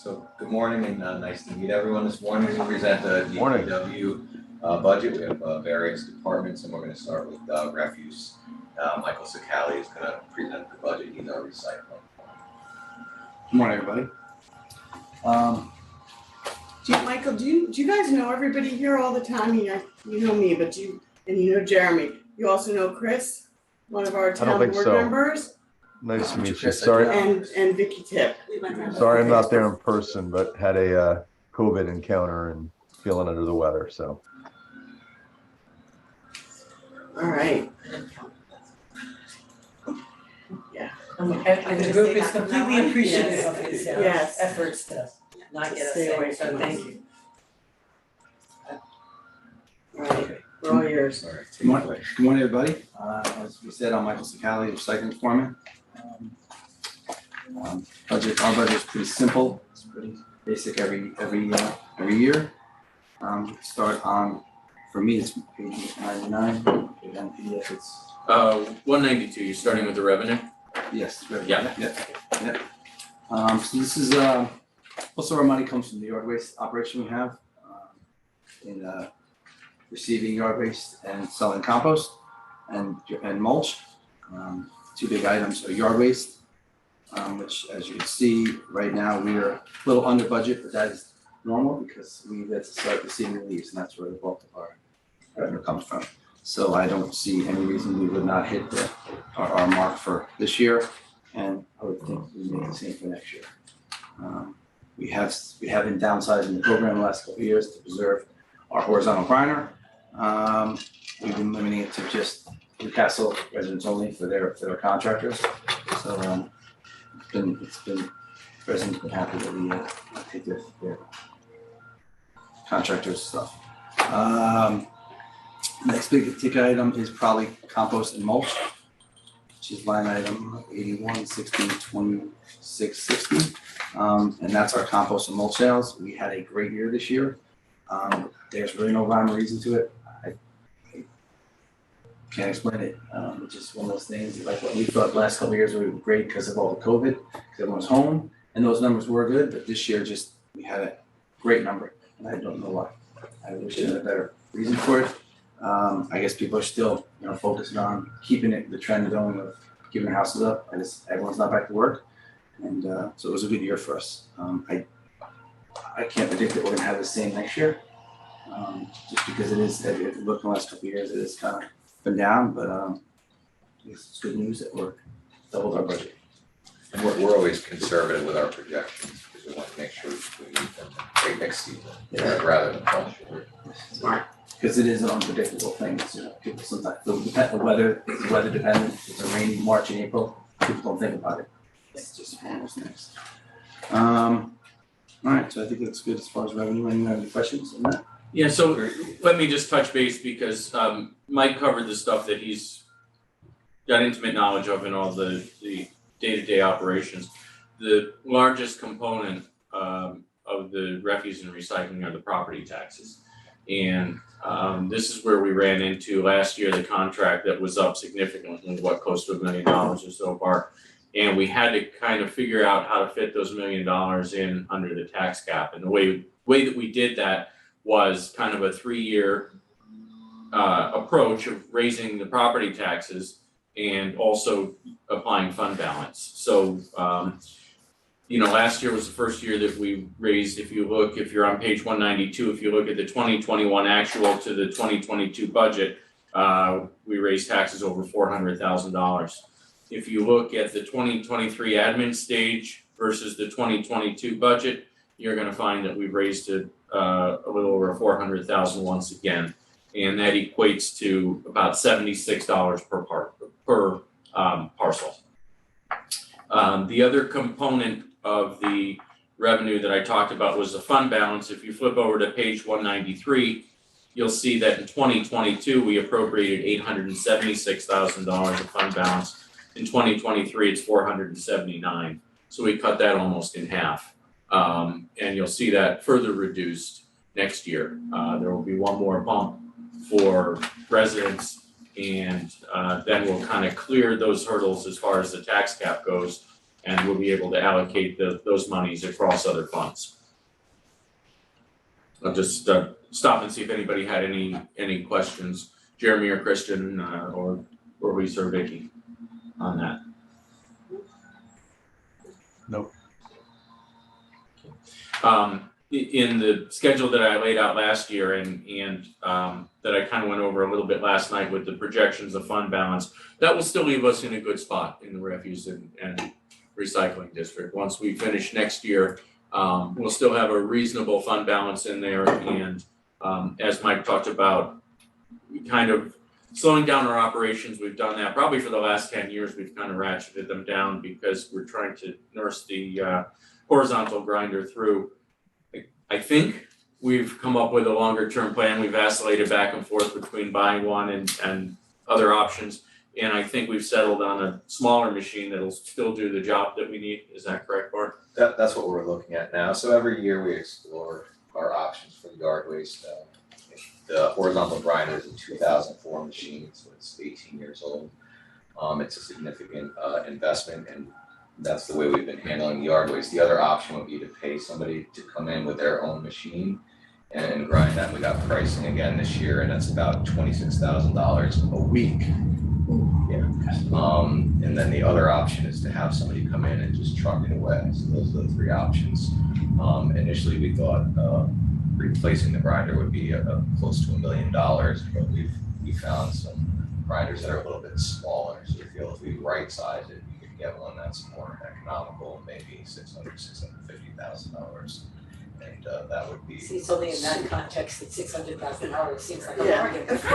So good morning and nice to meet everyone this morning. We present the DPW budget. We have various departments, and we're going to start with refuse. Michael Sicali is going to present the budget. He's our recycling. Good morning, everybody. Michael, do you guys know everybody here all the time? You know me, but you know Jeremy. You also know Chris, one of our town board members. Nice to meet you. Sorry. And Vicky Tip. Sorry I'm not there in person, but had a COVID encounter and feeling under the weather, so. All right. Yeah. And the group is completely appreciative of his efforts to not get us sick, so thank you. All right, we're all yours. Good morning, everybody. As we said, I'm Michael Sicali, recycling foreman. Our budget is pretty simple. It's pretty basic every year. Start on, for me, it's page 99. On PDF, it's 192. You're starting with the revenue. yes, revenue. Yeah. So this is most of our money comes from the yard waste operation we have in receiving yard waste and selling compost and mulch. Two big items are yard waste, which, as you can see right now, we are a little under budget, but that is normal because we had to start receiving leaves, and that's where the bulk of our revenue comes from. So I don't see any reason we would not hit our mark for this year, and I would think we make the same for next year. We have been downsizing the program the last couple of years to preserve our horizontal briner. We've been limiting it to just Newcastle residents only for their contractors. So it's been residents been happy that we take their contractors stuff. Next big ticket item is probably compost and mulch, which is line item 81, 60, 26, 60. And that's our compost and mulch sales. We had a great year this year. There's really no rhyme or reason to it. I can't explain it. It's just one of those things. Like what we thought the last couple of years we were great because of all the COVID, because everyone was home, and those numbers were good. But this year, we had a great number, and I don't know why. I wish there was a better reason for it. I guess people are still, focused on keeping the trend going of keeping their houses up. I guess everyone's not back to work, and so it was a good year for us. I can't predict that we're gonna have the same next year, just because it is. If you look in the last couple of years, it has kind of been down, but it's good news that we're doubled our budget. And we're always conservative with our projections because we want to make sure we meet them next season, rather than fall short. Smart. Because it is an unpredictable thing. People sometimes the weather is weather dependent. It's a rainy March and April. People don't think about it. It's just one of those things. All right, so I think that's good as far as revenue. Anyone have any questions on that? Yeah, so let me just touch base because Mike covered the stuff that he's got intimate knowledge of in all the day-to-day operations. The largest component of the refuse and recycling are the property taxes. And this is where we ran into last year the contract that was up significantly, close to $1 million or so far. And we had to kind of figure out how to fit those $1 million in under the tax cap. And the way that we did that was kind of a 3-year approach of raising the property taxes and also applying fund balance. So, last year was the first year that we raised, if you're on page 192, if you look at the 2021 actual to the 2022 budget, we raised taxes over $400,000. If you look at the 2023 admin stage versus the 2022 budget, you're going to find that we've raised it a little over $400,000 once again, and that equates to about $76 per parcel. The other component of the revenue that I talked about was the fund balance. If you flip over to page 193, you'll see that in 2022 we appropriated $876,000 of fund balance. In 2023, it's $479,000. So we cut that almost in half. And you'll see that further reduced next year. There will be one more bump for residents, and then we'll kind of clear those hurdles as far as the tax cap goes and we'll be able to allocate those monies across other funds. I'll just stop and see if anybody had any questions, Jeremy or Christian, or Lisa or Vicky on that. Nope. In the schedule that I laid out last year and that I kind of went over a little bit last night with the projections of fund balance, that will still leave us in a good spot in the refuse and recycling district. Once we finish next year, we'll still have a reasonable fund balance in there, and as Mike talked about, we kind of slowing down our operations. We've done that probably for the last 10 years. We've kind of ratcheted them down because we're trying to nurse the horizontal grinder through. I think we've come up with a longer term plan. We've vacillated back and forth between buying one and other options. And I think we've settled on a smaller machine that'll still do the job that we need. Is that correct, Bart? That's what we're looking at now. So every year we explore our options for the yard waste. The horizontal grinder is a 2004 machine, so it's 18 years old. It's a significant investment, and that's the way we've been handling the yard waste. The other option would be to pay somebody to come in with their own machine and grind that. We got pricing again this year, and that's about $26,000 a week. Yeah. And then the other option is to have somebody come in and just truck it away. So those are the three options. Initially we thought replacing the grinder would be close to $1 million, but we found some grinders that are a little bit smaller. So we feel if we right size it, we could get one that's more economical, maybe $650,000. And that would be. See, it's only in that context that $600,000 seems like a Yeah. bargain. That's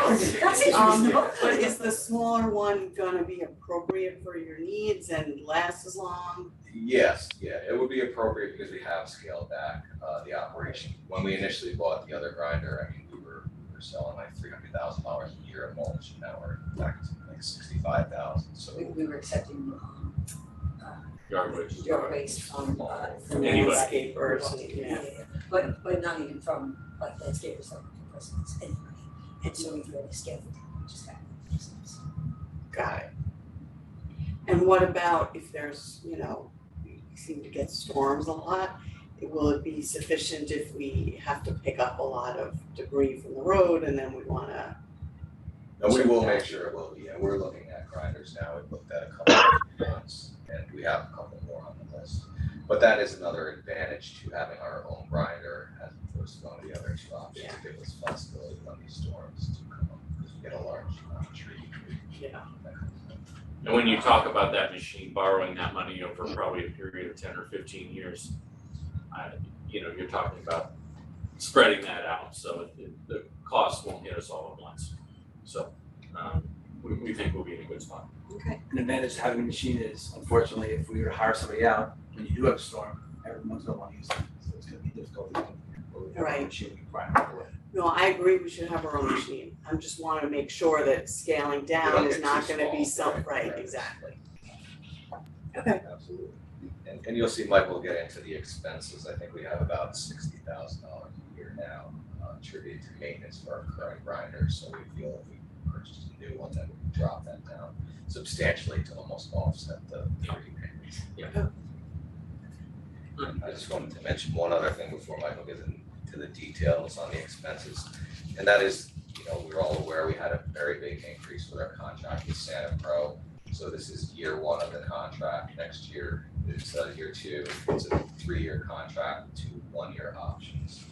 interesting. But is the smaller one gonna be appropriate for your needs and last as long? Yes, yeah, it would be appropriate because we have scaled back the operation. When we initially bought the other grinder, I mean, we were selling like $300,000 a year of mulch, and now we're back to like 65,000. So We were accepting Yard waste. yard waste from Anyway. Landscapers, yeah. but not even from like landscapers or persons anyway. And so we've really scaled it down, just that makes sense. Got it. And what about if there's, you know, we seem to get storms a lot, will it be sufficient if we have to pick up a lot of debris from the road and then we wanna? and we will make sure it will be. And we're looking at grinders now. We've looked at a couple of ones, and we have a couple more on the list. But that is another advantage to having our own grinder as opposed to one of the other two options, to give us flexibility when these storms do come up, because we get a large tree. Yeah. And when you talk about that machine, borrowing that money over probably a period of 10 or 15 years, you're talking about spreading that out, so the cost won't hit us all at once. So we think we'll be in a good spot. Okay. An advantage of having a machine is, unfortunately, if we were to hire somebody out, when you do have a storm, everyone's gonna want to use it, so it's gonna be difficult to have Right. a machine we can grind right away. No, I agree, we should have our own machine. I'm just wanting to make sure that scaling We down don't is get not too gonna be small, right, right. exactly. Okay. Absolutely. And you'll see Mike will get into the expenses. I think we have about $60,000 a year now attributed to maintenance for our current grinder. So we feel if we purchased a new one, that we can drop that down substantially to almost offset the repayments. Yeah. I just wanted to mention one other thing before Michael gets into the details on the expenses. And that is, we're all aware we had a very big increase with our contract with Santa Pro. So this is year one of the contract. Next year is year two. It's a 3-year contract, 2 1-year options.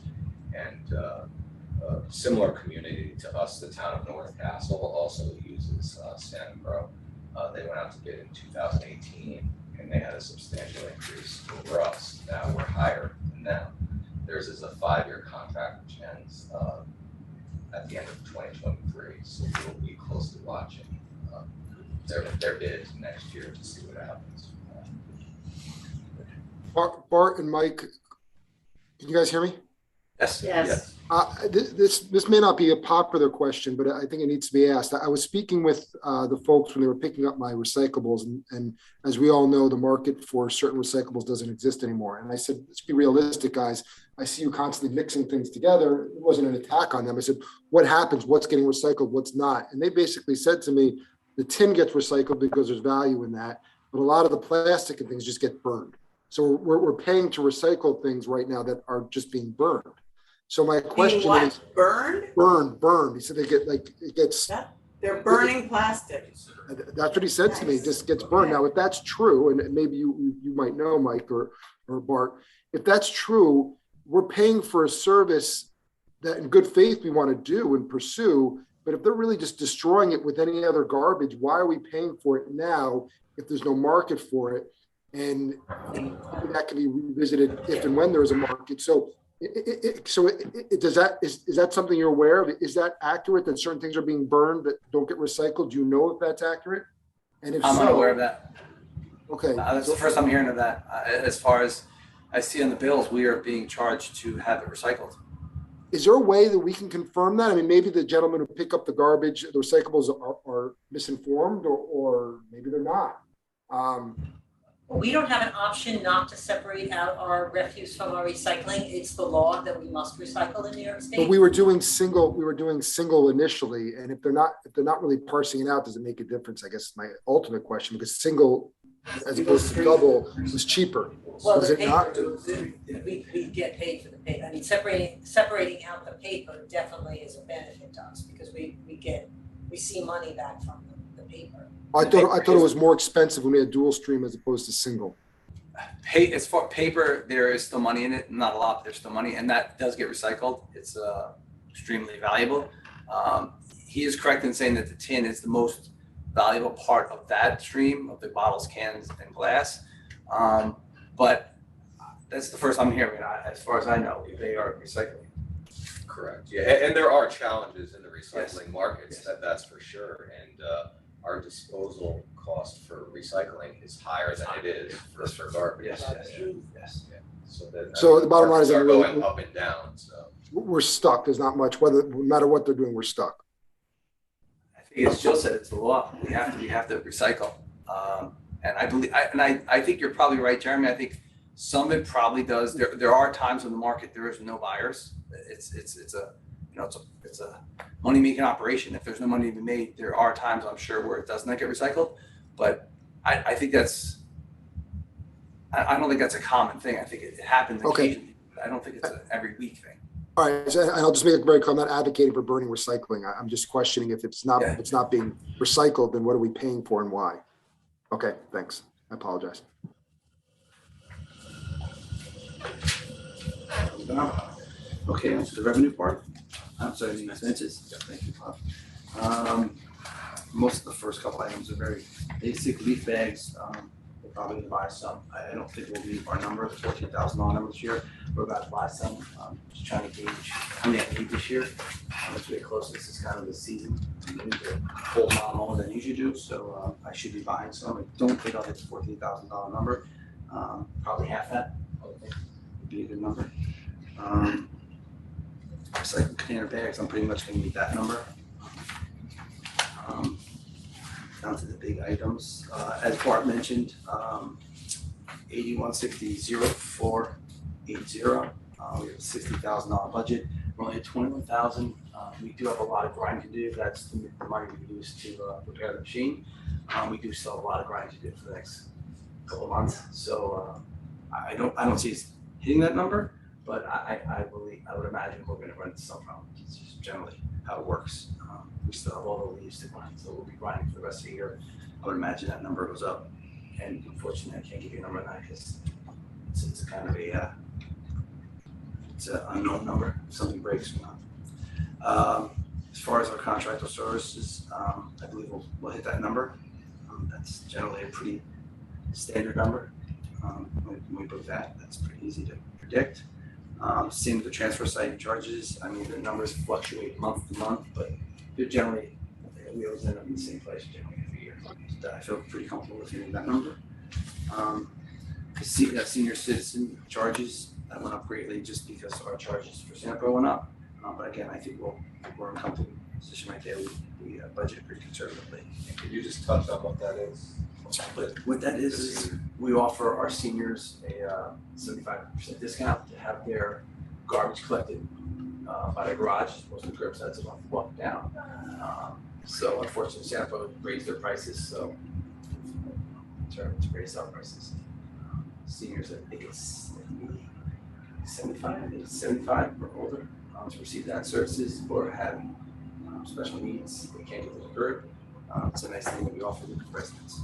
And a similar community to us, the town of North Castle also uses Santa Pro. They went out to bid in 2018 and they had a substantial increase over us. Now we're higher than them. Theirs is a 5-year contract which ends at the end of 2023. So we'll be closely watching their bids next year to see what happens. Bart and Mike, can you guys hear me? Yes. This may not be a popular question, but I think it needs to be asked. I was speaking with the folks when they were picking up my recyclables, and as we all know, the market for certain recyclables doesn't exist anymore. And I said, let's be realistic, guys. I see you constantly mixing things together. It wasn't an attack on them. I said, what happens? What's getting recycled? What's not? And they basically said to me, the tin gets recycled because there's value in that. but a lot of the plastic and things just get burned. So we're paying to recycle things right now that are just being burned. So my question Being what? is, Burned? burned. He said they get like, it gets, They're burning plastic. that's what he said to me, it just gets burned. Now, if that's true, and maybe you might know, Mike or Bart, if that's true, we're paying for a service that in good faith we want to do and pursue, but if they're really just destroying it with any other garbage, why are we paying for it now if there's no market for it? And that can be revisited if and when there is a market. So is that something you're aware of? Is that accurate that certain things are being burned that don't get recycled? Do you know if that's accurate? And if I'm so, unaware of that. okay. That's the first I'm hearing of that. As far as I see on the bills, we are being charged to have it recycled. Is there a way that we can confirm that? I mean, maybe the gentlemen who pick up the garbage, the recyclables are misinformed, or maybe they're not. We don't have an option not to separate out our refuse from our recycling. It's the law that we must recycle in New York State. But we were doing single initially, and if they're not really parsing it out, does it make a difference? I guess is my ultimate question, because single as opposed to double was cheaper. Well, Was the it not? paper, we get paid for the paper. I mean, separating out the paper definitely is a benefit to us because we see money back from the paper. I thought it was more expensive when we had dual stream as opposed to single. As far paper, there is still money in it, not a lot, but there's still money, and that does get recycled. It's extremely valuable. He is correct in saying that the tin is the most valuable part of that stream of the bottles, cans, and glass. But that's the first I'm hearing. As far as I know, they are recycling. Correct, yeah, and there are challenges in the recycling markets, Yes. that's for sure, and our disposal cost for recycling is higher than it is for garbage. Yes. So the bottom line is that are going up and down, so. We're stuck. There's not much, no matter what they're doing, we're stuck. I think as Jill said, it's the law. We have to recycle. And I believe, I think you're probably right, Jeremy. I think some of it probably does. There are times in the market there is no buyers. It's a money-making operation. If there's no money to be made, there are times I'm sure where it does not get recycled. But I think I don't think that's a common thing. I think it happens occasionally. I don't think it's an every week thing. All right, so I'll just make it very clear. I'm not advocating for burning recycling. I'm just questioning if it's not being recycled, then what are we paying for and why? Okay, thanks. I apologize. Okay, on to the revenue part. I'm sorry, the expenses. Thank you, Bob. Most of the first couple items are very basic. Leaf bags, we're probably gonna buy some. I don't think we'll meet our number, the $14,000 number this year. We're about to buy some. Just trying to gauge how many I need this year. It's really close. This is kind of the season. I need to hold on more than I usually do, so I should be buying some. I don't think I'll hit the $14,000 number. Probably half that, I would think would be a good number. Recycled container bags, I'm pretty much gonna meet that number. Down to the big items, as Bart mentioned, 8160-0480. We have a $60,000 budget. We're only at 21,000. We do have a lot of grind to do. That's the money we use to repair the machine. We do still have a lot of grind to do for the next couple of months. So I don't see us hitting that number, but I would imagine we're going to run into some problems. It's just generally how it works. We still have all the leaves to grind, so we'll be grinding for the rest of the year. I would imagine that number goes up, and unfortunately, I can't give you a number on that because it's kind of it's an unknown number. If something breaks or not. As far as our contractual services, I believe we'll hit that number. That's generally a pretty standard number. When we book that, that's pretty easy to predict. Same with the transfer site charges. I mean, the numbers fluctuate month to month, but they're generally, we always end up in the same place generally every year. So I feel pretty comfortable with hitting that number. Senior citizen charges, that went up greatly just because our charges for Sanpo went up. But again, I think we're in a comfortable position right there. We budget pretty conservatively. Could you just touch on what that is? What that is we offer our seniors a 75% discount to have their garbage collected by the garage, as opposed to the curbside's about to walk down. So unfortunately, Sanpo raised their prices, so to raise our prices. Seniors, I think it's 75 or older to receive that services or have special needs they can't get delivered. It's a nice thing that we offer the residents.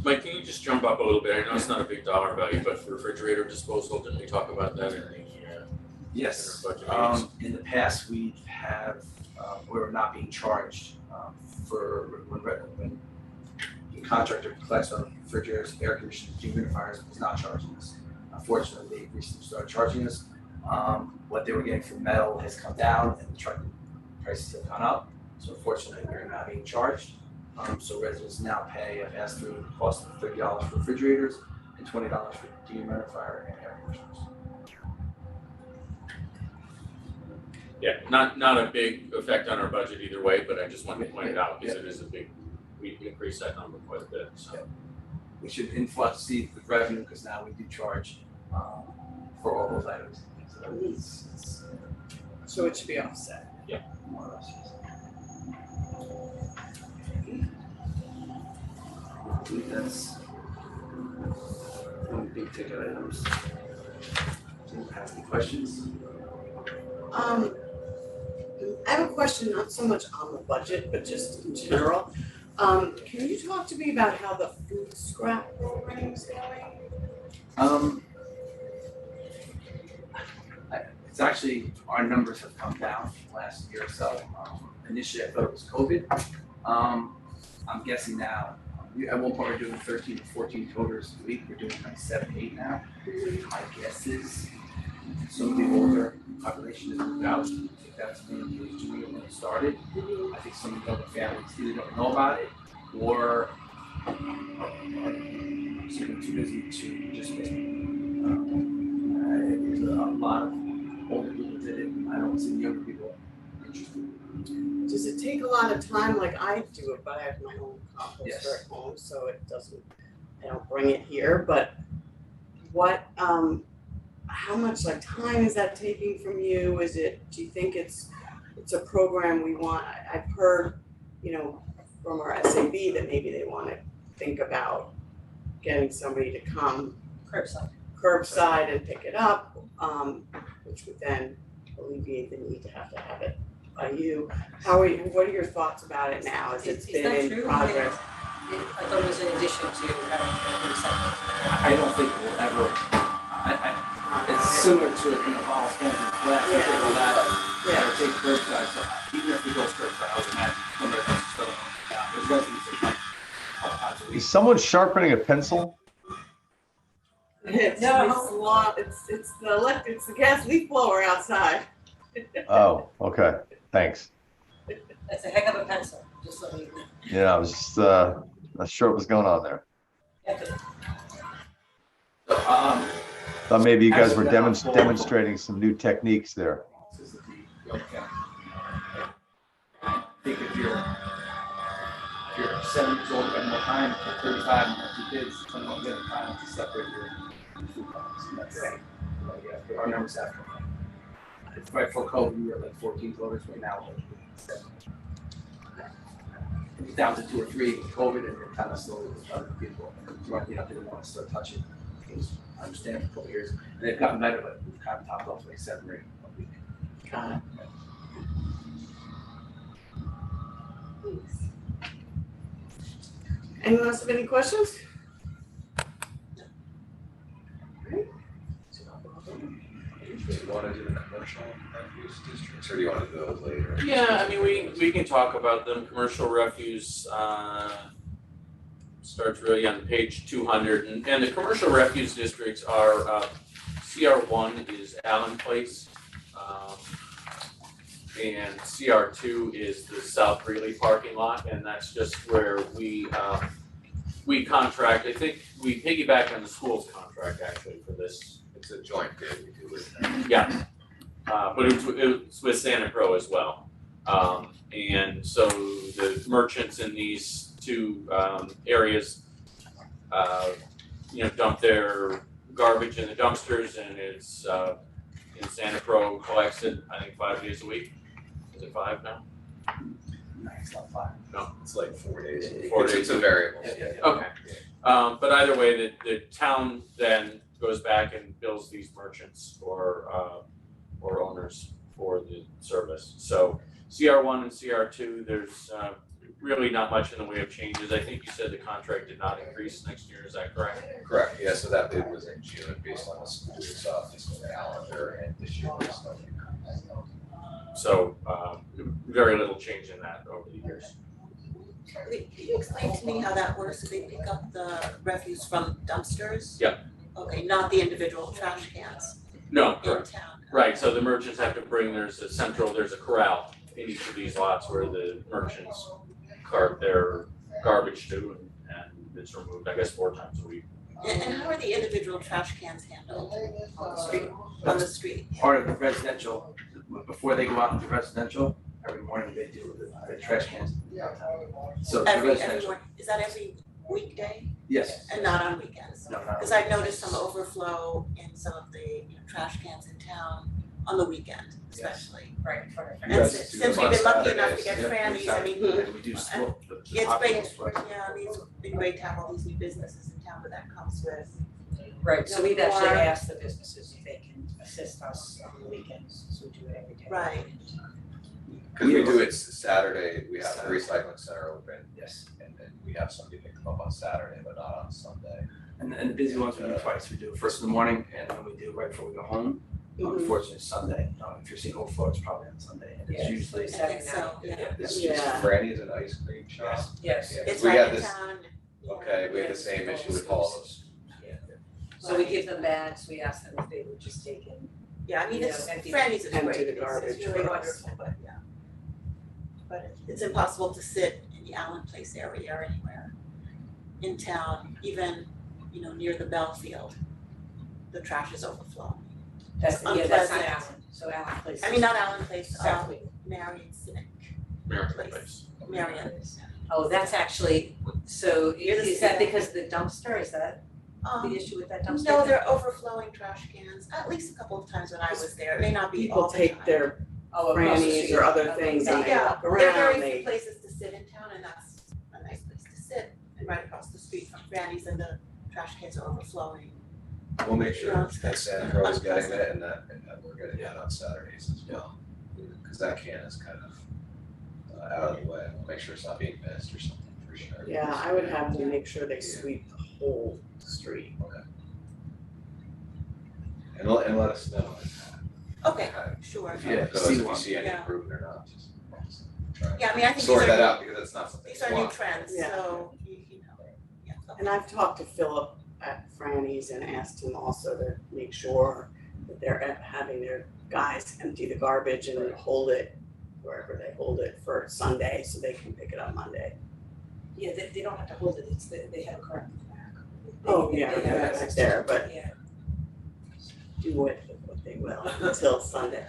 Mike, can you just jump up a little bit? I know it's not a big dollar value, but for refrigerator disposal, didn't we talk about that in the Yes, budget meetings? in the past, we have, we were not being charged for when the contractor collects our refrigerators, air conditioners, dehumidifiers, was not charging us. Unfortunately, they recently started charging us. What they were getting for metal has come down and the truck prices have gone up. So unfortunately, we're not being charged. So residents now pay a pass-through cost of $30 for refrigerators and $20 for dehumidifier and air conditioners. Yeah, not a big effect on our budget either way, but I just wanted to point it out because it is a big, we increased that number quite a bit, so. We should influx the revenue because now we do charge for all those items. So it's So it should be offset. more or less. I believe that's one big ticket items. Do you have any questions? I have a question, not so much on the budget, but just in general. Can you talk to me about how the food scrap program is going? It's actually, our numbers have come down last year or so. Initially, I thought it was COVID. I'm guessing now, at one point we were doing 13 to 14 toters a week. We're doing like 7, 8 now. My guess is some of the older population has moved out. I think that's when it was doing when it started. I think some of the other families either don't know about it or are simply too busy to just miss it. There's a lot of older people did it. I don't see the younger people interested. Does it take a lot of time? Like I do it, but I have my own composter Yes. at home, so it doesn't, I don't bring it here, but what, how much like time is that taking from you? Is it, do you think it's a program we want? I've heard, you know, from our SAB that maybe they wanna think about getting somebody to come curbside and pick it up, which would then alleviate the need to have it by you. What are your thoughts about it now as it's Is been that in true? progress? I thought it was in addition to having recycling. I don't think we'll ever, it's similar to, you know, Paul's going to flat, we take all that, take curbside, so even if we go curbside, I would imagine some residents still don't take out. There's residents that might couple times a week. Is someone sharpening a pencil? It's the gas leaf blower outside. Oh, okay, thanks. That's a heck of a pencil, just so you know. Yeah, I was just not sure what was going on there. Thought maybe you guys were demonstrating some new techniques there. This is the York County. I think if you're 7 years old, you have more time, if you're 35 and you have 2 kids, you don't get time to separate your food products. And that's our numbers after. Right before COVID, we were like 14 voters, right now we're like 7. It was down to 2 or 3 with COVID, and then kind of slowly with other people, didn't want to start touching. I understand for a couple of years, and they've gotten better, but we've kind of topped off like 7 or 8 a week. Got it. Thanks. Anyone else have any questions? Alright. Do you wanna do the commercial refuse districts, or do you wanna do those later? Yeah, I mean, we can talk about them. Commercial refuse, starts really on page 200, and the commercial refuse districts are, CR1 is Allen Place, and CR2 is the South Greeley parking lot, and that's just where we contract. I think we piggyback on the school's contract actually for this. It's a joint bid, we do with them. Yeah, but it's with Santa Pro as well. And so the merchants in these 2 areas, dump their garbage in the dumpsters, and it's in Santa Pro collects it, I think 5 days a week. Is it 5 now? No, it's not 5. No, It's like 4 days. 4 days. It's a variable. Yeah. Okay. But either way, the town then goes back and bills these merchants or owners for the service. So CR1 and CR2, there's really not much in the way of changes. I think you said the contract did not increase next year, is that correct? Correct, yeah, so that bid was in June based on the school's fiscal calendar, and this year was no. So very little change in that over the years. Can you explain to me how that works? Do they pick up the refuse from dumpsters? Yeah. Okay, not the individual trash cans No, in correct. town? Right, so the merchants have to bring, there's a corral in each of these lots where the merchants cart their garbage to and it's removed, I guess, 4 times a week. And how are the individual trash cans handled on the street, on the street? Part of the residential, before they go out into residential, every morning they do the trash cans. So the Every residential, morning, is that every weekday yes. and not on weekends? No, not. Because I've noticed some overflow in some of the trash cans in town on the weekend especially. Right, for the And guys since do we've them on been lucky enough to Saturdays. get Yeah, Franny's, I mean, and we do split the it's great, populace. yeah, I mean, it's been great to have all these new businesses in town, but that comes with. Right, so we've actually Or- asked the businesses if they can assist us on the weekends, so we do it every day. Right. Cause we do it Saturday, we have the recycling center open, Yes, and then we have somebody pick them up on Saturday, but not on Sunday. and the busy ones we do twice, we do it first in the morning and then we do it right before we go home. Unfortunately, Sunday, if you're seeing overflow, it's probably on Sunday, and it's Yeah. usually. I think so, yeah. This is Yeah. Franny's an ice cream shop. Yes, Yeah, 'cause It's we right had in this, town. Yeah. okay, we had the same issue with Paul's. so we give them bags, we ask them if they would just take in. Yeah, I mean, it's, Yeah, empty- Franny's is empty great, the it's garbage really for us. wonderful, but yeah. But it's impossible to sit in the Allen Place area or anywhere in town, even, near the Bell Field. The trash is overflowing. That's, It's yeah, that's not unpleasant. Allen, so Allen Place. I mean, not Allen Place, Southwick. Marion Civic, Miracle Place. Place. Marion. Oh, that's actually, so You're the is that city. because of the dumpster, is that the issue with that dumpster? No, they're overflowing trash cans, at least a couple of times when I was there, it may not be all People the take time. their Oh, across the Franny's street. or other Okay, things got and it. they Yeah, walk there are very around, few they, places to sit in town and that's a nice place to sit, and right across the street from Franny's and the trash cans are overflowing. We'll make sure Yeah. that Santa Cruz is getting it and that we're getting it on Saturdays as well. Cause that can is kind of out of the way, we'll make sure it's not being missed or something for sure. yeah, I would have to make sure they sweep the whole street. And let us know Okay, if sure. how it Yeah, goes, see if you one. see any Yeah. improvement or not, just try Yeah, I mean, I think these sort that are, out because that's not something. these are new swap. trends, Yeah. so, yeah. And I've talked to Philip at Franny's and asked him also to make sure that they're having their guys empty the garbage and hold it wherever they hold it for Sunday so they can pick it up Monday. Yeah, they don't have to hold it, it's, they have a cart in the back. Oh, They- yeah, they have that's access there, to it, but- yeah. Do what they will until Sunday.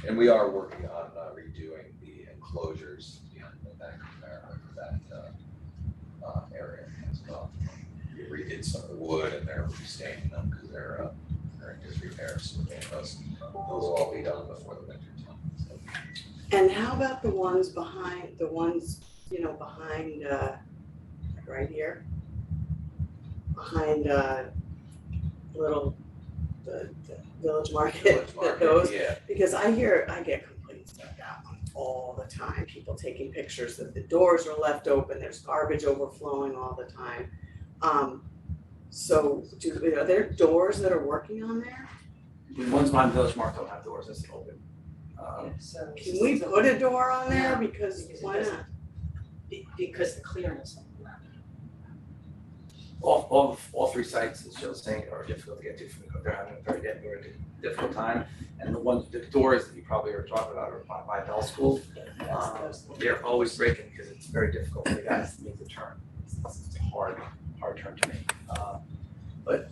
And we are working on redoing the enclosures behind the Bank of America for that area as well. We redid some of the wood and they're restaining them because they're in disrepair, so those will all be done before the winter time, so. And how about the ones behind, right here? Behind the village market, Village market, those, yeah, because I get complaints about that one all the time, people taking pictures that the doors are left open, there's garbage overflowing all the time. So are there doors that are working on there? The ones behind Village Mark don't have doors, that's open. Yeah, so. Can we put a door on there, No, because because it why doesn't- not? Because the clearance. All 3 sites, as Jill's saying, are difficult to get to, they're having a very difficult time. And the doors that you probably are talking about are by Bell School, they're always breaking because it's very difficult for the guys to make the turn. It's a hard turn to make. But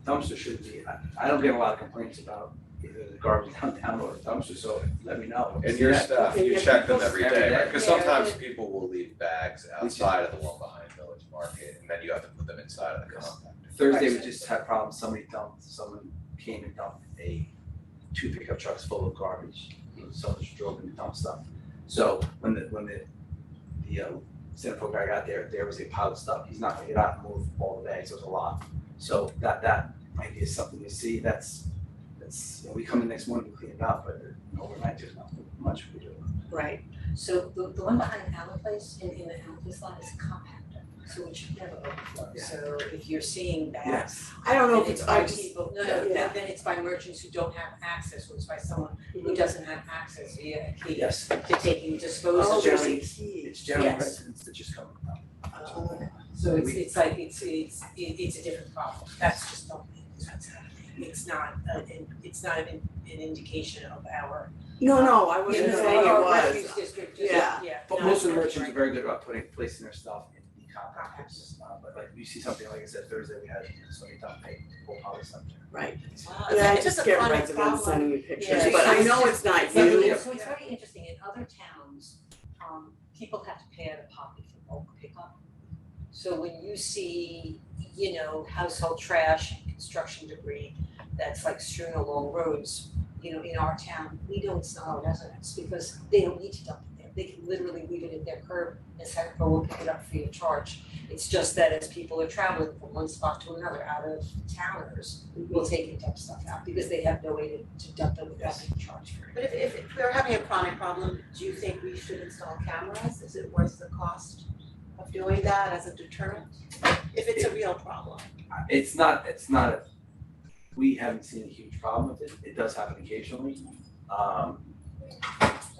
dumpster should be, I don't get a lot of complaints about either the garbage downtown or the dumpster, so let me know. and your staff, you check them every Every day, day. right? Cause Yeah. sometimes people will leave bags outside of the one behind Village Market and then you have to put them inside of the compactor. Thursday, we just had problems, someone came and dumped 2 pickup trucks full of garbage, someone just drove in to dump stuff. So when the Centerpoint guy got there was a pile of stuff, he's not gonna get out and move all the bags, it was a lot. So that might be something to see, that's, we come in next morning, we clean it up, but overnight, there's not much we do. Right. So the one behind Allen Place, in the Allen Place lot is compactor, so it should never overflow. Yeah. So if you're seeing that, Yes. I don't know and if it's it's, by I just, people, yeah. then it's by merchants who don't have access, or it's by someone who doesn't have access via a key Yes, to taking disposal. oh, there's a generally. key. it's generally Yes. residents that just come out. So it's like, it's a different problem, that's just not, that's happening. It's not an indication of our. No, I wasn't you know, saying it our was. refuge district, just, Yeah. But no, most of the that's merchants are right. very good about placing their stuff in the compactors, but like you see something, like I said, Thursday, we had somebody dump a whole pile of stuff there. Right. Wow, Yeah, I it's just a get chronic residents problem. sending me pictures, Yeah, but I it's know just- it's not So you. so it's very interesting, in other towns, people have to pay out of pocket for bulk pickup. So when you see, household trash and construction debris that's like strewn along roads, in our town, we know it's not our residents because they don't need to dump it there. They can literally leave it at their curb and Centerpoint will pick it up free of charge. It's just that as people are traveling from one spot to another, out of towners will take and dump stuff out because they have no way to dump it without being charged for it. But if we're having a chronic problem, do you think we should install cameras? Is it worth the cost of doing that as a deterrent? If it's a real problem. It's not we haven't seen a huge problem with it, it does happen occasionally.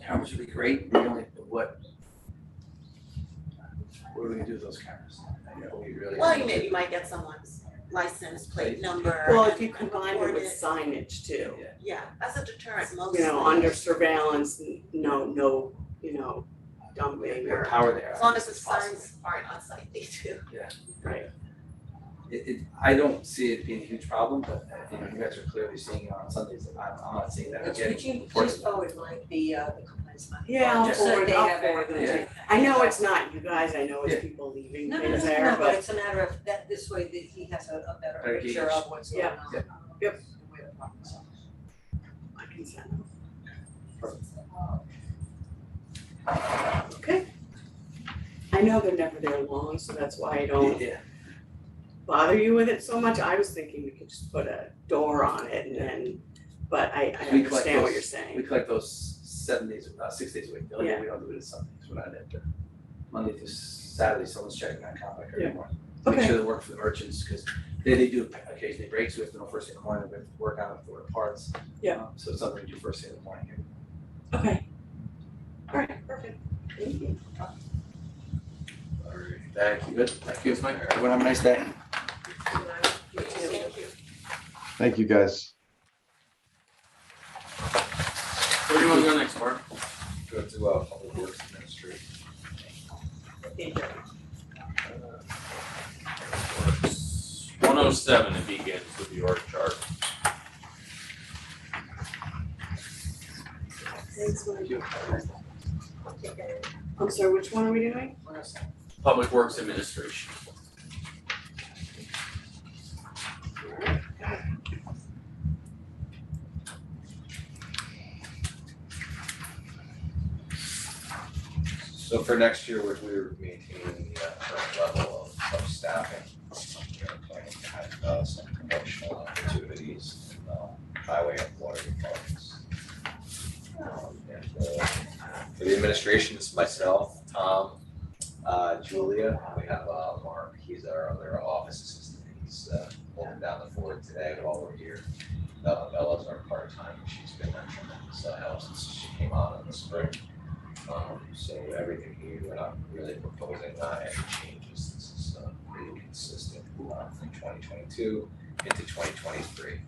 Cameras would be great, what are we gonna do with those cameras? We really. Well, you might get someone's license plate number. Well, if and- you and combine it record with signage too, Yeah, as a deterrent mostly. under surveillance, no, dumping We have or, power there. As long as the it's possible. signs aren't unsightly too. right. I don't see it being a huge problem, but you guys are clearly seeing it on Sundays, I'm not seeing that again. Could you please forward the complaints line? Yeah, I'll Just so that forward, they I'll have forward it. them to you. I know it's not you guys, I know it's people leaving No, things there, but but it's a matter of that, this way that he has a better Better picture gauge. of what's going on. Yeah. Yep. And where the problems are. I can send them. Okay. I know they're never there long, so that's why I don't Yeah, bother you with it so much. I was thinking we could just put a door on it and then, but I We collect understand what those- you're we saying. collect those 6 days a week, the only Yeah. day we don't do it is Sundays, we're not at Monday through Saturday, someone's checking on compactor Yeah. anymore. Make Okay. sure they work for the merchants, cause they do occasionally breaks, we have to know first thing in the morning, we have to work on it for the parts. Yeah. So it's something we do first thing in the morning. Okay. All right, perfect. Thank you. Alright, thank you. Good, thank you, everyone have a nice day. Thank you. Thank you, guys. Where do you wanna go next, Mark? Go to Public Works Administration. Thank you. 107 it begins with the org chart. Thanks, Mike. I'm sorry, which one are we doing? Public Works Administration. So for next year, we're maintaining the current level of staffing. We're planning to have some promotional opportunities in highway and water departments. For the administration, it's myself, Tom, Julia, and we have Mark, he's our other office assistant, he's holding down the fort today while we're here. Bella's our part-time, she's been a tremendous help since she came on in the spring. So everything here, we're not really proposing any changes, this is pretty consistent from 2022 into 2023.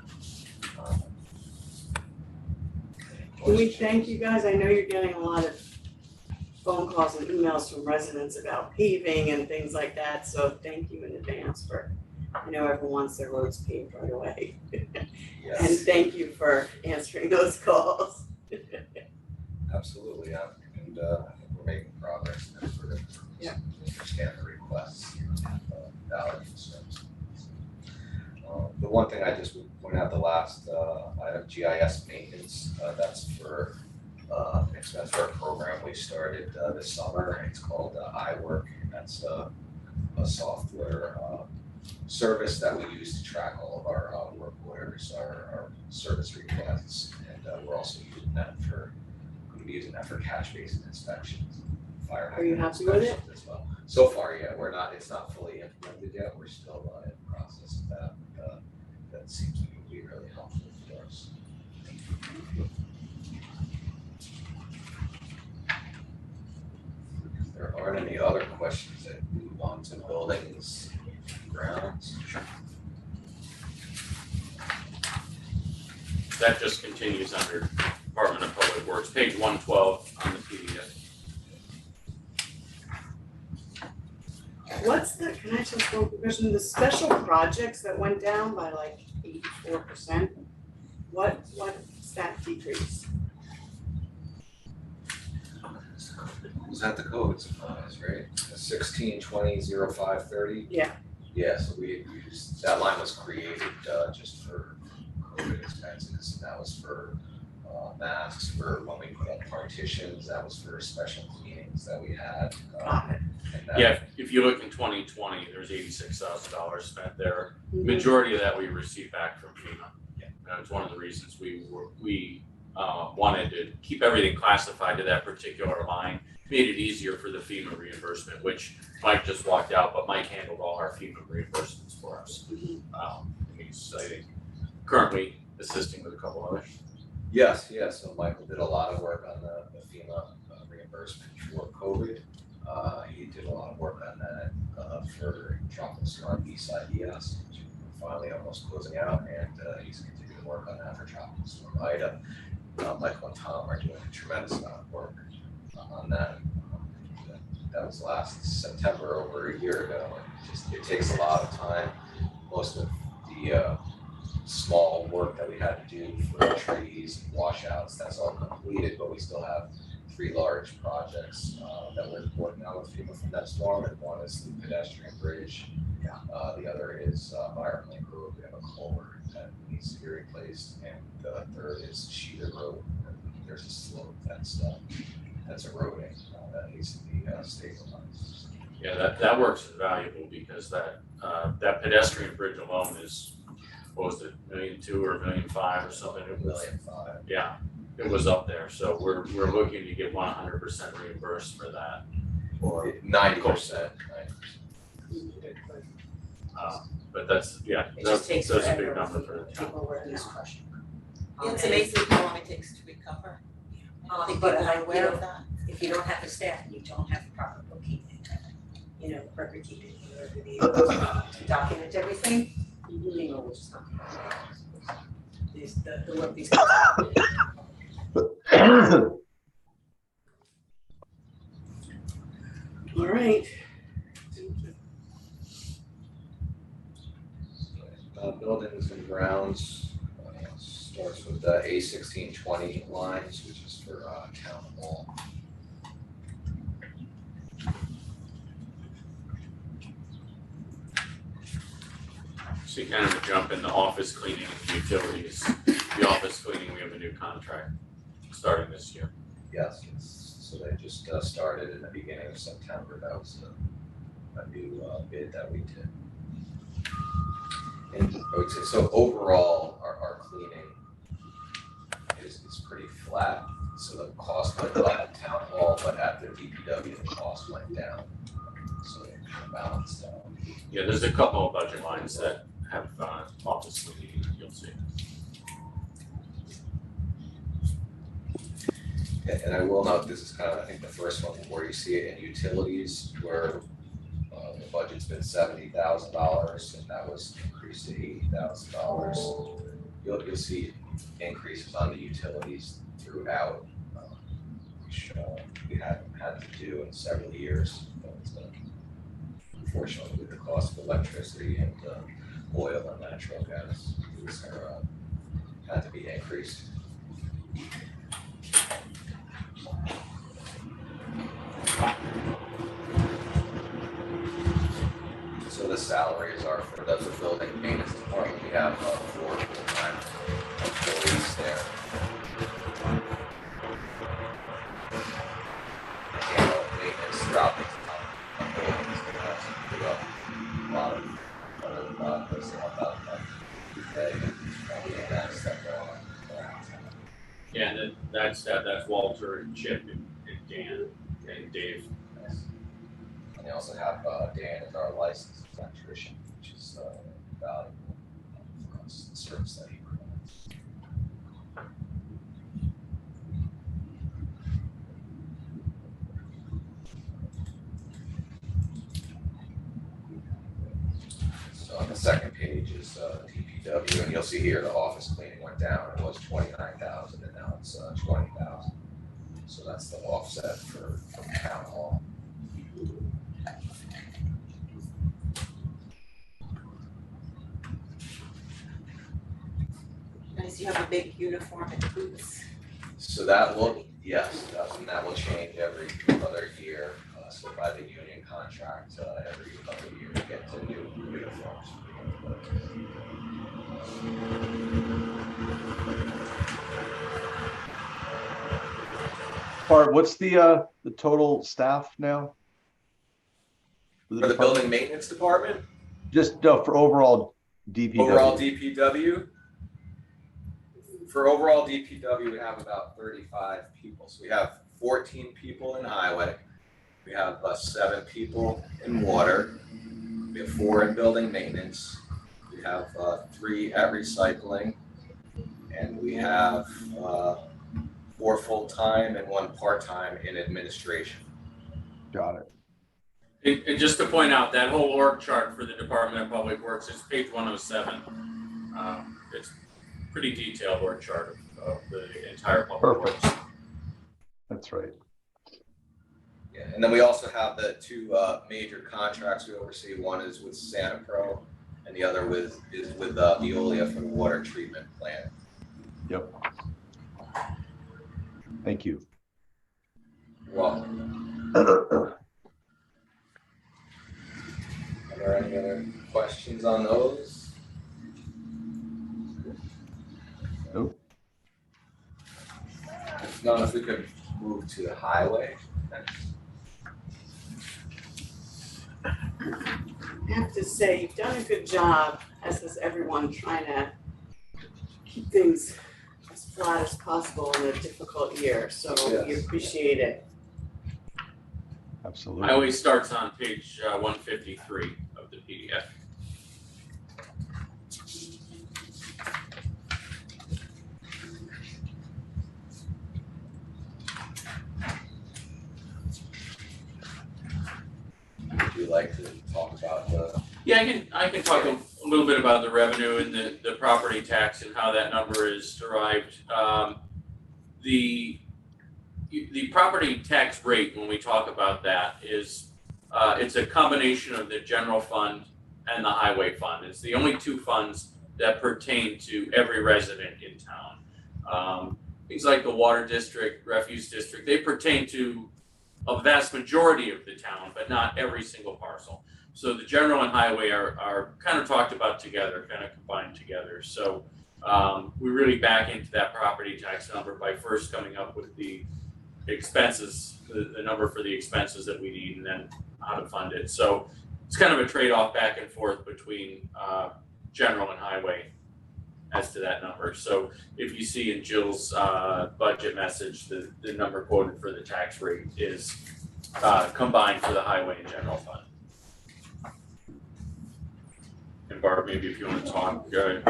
Can we thank you guys? I know you're getting a lot of phone calls and emails from residents about paving and things like that, so thank you in advance for, I know everyone wants their roads paved right away. And Yes, thank you for answering those calls. absolutely, and I think we're making progress in that sort of understand the requests and valid concerns. The one thing I just would point out, the last item, GIS maintenance, that's for expense work program we started this summer. It's called iWork. That's a software service that we use to track all of our work orders, our service requests, and we're also using that for cash basis inspections, fire Are you hydrant happy with it? inspections as well. So far, yeah, it's not fully implemented yet. We're still in the process of that. That seems to be really helpful for us. If there aren't any other questions, I'd move on to buildings, grounds. That just continues under Department of Public Works, page 112 on the PDF. Can I just one quick question, the special projects that went down by like 84%, what's that decrease? Was that the COVID supplies, right? 16-20-05-30? Yeah. Yeah, so we used, that line was created just for COVID expenses, and that was for masks, for when we put up partitions, that was for special cleanings that we had. Got it. And that, Yeah, if you look in 2020, there's $86,000 spent there. Majority of that we received back from FEMA. Yeah. And it's one of the reasons we wanted to keep everything classified to that particular line. Made it easier for the FEMA reimbursement, which Mike just walked out, but Mike handled all our FEMA reimbursements for us. He's, I think, currently assisting with a couple others. Yes, so Michael did a lot of work on the FEMA reimbursement for COVID. He did a lot of work on that for Tropical Storm Eastside ES, which we're finally almost closing out, and he's continuing to work on that for Tropical Storm Ida. Michael and Tom are doing a tremendous amount of work on that. That was last September, over a year ago. It takes a lot of time. Most of the small work that we had to do for trees and washouts, that's all completed, but we still have 3 large projects that we're working on with FEMA from that storm, and one is the pedestrian bridge. The other is Byron Lake Road. We have a culvert that needs to be replaced, and the third is Sheeter Road. There's a slope that's eroding that needs to be stabilized. Yeah, that work's invaluable because that pedestrian bridge alone is, what was it, $1.2 million or $1.5 million or something? It was, $1.5 million. yeah, it was up there. So we're looking to get 100% reimbursed for that. Or 90%. But that's, yeah, It just takes that's a forever big number for the town. people were just crushing. It's amazing how long it takes to recover. I don't think people are aware of that. If you don't have the staff and you don't have the proper bookkeeping, record keeping, in order to be able to document everything, FEMA will just not. The work these guys do. All right. Buildings and grounds starts with the A1620 lines, which is for town hall. So you kind of jump in the office cleaning and utilities. The office cleaning, we have a new contract starting this year. Yes, so they just started in the beginning of September. That was a new bid that we did. And I would say, so overall, our cleaning is pretty flat. So the cost went up at town hall, but at the DPW, the cost went down. So it balanced out. Yeah, there's a couple of budget lines that have office cleaning, you'll see. And I will note, this is kind of, I think, the first one where you see it in utilities, where the budget's been $70,000, and that was increased to $80,000. You'll see increases on the utilities throughout, which we haven't had to do in several years. But unfortunately, with the cost of electricity and oil and natural gas, these are had to be increased. So the salaries are for the building maintenance department. We have 4 full-time employees there. Yeah, and then that's Walter and Chip and Dan and Dave. And they also have Dan as our licensed electrician, which is valuable for us, the service that he provides. So on the second page is DPW, and you'll see here the office cleaning went down. It was 29,000, and now it's 20,000. So that's the offset for town hall. Nice, you have a big uniform at the booths. So that will, yes, that will change every other year. So by the union contract, every other year we get to new uniforms. Bart, what's the total staff now? For the department? building maintenance department, Just for overall DPW. overall DPW. For overall DPW, we have about 35 people. So we have 14 people in highway. We have 7 people in water. We have 4 in building maintenance. We have 3 at recycling. And we have 4 full-time and 1 part-time in administration. Got it. And just to point out, that whole org chart for the Department of Public Works is page 107. It's pretty detailed org chart of the entire public Perfect. works. That's right. Yeah, and then we also have the 2 major contracts we oversee. One is with Santa Pro, and the other is with Veolia for the water treatment plant. Yep. Thank you. You're welcome. Are there any other questions on those? Nope. If not, if we could move to the highway next. I have to say, you've done a good job, as has everyone, trying to keep things as flat as possible in a difficult year, so we Yes. appreciate it. Absolutely. Highway starts on page 153 of the PDF. Would you like to talk about the? Yeah, I can talk a little bit about the revenue and the property tax and how that number is derived. The property tax rate, when we talk about that, is it's a combination of the general fund and the highway fund. It's the only 2 funds that pertain to every resident in town. Things like the water district, refuse district, they pertain to a vast majority of the town, but not every single parcel. So the general and highway are kind of talked about together, kind of combined together. So we really back into that property tax number by first coming up with the expenses, the number for the expenses that we need, and then how to fund it. So it's kind of a trade-off back and forth between general and highway as to that number. So if you see in Jill's budget message, the number quoted for the tax rate is combined for the highway and general fund. And Barb, maybe if you want to talk, I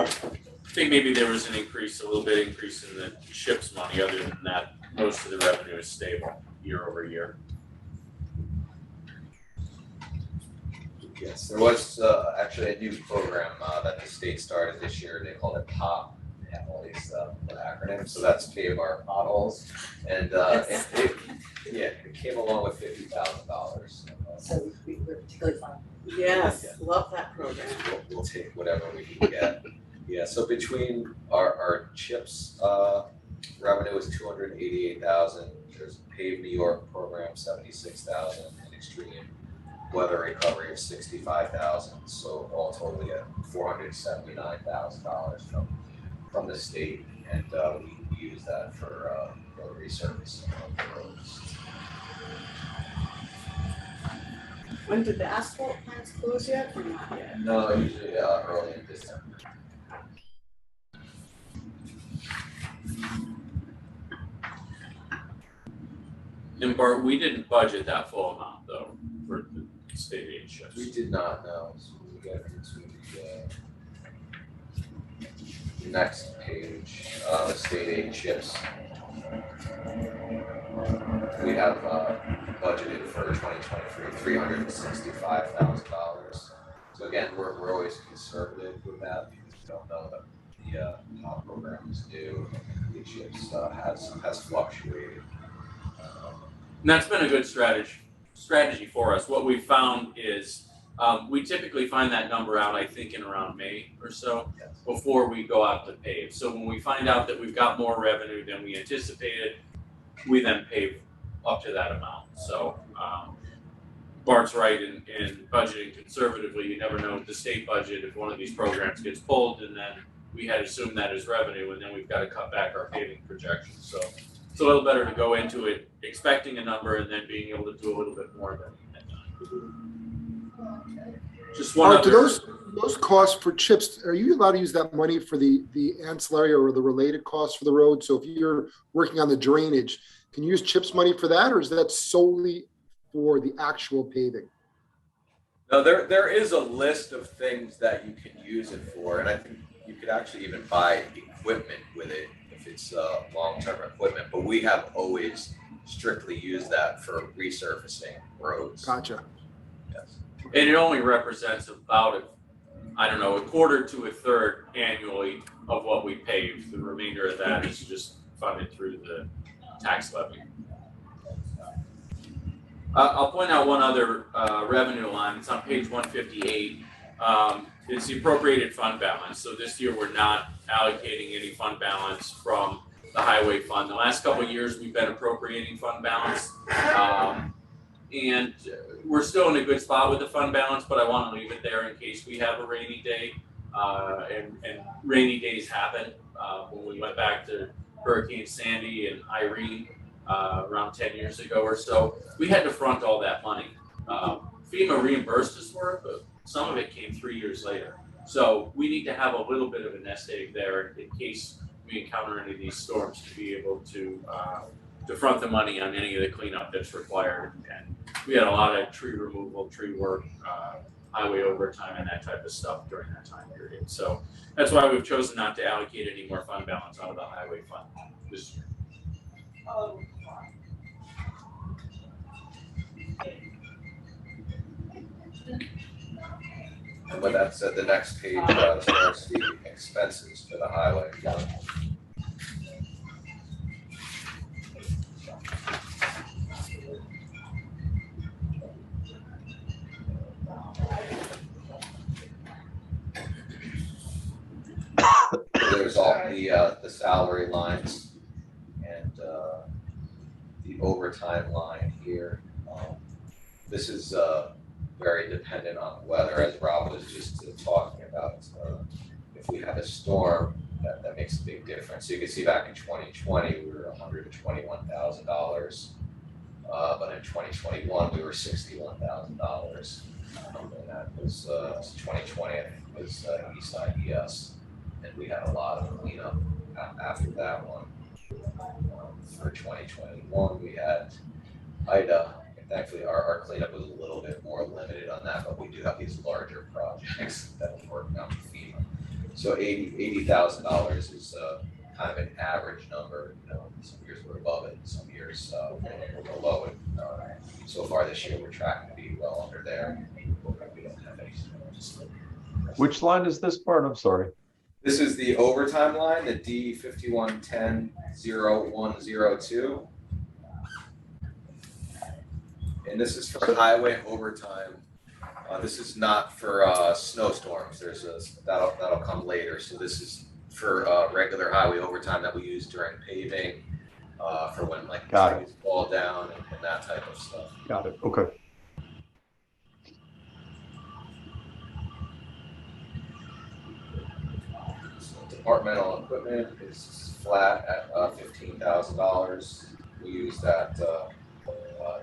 think maybe there was a little bit increase in the CHIPS money. Other than that, most of the revenue is stable year over year. Yes, there was actually a new program that the state started this year. They called it POP. They have all these acronyms, so that's Pave Our Potholes. And it came along with $50,000. So we're particularly fun. Yes, love that program. We'll take whatever we can get. Yeah, so between our CHIPS revenue is $288,000. There's a Pave New York program, $76,000, and extreme weather recovery of $65,000. So all total, we get $479,000 from the state, and we use that for road resurfacing of the roads. When did the asphalt plants close yet or not yet? No, usually early in December. And Bart, we didn't budget that full amount though for the state aid shifts. We did not know, so we get into the next page, the state aid chips. We have budgeted for 2023, $365,000. So again, we're always conservative with that because we don't know that the top program is due. The chips has fluctuated. And that's been a good strategy for us. What we found is we typically find that number out, I think, in around May or so before we go out to pave. So when we find out that we've got more revenue than we anticipated, we then pave up to that amount. So Bart's right in budgeting conservatively. You never know with the state budget if one of these programs gets pulled, and then we had assumed that as revenue, and then we've got to cut back our paving projections. So it's a little better to go into it expecting a number and then being able to do a little bit more than we had done. Just one Art, other. do those costs for chips, are you allowed to use that money for the ancillary or the related costs for the road? So if you're working on the drainage, can you use CHIPS money for that, or is that solely for the actual paving? No, there is a list of things that you can use it for, and I think you could actually even buy equipment with it if it's long-term equipment, but we have always strictly used that for resurfacing roads. Gotcha. Yes. And it only represents about a quarter to a third annually of what we pave. The remainder of that is just funded through the tax levy. I'll point out one other revenue line. It's on page 158. It's the appropriated fund balance. So this year we're not allocating any fund balance from the highway fund. The last couple of years we've been appropriating fund balance. And we're still in a good spot with the fund balance, but I want to leave it there in case we have a rainy day. And rainy days happen. When we went back to Hurricane Sandy and Irene around 10 years ago or so, we had to front all that money. FEMA reimbursed us for it, but some of it came 3 years later. So we need to have a little bit of a nest egg there in case we encounter any of these storms to be able to front the money on any of the cleanup that's required. And we had a lot of tree removal, tree work, highway overtime, and that type of stuff during that time period. So that's why we've chosen not to allocate any more fund balance out of the highway fund this year. And with that said, the next page starts the expenses for the highway. There's all the salary lines and the overtime line here. This is very dependent on weather, as Rob was just talking about. If we have a storm, that makes a big difference. So you can see back in 2020, we were $121,000, but in 2021 we were $61,000. And that was 2020, I think, was East Side ES, and we had a lot of cleanup after that one. For 2021, we had Ida. Thankfully, our cleanup was a little bit more limited on that, but we do have these larger projects that we're working on with FEMA. So $80,000 is kind of an average number. You know, some years we're above it, some years we're below it. So far this year, we're tracking to be well under there. We don't have any. Which line is this part? I'm sorry. This is the overtime line, the D5110-0102. And this is for highway overtime. This is not for snowstorms. That'll come later. So this is for regular highway overtime that we use during paving, for when like trees fall down and that type of stuff. Got it. Okay. So departmental equipment is flat at $15,000. We use that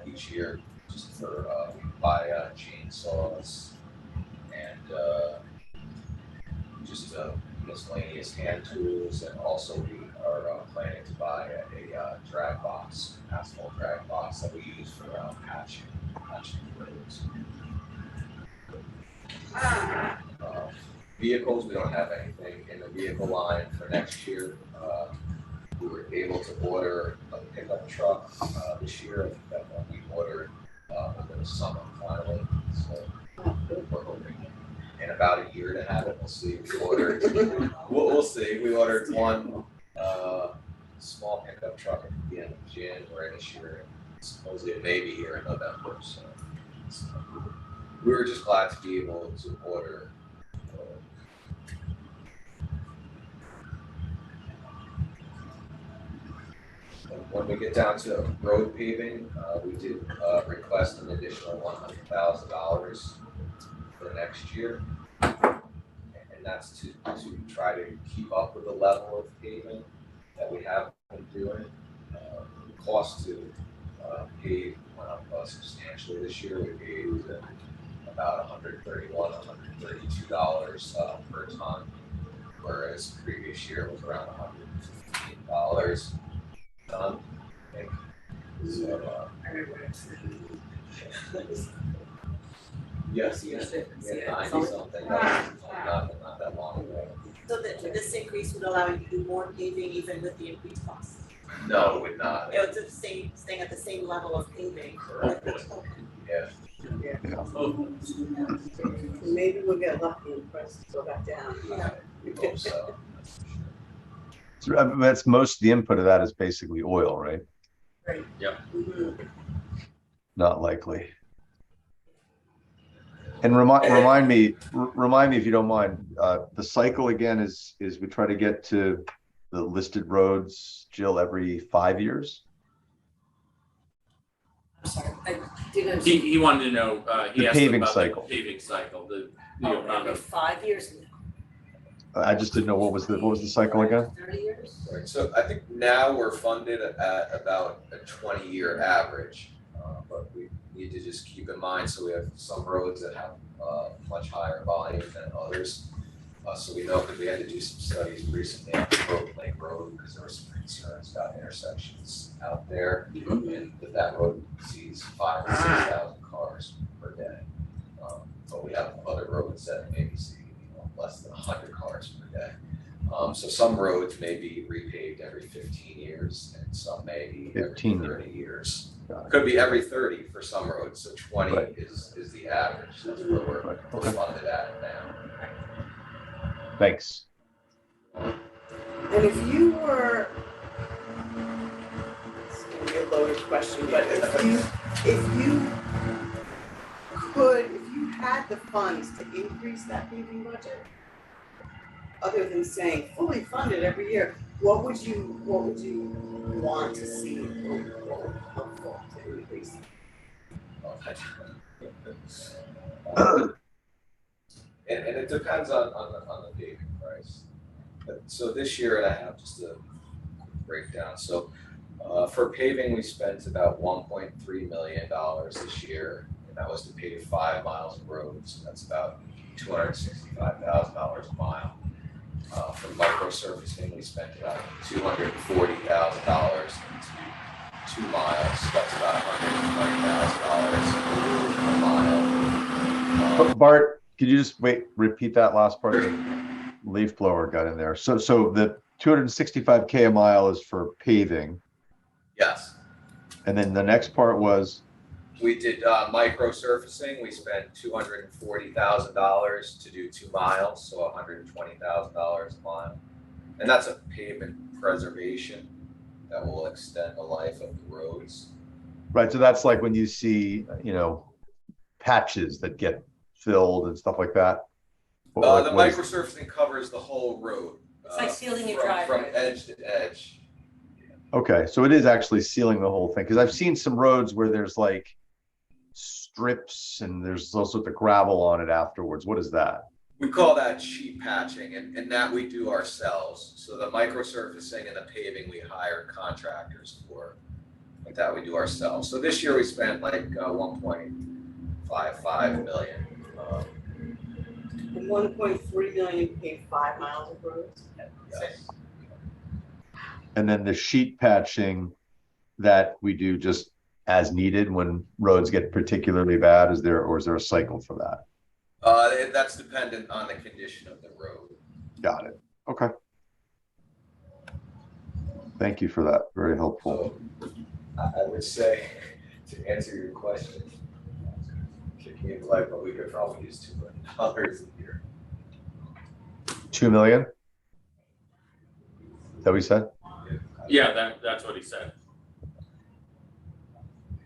each year just for buy chainsaws and just miscellaneous hand tools, and also we are planning to buy a drag box, asphalt drag box amounts that we use for patching roads. Vehicles, we don't have anything in the vehicle line for next year. We were able to order a pickup truck this year. I think that one we ordered over the summer finally. So we're hoping in about a year to have it. We'll see. We ordered. we'll see. We ordered one small pickup truck at the end of January this year. Supposedly it may be here in November. So we were just glad to be able to order. When we get down to road paving, we did request an additional $100,000 for next year. And that's to try to keep up with the level of paving that we have been doing. The cost to pave went up substantially this year. We paved about $131, $132 per ton, whereas the previous year was around $115 a ton, I think. So, yes, 90 something, not that long ago. So this increase would allow you to do more paving even with the increased costs? No, it would not. It would staying at the same level of paving. Correct. Yeah. Maybe we'll get lucky and prices go back down. We hope so. So, I mean, that's most of the input of that is basically oil, right? Right. Yep. Mm-hmm. Not likely. And remind me if you don't mind, the cycle again is we try to get to the listed roads, Jill, every 5 years? I'm sorry, I didn't. He wanted to know, he The asked paving about cycle. the paving cycle, the Oh, amount every of, 5 years, I just didn't know what was the cycle again? 30 years? Right, so I think now we're funded at about a 20-year average, but we need to just keep in mind, so we have some roads that have much higher volume than others. So we know, because we had to do some studies recently on Road Lake Road, because there were some concerns about intersections out there, and that road sees 5,000 to 6,000 cars per day. But we have other roads that maybe see less than 100 cars per day. So some roads may be repaved every 15 years, and some may be every 30 years. Could be every 30 for some roads, so 20 Right. is the average. That's where we're Okay. funded at now. Thanks. And if you were, it's gonna be a loaded question, but if you had the funds to increase that paving budget, other than saying fully funded every year, what would you want to see or helpful to increase? And it depends on the paving price. So this year, and I have just a breakdown. So for paving, we spent about $1.3 million this year, and that was to pave 5 miles of roads. So that's about $265,000 a mile. For microsurfacing, we spent about $240,000 into 2 miles. So that's about $120,000 a mile. Bart, could you just repeat that last part? Leaf blower got in there. So the 265K a mile is for paving. Yes. And then the next part was? We did microsurfacing. We spent $240,000 to do 2 miles, so $120,000 a mile. And that's a pavement preservation that will extend the life of the roads. Right, so that's like when you see, patches that get filled and stuff like that? The microsurfacing covers the whole road. It's like sealing a from driveway. edge to edge. Okay, so it is actually sealing the whole thing, because I've seen some roads where there's like strips and there's all sorts of gravel on it afterwards. What is that? We call that sheet patching, and that we do ourselves. So the microsurfacing and the paving, we hire contractors for, but that we do ourselves. So this year we spent like 1.55 million. And 1.3 million paved 5 miles of roads. Yes. And then the sheet patching that we do just as needed when roads get particularly bad? Is there a cycle for that? That's dependent on the condition of the road. Got it. Okay. Thank you for that. Very helpful. So I would say, to answer your question, kick me in the leg, but we could probably use $2 million a year. 2 million? Is that what you said? Yeah, that's what he said.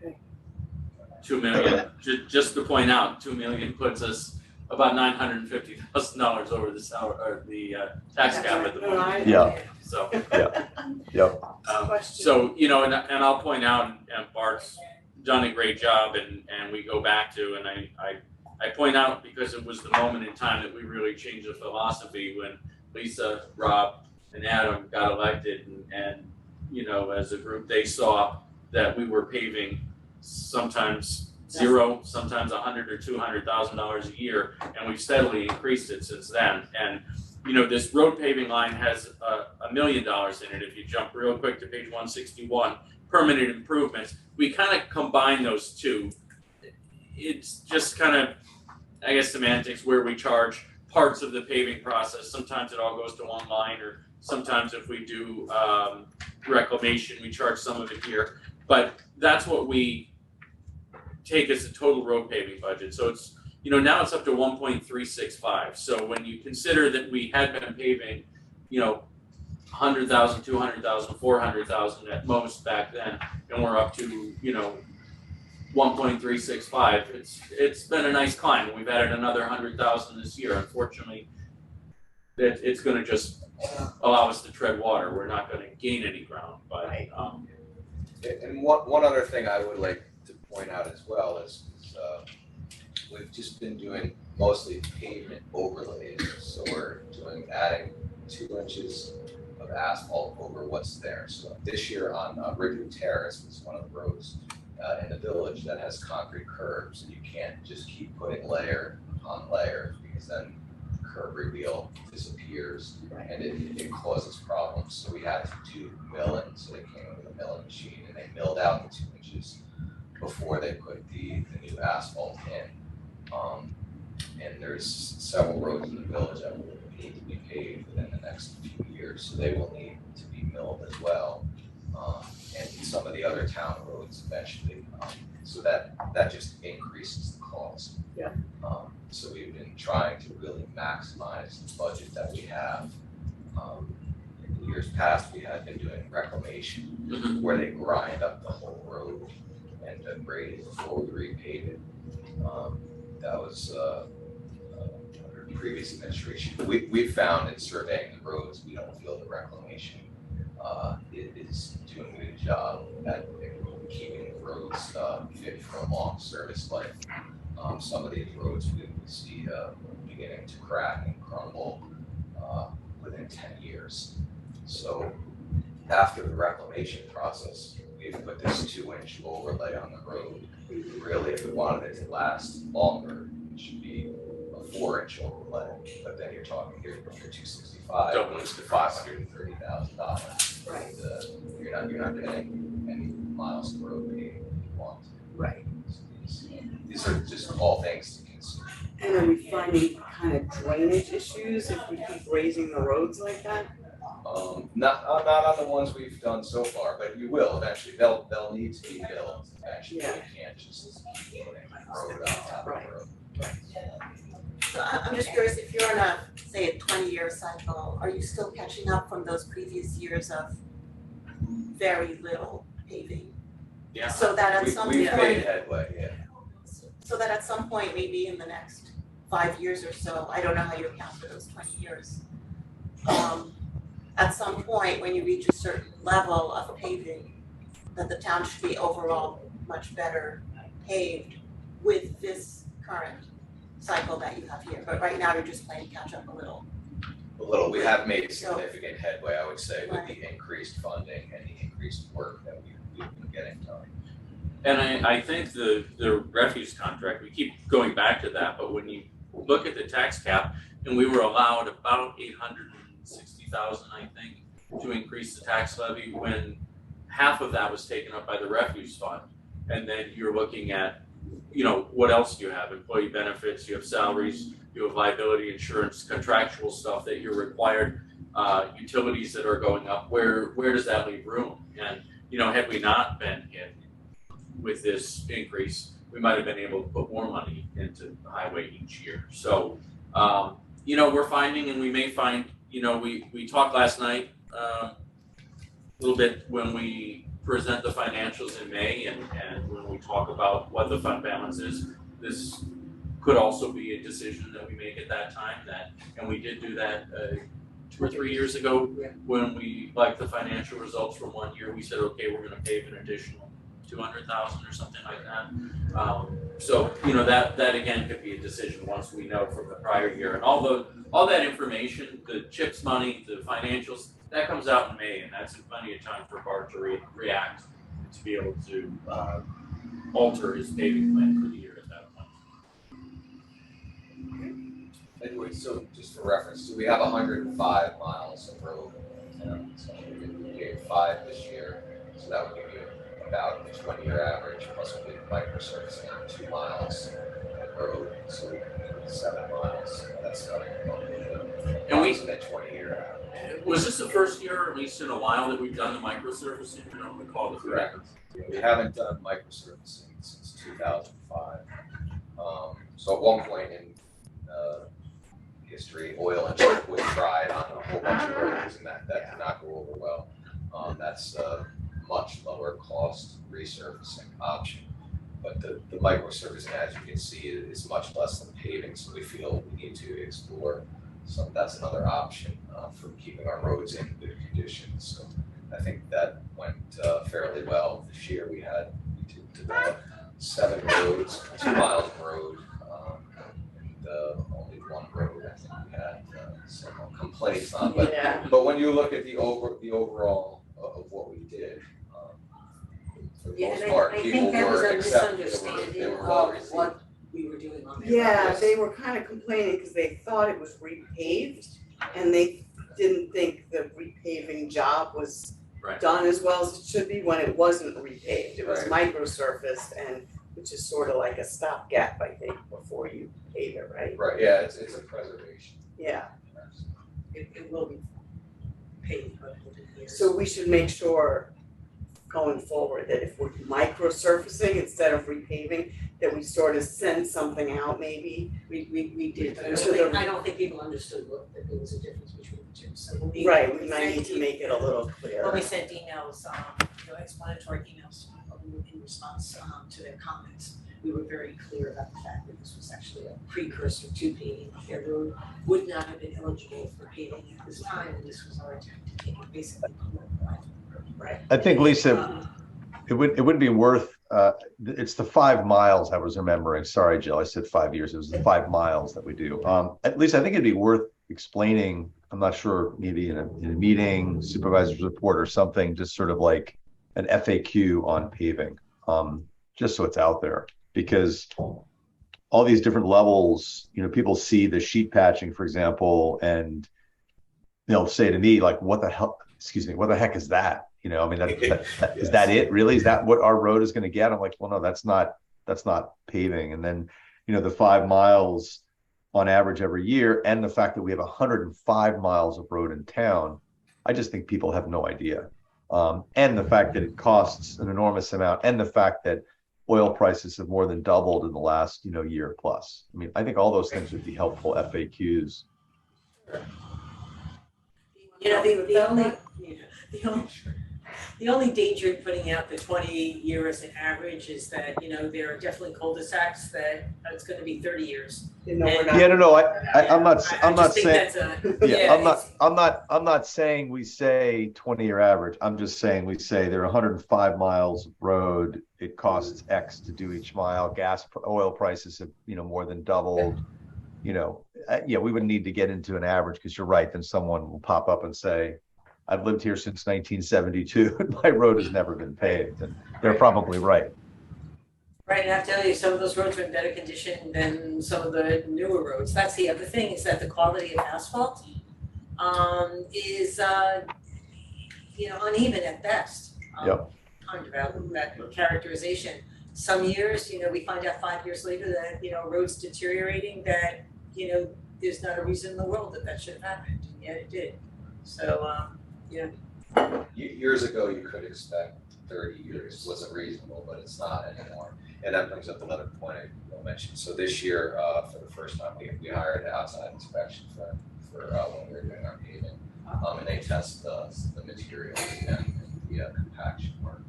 Okay. 2 million, just to point out, 2 million puts us about $950,000 over the salary, or the tax cap at the moment. Yeah. So, Yep. Question. so, you know, and I'll point out, and Bart's done a great job, and we go back to, and I point out because it was the moment in time that we really changed the philosophy when Lisa, Rob, and Adam got elected, and you know, as a group, they saw that we were paving sometimes zero, sometimes $100,000 or $200,000 a year, and we've steadily increased it since then. And you know, this road paving line has $1 million in it. If you jump real quick to page 161, permanent improvements, we kind of combine those two. It's just kind of, I guess, semantics where we charge parts of the paving process. Sometimes it all goes to one line, or sometimes if we do reclamation, we charge some of it here. But that's what we take as a total road paving budget. So it's, you know, now it's up to 1.365. So when you consider that we had been paving, you know, 100,000, 200,000, 400,000 at most back then, and we're up to, you know, 1.365. It's been a nice climb. We've added another 100,000 this year. Unfortunately, it's going to just allow us to tread water. We're not going to gain any ground. But and one other thing I would like to point out as well is we've just been doing mostly pavement overlays. So we're adding 2 inches of asphalt over what's there. So this year on Ridgeview Terrace, which is one of the roads in the village that has concrete curbs, and you can't just keep putting layer upon layer, because then the curb reveal disappears and it causes problems. So we had to do milling. So they came with a milling machine and they milled out the 2 inches before they put the new asphalt in. And there's several roads in the village that will need to be paved within the next few years, so they will need to be milled as well. And some of the other town roads eventually, so that just increases the cost. Yeah. So we've been trying to really maximize the budget that we have. In years past, we had been doing reclamation where they grind up the whole road and grade it before we repave it. That was under previous administration. We found in surveying the roads, we don't feel the reclamation it is doing a good job at keeping the roads fit for a long service life. Some of these roads we see beginning to crack and crumble within 10 years. So after the reclamation process, we've put this 2-inch overlay on the road. Really, if we wanted it to last longer, it should be a 4-inch overlay. But then you're talking here from your 265 goes to $530,000. Right. You're not getting any miles of road paving you want. Right. So these are just all things to consider. And are we finding kind of drainage issues if we keep raising the roads like that? Not on the ones we've done so far, but you will eventually. They'll need to be built eventually. Yeah. You can't just keep putting road on top of road. So I'm just curious, if you're on a, say, a 20-year cycle, are you still catching up from those previous years of very little paving? yeah, So that at some We've made point, headway, yeah. so that at some point, maybe in the next 5 years or so, I don't know how you account for those 20 years. At some point, when you reach a certain level of paving, that the town should be overall much better paved with this current cycle that you have here. But right now, you're just playing catch up a little. We have made significant headway, I would say, with the increased funding and the increased work that we've been getting done. and I think the refuse contract, we keep going back to that, but when you look at the tax cap, and we were allowed about 860,000, I think, to increase the tax levy when half of that was taken up by the refuse fund. And then you're looking at, what else do you have? Employee benefits, you have salaries, you have liability insurance, contractual stuff that you're required, utilities that are going up. Where does that leave room? And, had we not been hit with this increase, we might have been able to put more money into the highway each year. So, we're finding, and we may find, we talked last night a little bit when we present the financials in May, and when we talk about what the fund balance is, this could also be a decision that we make at that time. And we did do that 2 or 3 years ago when we liked the financial results from one year. We said, okay, we're going to pave an additional 200,000 or something like that. So that again could be a decision once we know from the prior year, and all that information, the CHIPS money, the financials, that comes out in May, and that's plenty of time for Bart to react to be able to alter his paving plan for the year at that point. Anyway, so just for reference, so we have 105 miles of road in town. So we gave 5 this year, so that would give you about the 20-year average, plus we did microservicing on 2 miles of road, so 7 miles. That's starting And we that 20-year average. was this the first year, at least in a while, that we've done the microservicing? I don't recall the correct. We haven't done microservicing since 2005. So at one point in history, oil and chip was tried on a whole bunch of roads, and that did not go over well. That's a much lower cost resurfacing option. But the microservicing, as you can see, is much less than paving, so we feel we need to explore. So that's another option for keeping our roads in good condition. So I think that went fairly well. This year we did develop 7 roads, 2 miles of road, and only 1 road I think we had some complaints on. But when you look at the overall of what we did, for the most part, I people think that was were a accepting. misunderstanding They were of well received. what we were doing on there. Yeah, they were kind of complaining because they thought it was repaved and they didn't think the repaving job was Right. done as well as it should be when it wasn't repaved. It was Right. microsurfaced, and which is sort of like a stopgap, I think, before you pave it, right? Right, yeah, it's a preservation. Yeah, It will be paid, but it'll be years. so we should make sure going forward that if we're microsurfacing instead of repaving, that we sort of send something out maybe. We did, but I don't think people understood that there was a difference between the two, so when we. Right, when we we might sent need to you- make it a little When clearer. we sent emails, explanatory emails in response to their comments, we were very clear about the fact that this was actually a precursor to paving. Their road would not have been eligible for paving at this time, and this was our attempt to take it basically public life. Right. I think, Lisa, it would be worth, it's the 5 miles I was remembering. Sorry, Jill, I said 5 years. It was the 5 miles that we do. At least I think it'd be worth explaining. I'm not sure, maybe in a meeting, supervisor's report or something, just sort of like an FAQ on paving, just so it's out there. Because all these different levels, people see the sheet patching, for example, and they'll say to me, like, what the heck is that? Is that it really? Is that what our road is going to get? I'm like, well, no, that's not paving. And then, the 5 miles on average every year, and the fact that we have 105 miles of road in town, I just think people have no idea. And the fact that it costs an enormous amount, and the fact that oil prices have more than doubled in the last, year plus. I mean, I think all those things would be helpful FAQs. The only danger in putting out the 20 years as an average is that, there are definitely cul-de-sacs that it's gonna be 30 years. No, we're not. Yeah, no, I'm not saying. I'm not saying we say 20-year average. I'm just saying we say there are 105 miles of road. It costs X to do each mile. Oil prices have, more than doubled. We wouldn't need to get into an average, because you're right. Then someone will pop up and say, I've lived here since 1972 and my road has never been paved. And they're probably right. Right, and I have to tell you, some of those roads are in better condition than some of the newer roads. That's the other thing, is that the quality of asphalt is uneven at best. Yep. Kind of that characterization. some years, we find out 5 years later that, roads deteriorating, that, there's not a reason in the world that should have happened, and yet it did. So, Years ago, you could expect 30 years wasn't reasonable, but it's not anymore. And that brings up another point I mentioned. So this year, for the first time, we hired an outside inspection firm for when we were doing our paving. And they test the materials and the compaction work.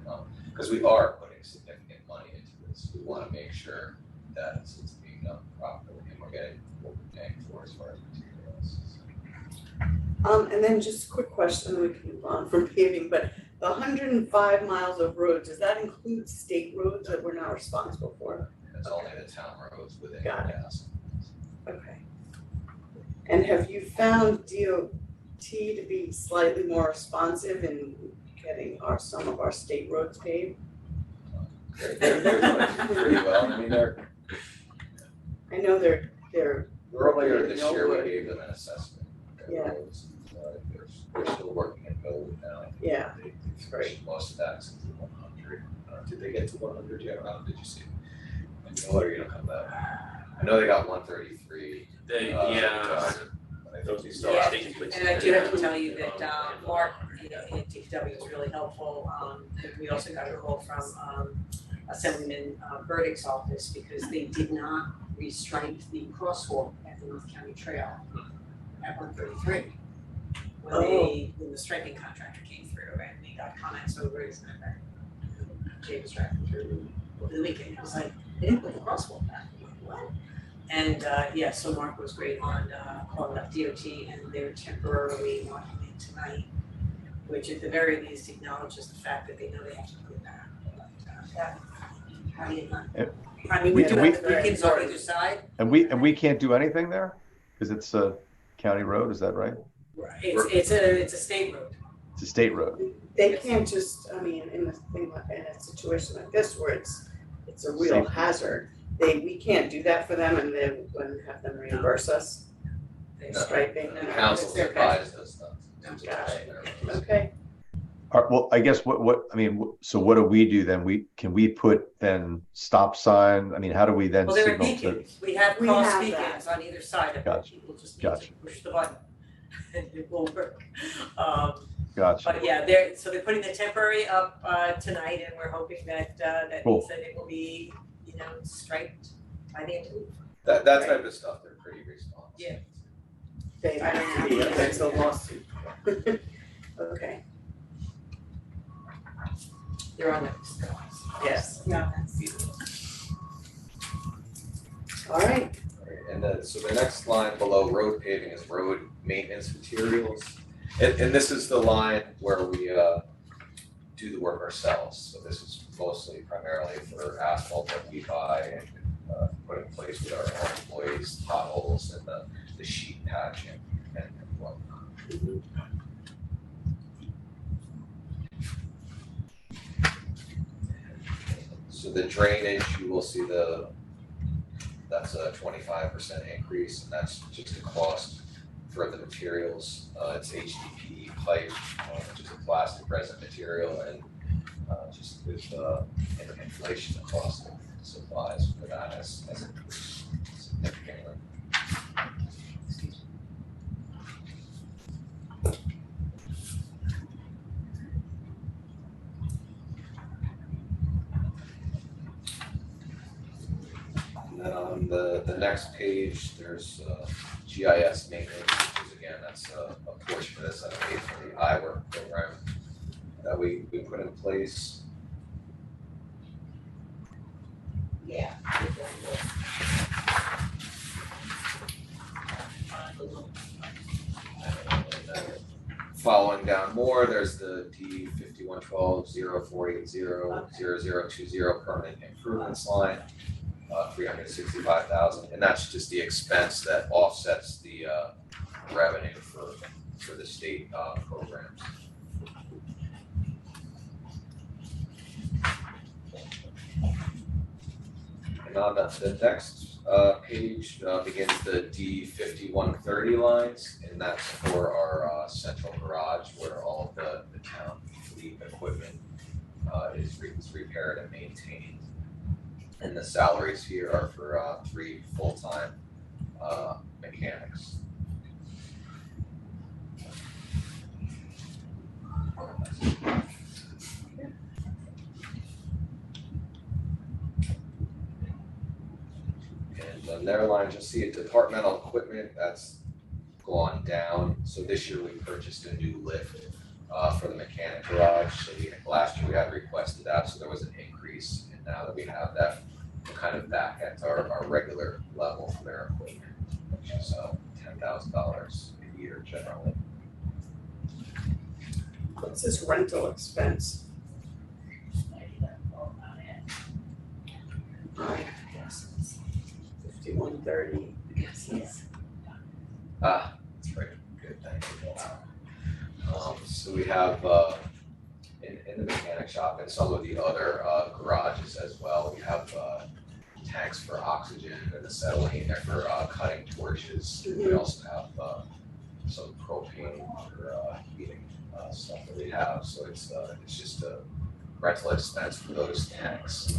Because we are putting significant money into this. We want to make sure that it's being done properly and we're getting what we're paying for as far as materials. And then just a quick question, we can move on from paving, but the 105 miles of roads, does that include state roads that we're not responsible for? It's only the town roads within Got it. gas. Okay. And have you found DOT to be slightly more responsive in getting some of our state roads paved? They're doing pretty well. I mean, I know they're earlier this no year, wood. we gave them an assessment. Yeah. They're still working in code now. Yeah. They finished most of that since the 100. Did they get to 100 yet? Did you see? What are you gonna come back? I know they got 133. Yeah. I think they still Yeah, sticking with and I do have to tell you that Mark in DPW was really helpful. And we also got a call from Assemblyman Burdick's office because they did not restripe the crosswalk at the North County Trail at 133. When the striping contractor came through and they got comments over it, and that Jay was driving through over the weekend. It was like, they didn't put the crosswalk back. I'm like, what? And so Mark was great on calling up DOT, and they're temporarily walking in tonight, which at the very least acknowledges the fact that they know they have to put it back. I mean, we do have the beacons on either side. And we can't do anything there because it's a county road. Is that right? It's a state road. It's a state road. They can't just, I mean, in a situation like this where it's a real hazard, we can't do that for them and then have them reimburse us. They're striping. The council advised us not to Got touch it. their roads. Okay. All right, well, I guess so what do we do then? Can we put then stop sign? I mean, how do we then Well, there are signal to? beacons. We have We cross have beacons on either side of it. Gotcha. People just need Gotcha. to push the button and it will work. Gotcha. But yeah, they're putting the temporary up tonight, and we're hoping that Cool. means that it will be, striped by the end of the week. That type of stuff, they're pretty responsive. Yeah. They have to be, that's a lawsuit. Okay, They're on next. yes, Yeah. all right. And then, so the next line below road paving is road maintenance materials. And this is the line where we do the work ourselves. So this is mostly primarily for asphalt that we buy and put in place with our own employees, potholes and the sheet patching and whatnot. So the drainage, you will see that's a 25% increase, and that's just the cost for the materials. It's HDPE pipe, which is a plastic resin material, and just with inflation, the cost of supplies for that has increased significantly. And then on the next page, there's GIS maintenance, which is again, that's a portion of this that paid for the iWork program that we put in place. Yeah. Following down more, there's the D 5112-0480-0020 permanent improvements line, 365,000, and that's just the expense that offsets the revenue for the state programs. And on the next page begins the D 5130 lines, and that's for our central garage where all of the town fleet equipment is repaired and maintained. And the salaries here are for 3 full-time mechanics. And on their line, you'll see a departmental equipment that's gone down. So this year we purchased a new lift for the mechanic garage. So last year we had requested that, so there was an increase. And now that we have that, we're kind of back at our regular level for their equipment, which is $10,000 a year generally. What's this rental expense? $51.30. That's very good, thank you. So we have in the mechanic shop and some of the other garages as well, we have tanks for oxygen and acetylene there for cutting torches. We also have some propane for heating stuff that we have. So it's just a rental expense for those tanks.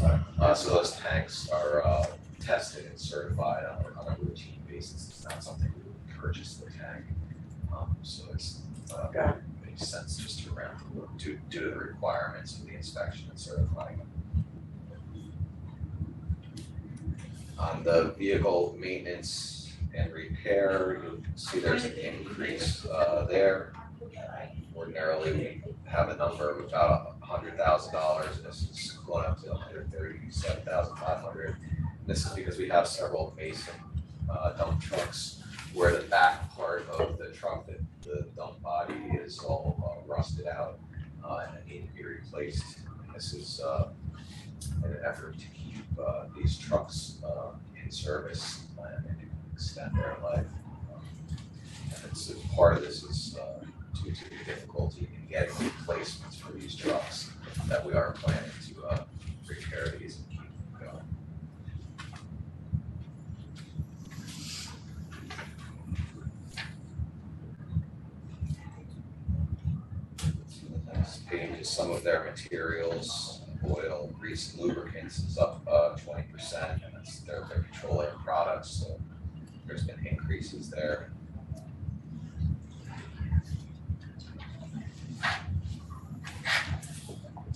So those tanks are tested and certified on a routine basis. It's not something we would purchase the tank. So it's makes sense just to rent due to the requirements of the inspection and certifying. On the vehicle maintenance and repair, you can see there's an increase there. Ordinarily, we have a number of about $100,000, and this is going up to $137,500. This is because we have several Mason dump trucks where the back part of the truck, the dump body is all rusted out and it needs to be replaced. And this is in an effort to keep these trucks in service and extend their life. And it's part of this is due to the difficulty in getting replacements for these trucks that we are planning to repair these and keep them going. The next page is some of their materials. Oil, grease, and lubricants is up 20%, and that's their petroleum products, so there's been increases there.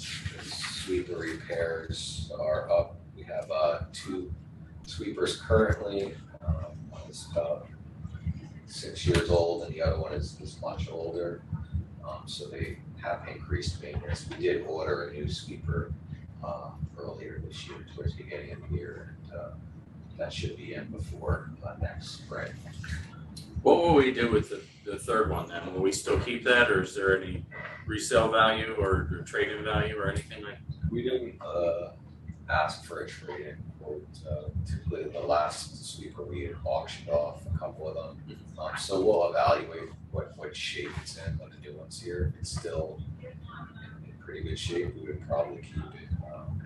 Sweeper repairs are up. We have 2 sweepers currently. One is about 6 years old and the other one is much older. So they have increased maintenance. We did order a new sweeper earlier this year, towards the beginning of the year, and that should be in before next spring. What will we do with the third one then? Will we still keep that, or is there any resale value or trade-in value or anything like that? We didn't ask for a trade-in quote. Typically, the last sweeper we had auctioned off a couple of them. So we'll evaluate what shape it's in when the new one's here. If it's still in pretty good shape, we would probably keep it and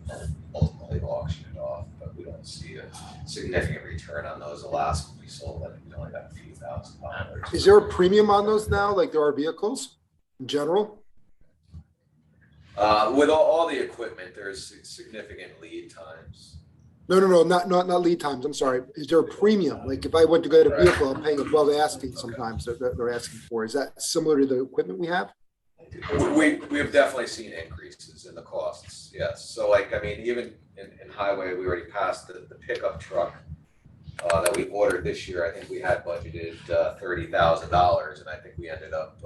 then ultimately auction it off. But we don't see a significant return on those. The last one we sold, I think we only got a few $1,000s. Is there a premium on those now, like there are vehicles in general? With all the equipment, there's significant lead times. No, not lead times. I'm sorry. Is there a premium? Like if I went to get a vehicle, I'm paying above asking sometimes that they're asking for. Is that similar to the equipment we have? We have definitely seen increases in the costs, yes. So like, I mean, even in highway, we already passed the pickup truck that we ordered this year. I think we had budgeted $30,000 and I think we ended up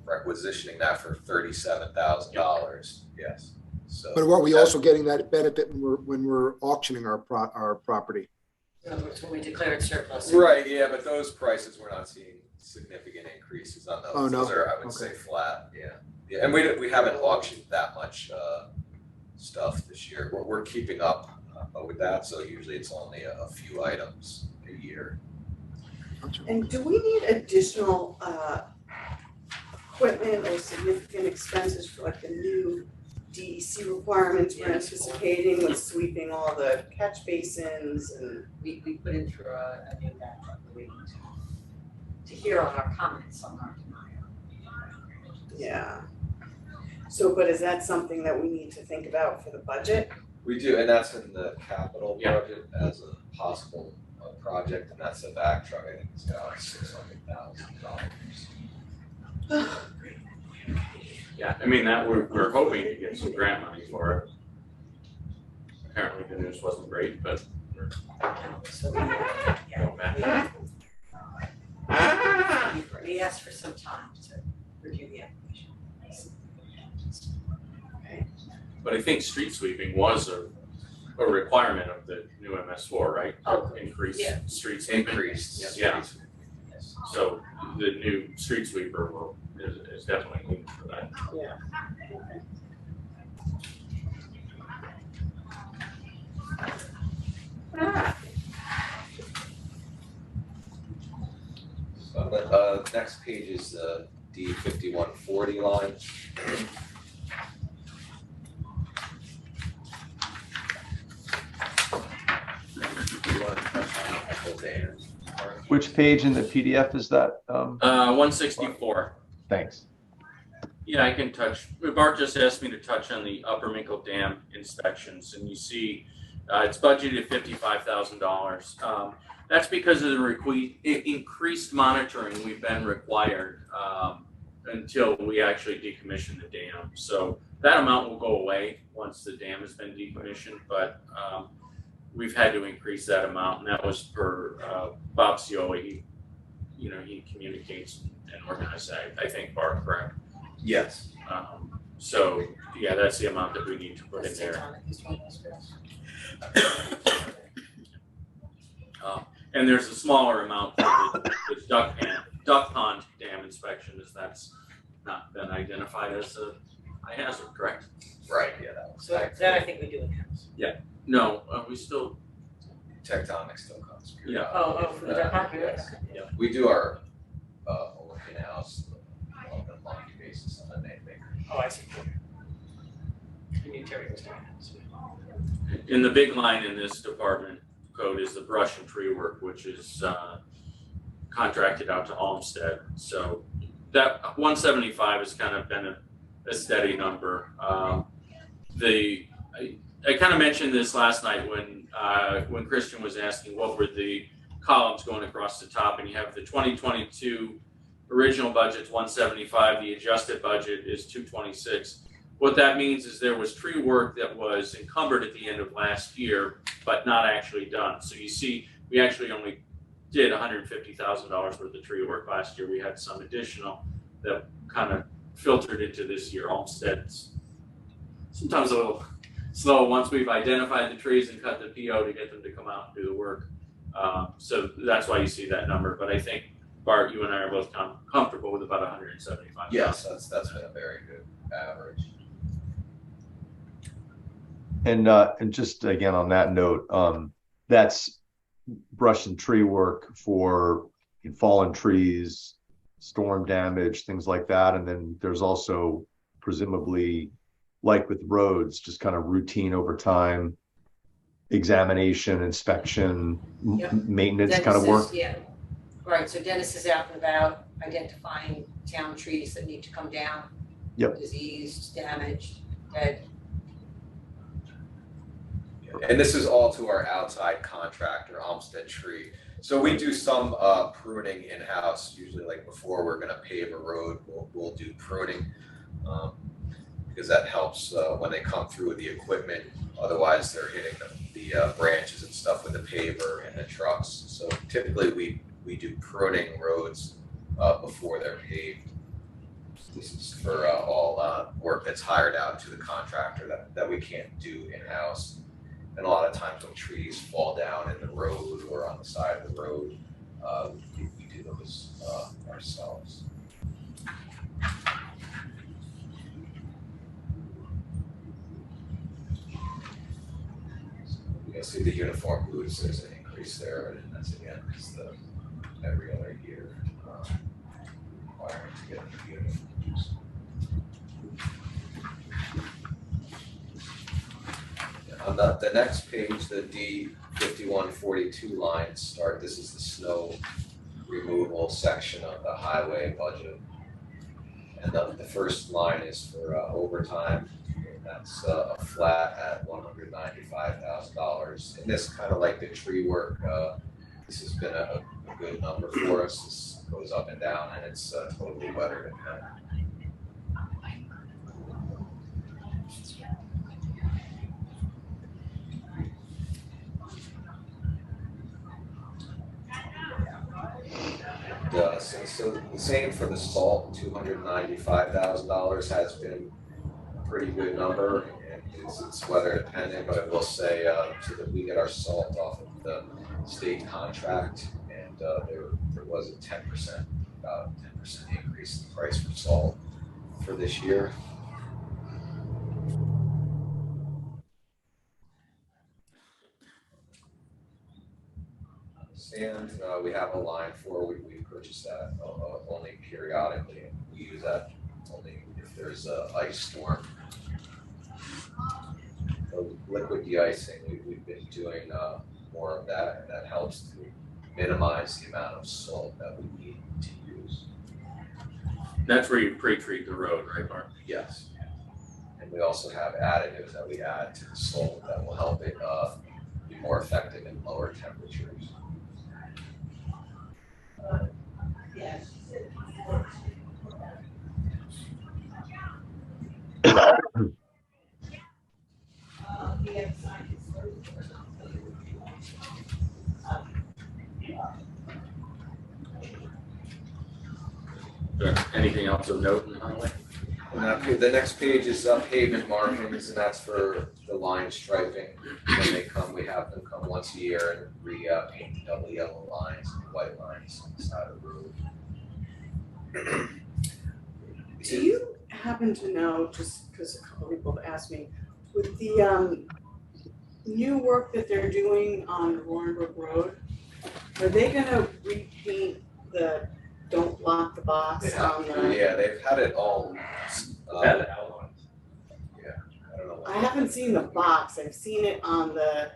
requisitioning that for $37,000, yes. So, But are we also getting that benefit when we're auctioning our property? In other words, when we declare it surplus. right, yeah, but those prices, we're not seeing significant increases on those. Oh, no? Those are, I would say, flat, yeah. And we haven't auctioned that much stuff this year. We're keeping up with that, so usually it's only a few items a year. And do we need additional equipment or significant expenses for like the new DEC requirements we're anticipating with sweeping all the catch basins and? We put in through a new backlog, we're waiting to hear on our comments on our denial. Yeah. So, but is that something that we need to think about for the budget? We do, and that's in the capital Yeah. budget as a possible project, and that's a back truck, I think it's about $600,000. Yeah, I mean, that we're hoping to get some grant money for it. Apparently the news wasn't great, but we're going back. We asked for some time to review the application. But I think street sweeping was a requirement of the new MS4, right? Oh, Increase yeah. street sweeping. Increased. Yeah. So the new street sweeper is definitely needed for that. Yeah. The next page is the D5140 line. Which page in the PDF is that? 164. Thanks. Yeah, I can touch, Bart just asked me to touch on the Upper Minkle Dam inspections, and you see it's budgeted $55,000. That's because of the increased monitoring we've been required until we actually decommission the dam. So that amount will go away once the dam has been decommissioned, but we've had to increase that amount, and that was per Bob Cioli. He communicates and organizes that. I think, Bart, correct? Yes. So yeah, that's the amount that we need to put in there. And there's a smaller amount for the duck pond dam inspection, as that's not been identified as a hazard, correct? Right, yeah, that was. So that I think we do in-house. No, we still, Tectonic still comes. Yeah. Oh, for the duck pond, really? Yes. Okay. Yeah, we do our own in-house on a monthly basis on a name maker. Oh, I see. We need to in the big line in this department code is the brush and tree work, which is contracted out to Olmsted. So that 175 has kind of been a steady number. I kind of mentioned this last night when Christian was asking what were the columns going across the top, and you have the 2022 original budget's 175, the adjusted budget is 226. What that means is there was tree work that was encumbered at the end of last year, but not actually done. So you see, we actually only did $150,000 worth of tree work last year. We had some additional that kind of filtered into this year. Olmsted's sometimes a little slow once we've identified the trees and cut the PO to get them to come out and do the work. So that's why you see that number. But I think, Bart, you and I are both comfortable with about 175. Yes, that's been a very good average. And just again on that note, that's brush and tree work for fallen trees, storm damage, things like that. And then there's also presumably, like with roads, just kind of routine over time, examination, inspection, Yep. maintenance kind of work. Yeah, right, so Dennis is out and about identifying town trees that need to come down. Yep. Diseased, damaged, dead. And this is all to our outside contractor, Olmsted Tree. So we do some pruning in-house, usually like before we're gonna pave a road, we'll do pruning. Because that helps when they come through with the equipment, otherwise they're hitting the branches and stuff with the paver and the trucks. So typically we do pruning roads before they're paved. This is for all work that's hired out to the contractor that we can't do in-house. And a lot of times when trees fall down in the road or on the side of the road, we do those ourselves. You can see the uniform boots, there's an increase there, and that's again because every other year requiring to get a new uniform boots. On the next page, the D5142 lines start. This is the snow removal section of the highway budget. And the first line is for overtime. and that's a flat at $195,000. And this kind of like the tree work, this has been a good number for us. This goes up and down, and it's totally weather dependent. So the same for the salt, $295,000 has been a pretty good number, and it's weather dependent, but I will say, so that we get our salt off of the state contract, and there was a 10%, about 10% increase in the price for salt for this year. Sand, we have a line for, we purchase that only periodically, and we use that only if there's a ice storm. So liquid de-icing, we've been doing more of that, and that helps to minimize the amount of salt that we need to use. That's where you pre-treat the road, right, Mark? Yes. And we also have additives that we add to the salt that will help it be more effective in lower temperatures. Yes. Anything else of note in the highway? The next page is pavement markings, and that's for the line striping. When they come, we have them come once a year and paint the double yellow lines and white lines on the side of the road. Do you happen to know, just because a couple people have asked me, with the new work that they're doing on Roarenbrook Road, are they gonna repaint the "Don't Block the Box" They have on to, the? yeah, they've had it all. Had it outlined. Yeah, I don't know. I haven't seen the box. I've seen it on the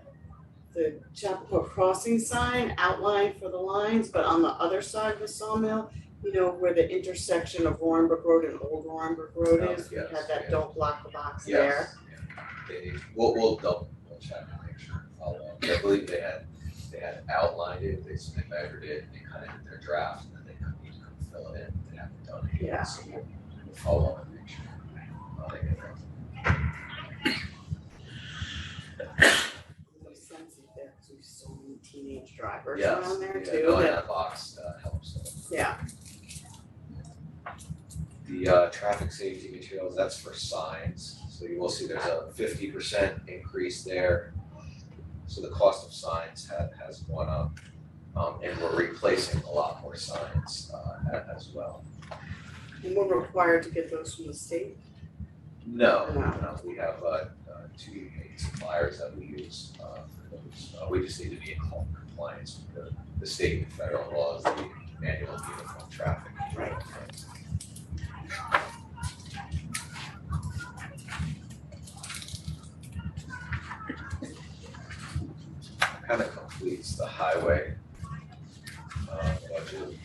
Chapel Crossing sign outlined for the lines, but on the other side of the sawmill, you know, where the intersection of Roarenbrook Road and Old Roarenbrook Road is, we Yes, had that yeah. "Don't Block the Box" Yes, there. yeah. We'll double check and make sure. I believe they had outlined it, they measured it, they kind of did their draft, and then they need to come fill it in. They haven't done it yet, Yeah. so we'll follow up and make sure. They get it. No sense in there because we have so many teenage drivers Yes, around there yeah, too. knowing that- that box helps. Yeah. The traffic safety materials, that's for signs. So you will see there's a 50% increase there. So the cost of signs has gone up. And we're replacing a lot more signs as well. And we're required to get those from the state. No, No. we have two main suppliers that we use for those. We just need to be in compliance with the state and federal laws, the manual of uniform traffic. Right. Kind of completes the highway budget.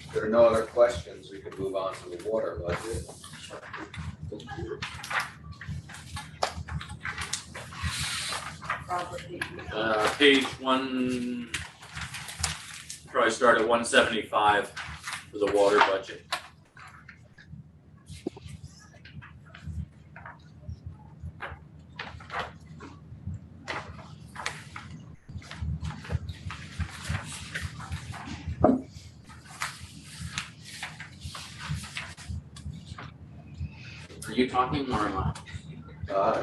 If there are no other questions, we can move on to the water budget. Page one, probably start at 175 for the water budget. Are you talking or am I?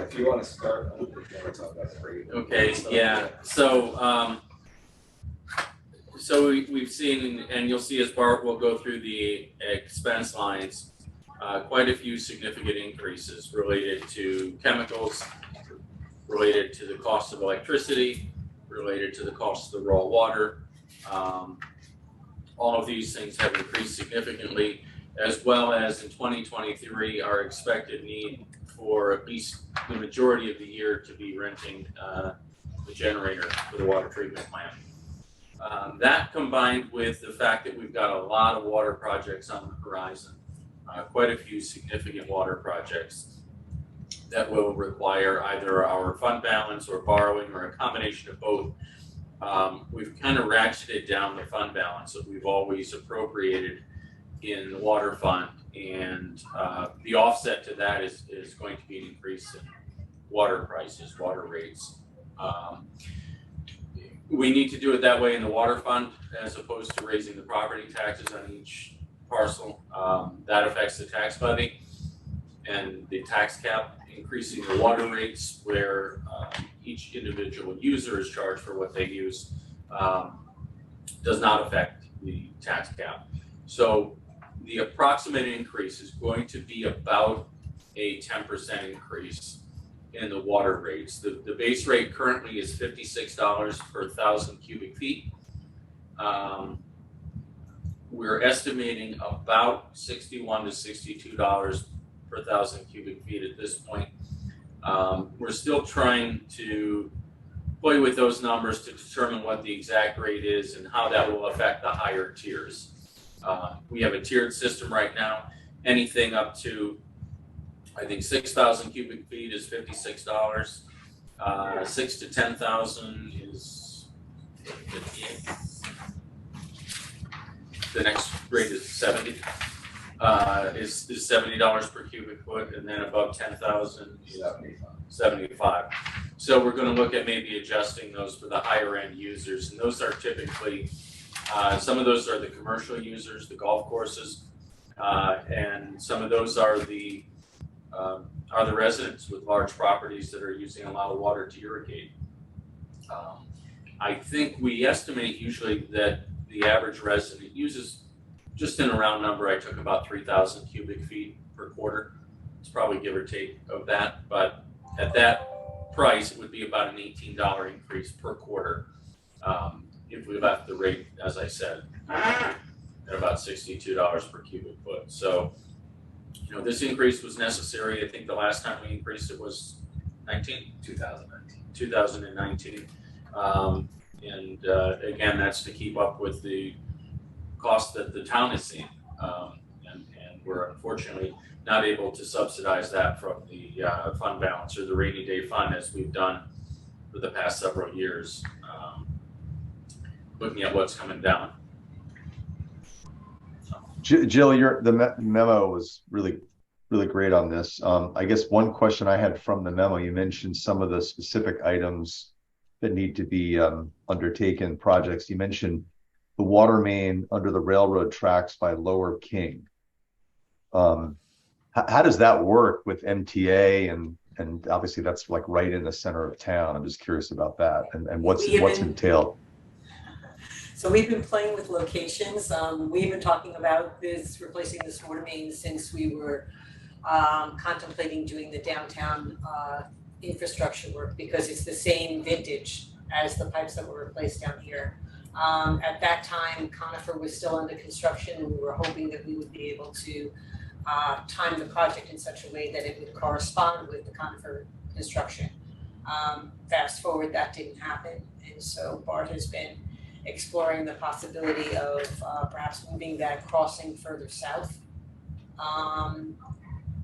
If you want to start, if you want to talk about the rate. Okay, yeah, so we've seen, and you'll see as Bart will go through the expense lines, quite a few significant increases related to chemicals, related to the cost of electricity, related to the cost of the raw water. All of these things have increased significantly, as well as in 2023, our expected need for at least the majority of the year to be renting the generator for the water treatment plant. That combined with the fact that we've got a lot of water projects on the horizon, quite a few significant water projects that will require either our fund balance or borrowing or a combination of both. We've kind of ratcheted down the fund balance that we've always appropriated in the water fund, and the offset to that is going to be an increase in water prices, water rates. We need to do it that way in the water fund as opposed to raising the property taxes on each parcel. That affects the tax levy and the tax cap, increasing the water rates where each individual user is charged for what they use does not affect the tax cap. So the approximate increase is going to be about a 10% increase in the water rates. The base rate currently is $56 per 1,000 cubic feet. We're estimating about $61 to $62 per 1,000 cubic feet at this point. We're still trying to play with those numbers to determine what the exact rate is and how that will affect the higher tiers. We have a tiered system right now. Anything up to, I think, 6,000 cubic feet is $56. 6 to 10,000 is 58. The next rate is 70. Is $70 per cubic foot, and then above 10,000 is 75. So we're going to look at maybe adjusting those for the higher end users, and those are typically some of those are the commercial users, the golf courses, and some of those are the residents with large properties that are using a lot of water to irrigate. I think we estimate usually that the average resident uses, just in a round number, I took about 3,000 cubic feet per quarter. It's probably give or take of that, but at that price, it would be about an $18 increase per quarter if we left the rate, as I said, at about $62 per cubic foot. So, you know, this increase was necessary. I think the last time we increased it was 2019. And again, that's to keep up with the cost that the town is seeing. And we're unfortunately not able to subsidize that from the fund balance or the rainy day fund as we've done for the past several years, looking at what's coming down. Jill, the memo was really great on this. I guess one question I had from the memo, you mentioned some of the specific items that need to be undertaken, projects. You mentioned the water main under the railroad tracks by Lower King. How does that work with MTA and obviously that's like right in the center of town. I'm just curious about that and what's entailed. So we've been playing with locations. We've been talking about this, replacing this water main since we were contemplating doing the downtown infrastructure work because it's the same vintage as the pipes that were replaced down here. At that time, Conifer was still under construction and we were hoping that we would be able to time the project in such a way that it would correspond with the Conifer construction. Fast forward, that didn't happen, and so Bart has been exploring the possibility of perhaps moving that crossing further south.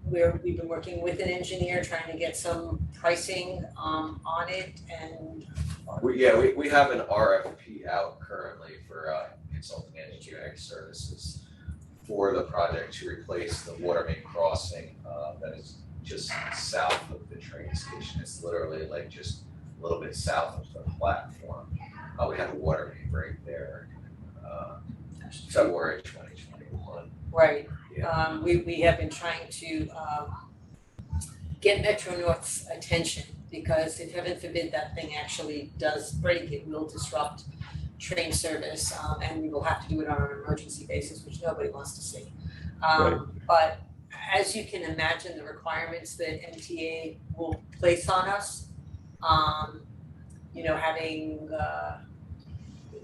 We've been working with an engineer trying to get some pricing on it, and we have an RFP out currently for consulting engineering services for the project to replace the water main crossing that is just south of the train station. It's literally like just a little bit south of the platform. We have a water main break there, February 2021. right. Yeah. We have been trying to get Metro North's attention because if heaven forbid that thing actually does break, it will disrupt train service, and we will have to do it on an emergency basis, which nobody wants to see. Right. But as you can imagine, the requirements that MTA will place on us, having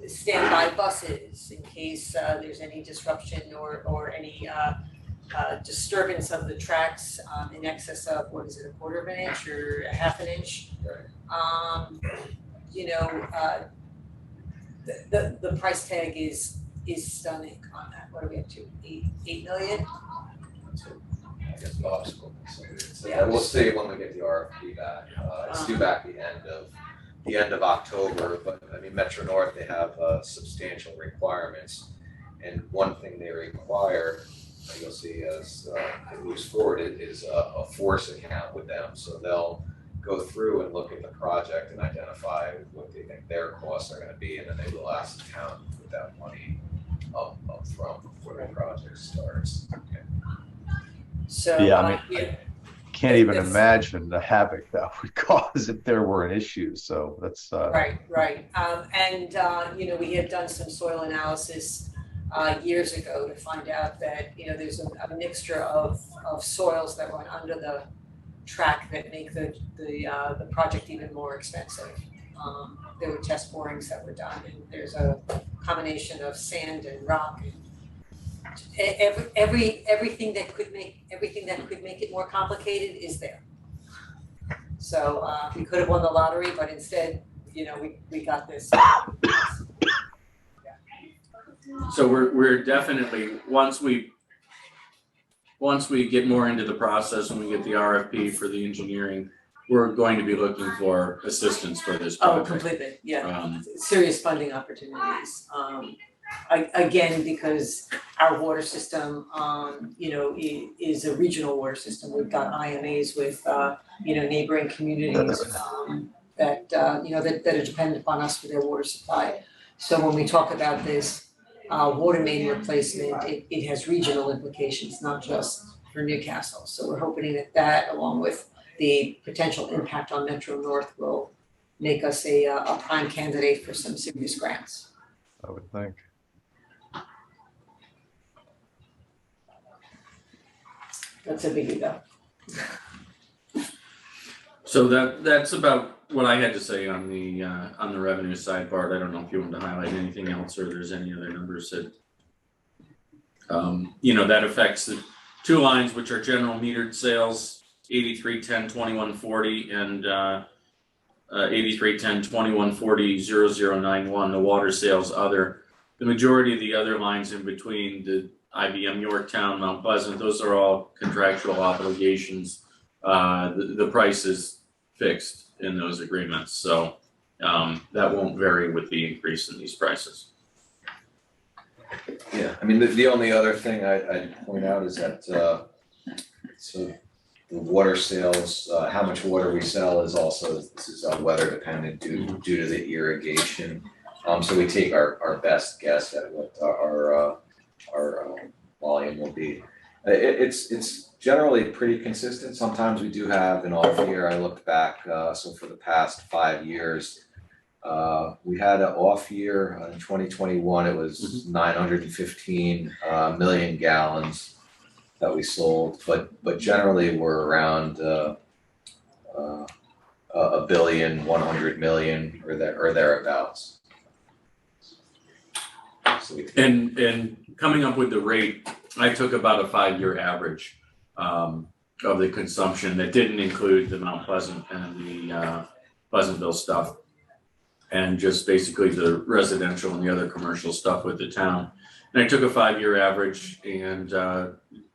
standby buses in case there's any disruption or any disturbance of the tracks in excess of, what is it, a quarter of an inch or a half an inch? the price tag is stunning on that. What are we up to? 8 million? I guess Bob's spoken, so it's, Yeah. we'll see when we get the RFP back. It's due back the end of October, but I mean, Metro North, they have substantial requirements. And one thing they require, you'll see as it moves forward, is a force account with them. So they'll go through and look at the project and identify what they think their costs are gonna be, and then they will ask the town to put that money up front before the project starts. Okay. So, Yeah, I mean, yeah. Can't even It's- imagine the havoc that would cause if there were an issue. So that's Right. You know, we had done some soil analysis years ago to find out that, you know, there's a mixture of soils that run under the track that make the project even more expensive. There were test borings that were done, and there's a combination of sand and rock and everything that could make it more complicated is there. So we could have won the lottery, but instead, you know, we got this. So we're definitely, once we get more into the process and we get the RFP for the engineering, we're going to be looking for assistance for this Oh, project. completely, yeah. Um, Serious funding opportunities. Again, because our water system, you know, is a regional water system. We've got IMAs with, you know, neighboring communities, that, you know, that are dependent upon us for their water supply. So when we talk about this, water main replacement, it has regional implications, not just for Newcastle. So we're hoping that along with the potential impact on Metro North will make us a prime candidate for some serious grants. I would think. That's a biggie though. So that's about what I had to say on the revenue side part. I don't know if you want to highlight anything else or there's any other numbers that you know, that affects the two lines, which are general metered sales, 8310-2140 and 8310-2140-0091, the water sales other. The majority of the other lines in between, the IBM Yorktown, Mount Pleasant, those are all contractual obligations. The price is fixed in those agreements, so that won't vary with the increase in these prices. Yeah, I mean, the only other thing I'd point out is that, so the water sales, how much water we sell is also, this is weather dependent due to the irrigation. So we take our best guess at what our volume will be. It's generally pretty consistent. Sometimes we do have an off year. I looked back, so for the past 5 years, we had an off year in 2021. It was 915 million gallons that we sold, but generally we're around 1.1 billion or thereabouts. So And coming up with the rate, I took about a 5-year average of the consumption that didn't include the Mount Pleasant and the Pleasantville stuff, and just basically the residential and the other commercial stuff with the town. And I took a 5-year average, and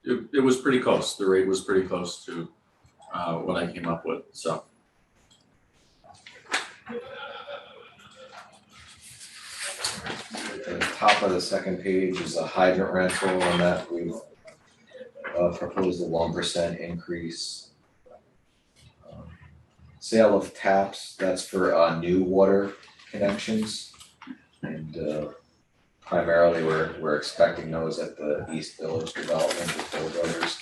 it was pretty close. The rate was pretty close to what I came up with, so. the top of the second page is a hydrant rental, and that we've proposed a 1% increase. Sale of taps, that's for new water connections, and primarily we're expecting those at the East Village development with Toll Brothers.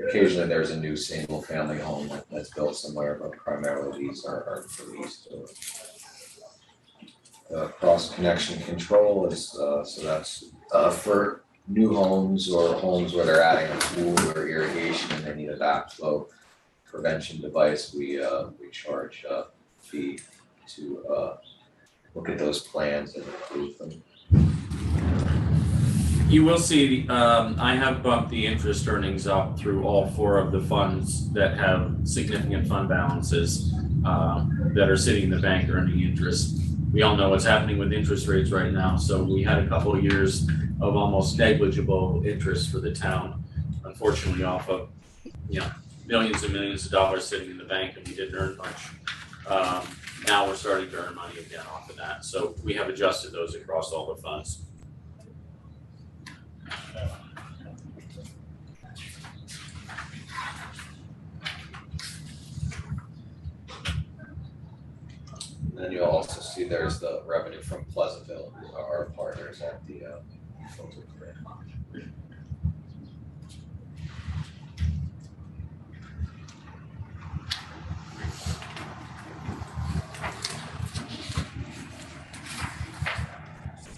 Occasionally there's a new single family home that's built somewhere, but primarily these are for the East Village. Cross connection control is so that's for new homes or homes where they're adding a pool or irrigation and they need a backflow prevention device. We charge a fee to look at those plans and approve them. You will see, I have bumped the interest earnings up through all 4 of the funds that have significant fund balances. that are sitting in the bank earning interest. We all know what's happening with interest rates right now, so we had a couple of years of almost negligible interest for the town, unfortunately off of, millions and millions of dollars sitting in the bank, and we didn't earn much. Now we're starting to earn money again off of that, so we have adjusted those across all the funds. And then you'll also see there's the revenue from Pleasantville, who are our partners at the filter grant.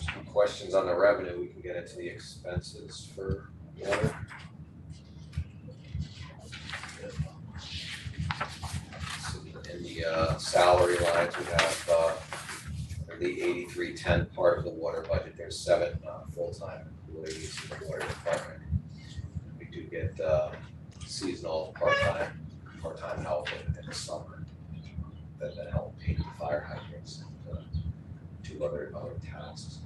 Some questions on the revenue, we can get into the expenses for water. In the salary lines, we have the 8310 part of the water budget. There's 7 full-time employees in the water department. We do get seasonal part-time help in the summer that help paint the fire hydrants and 2 other tasks.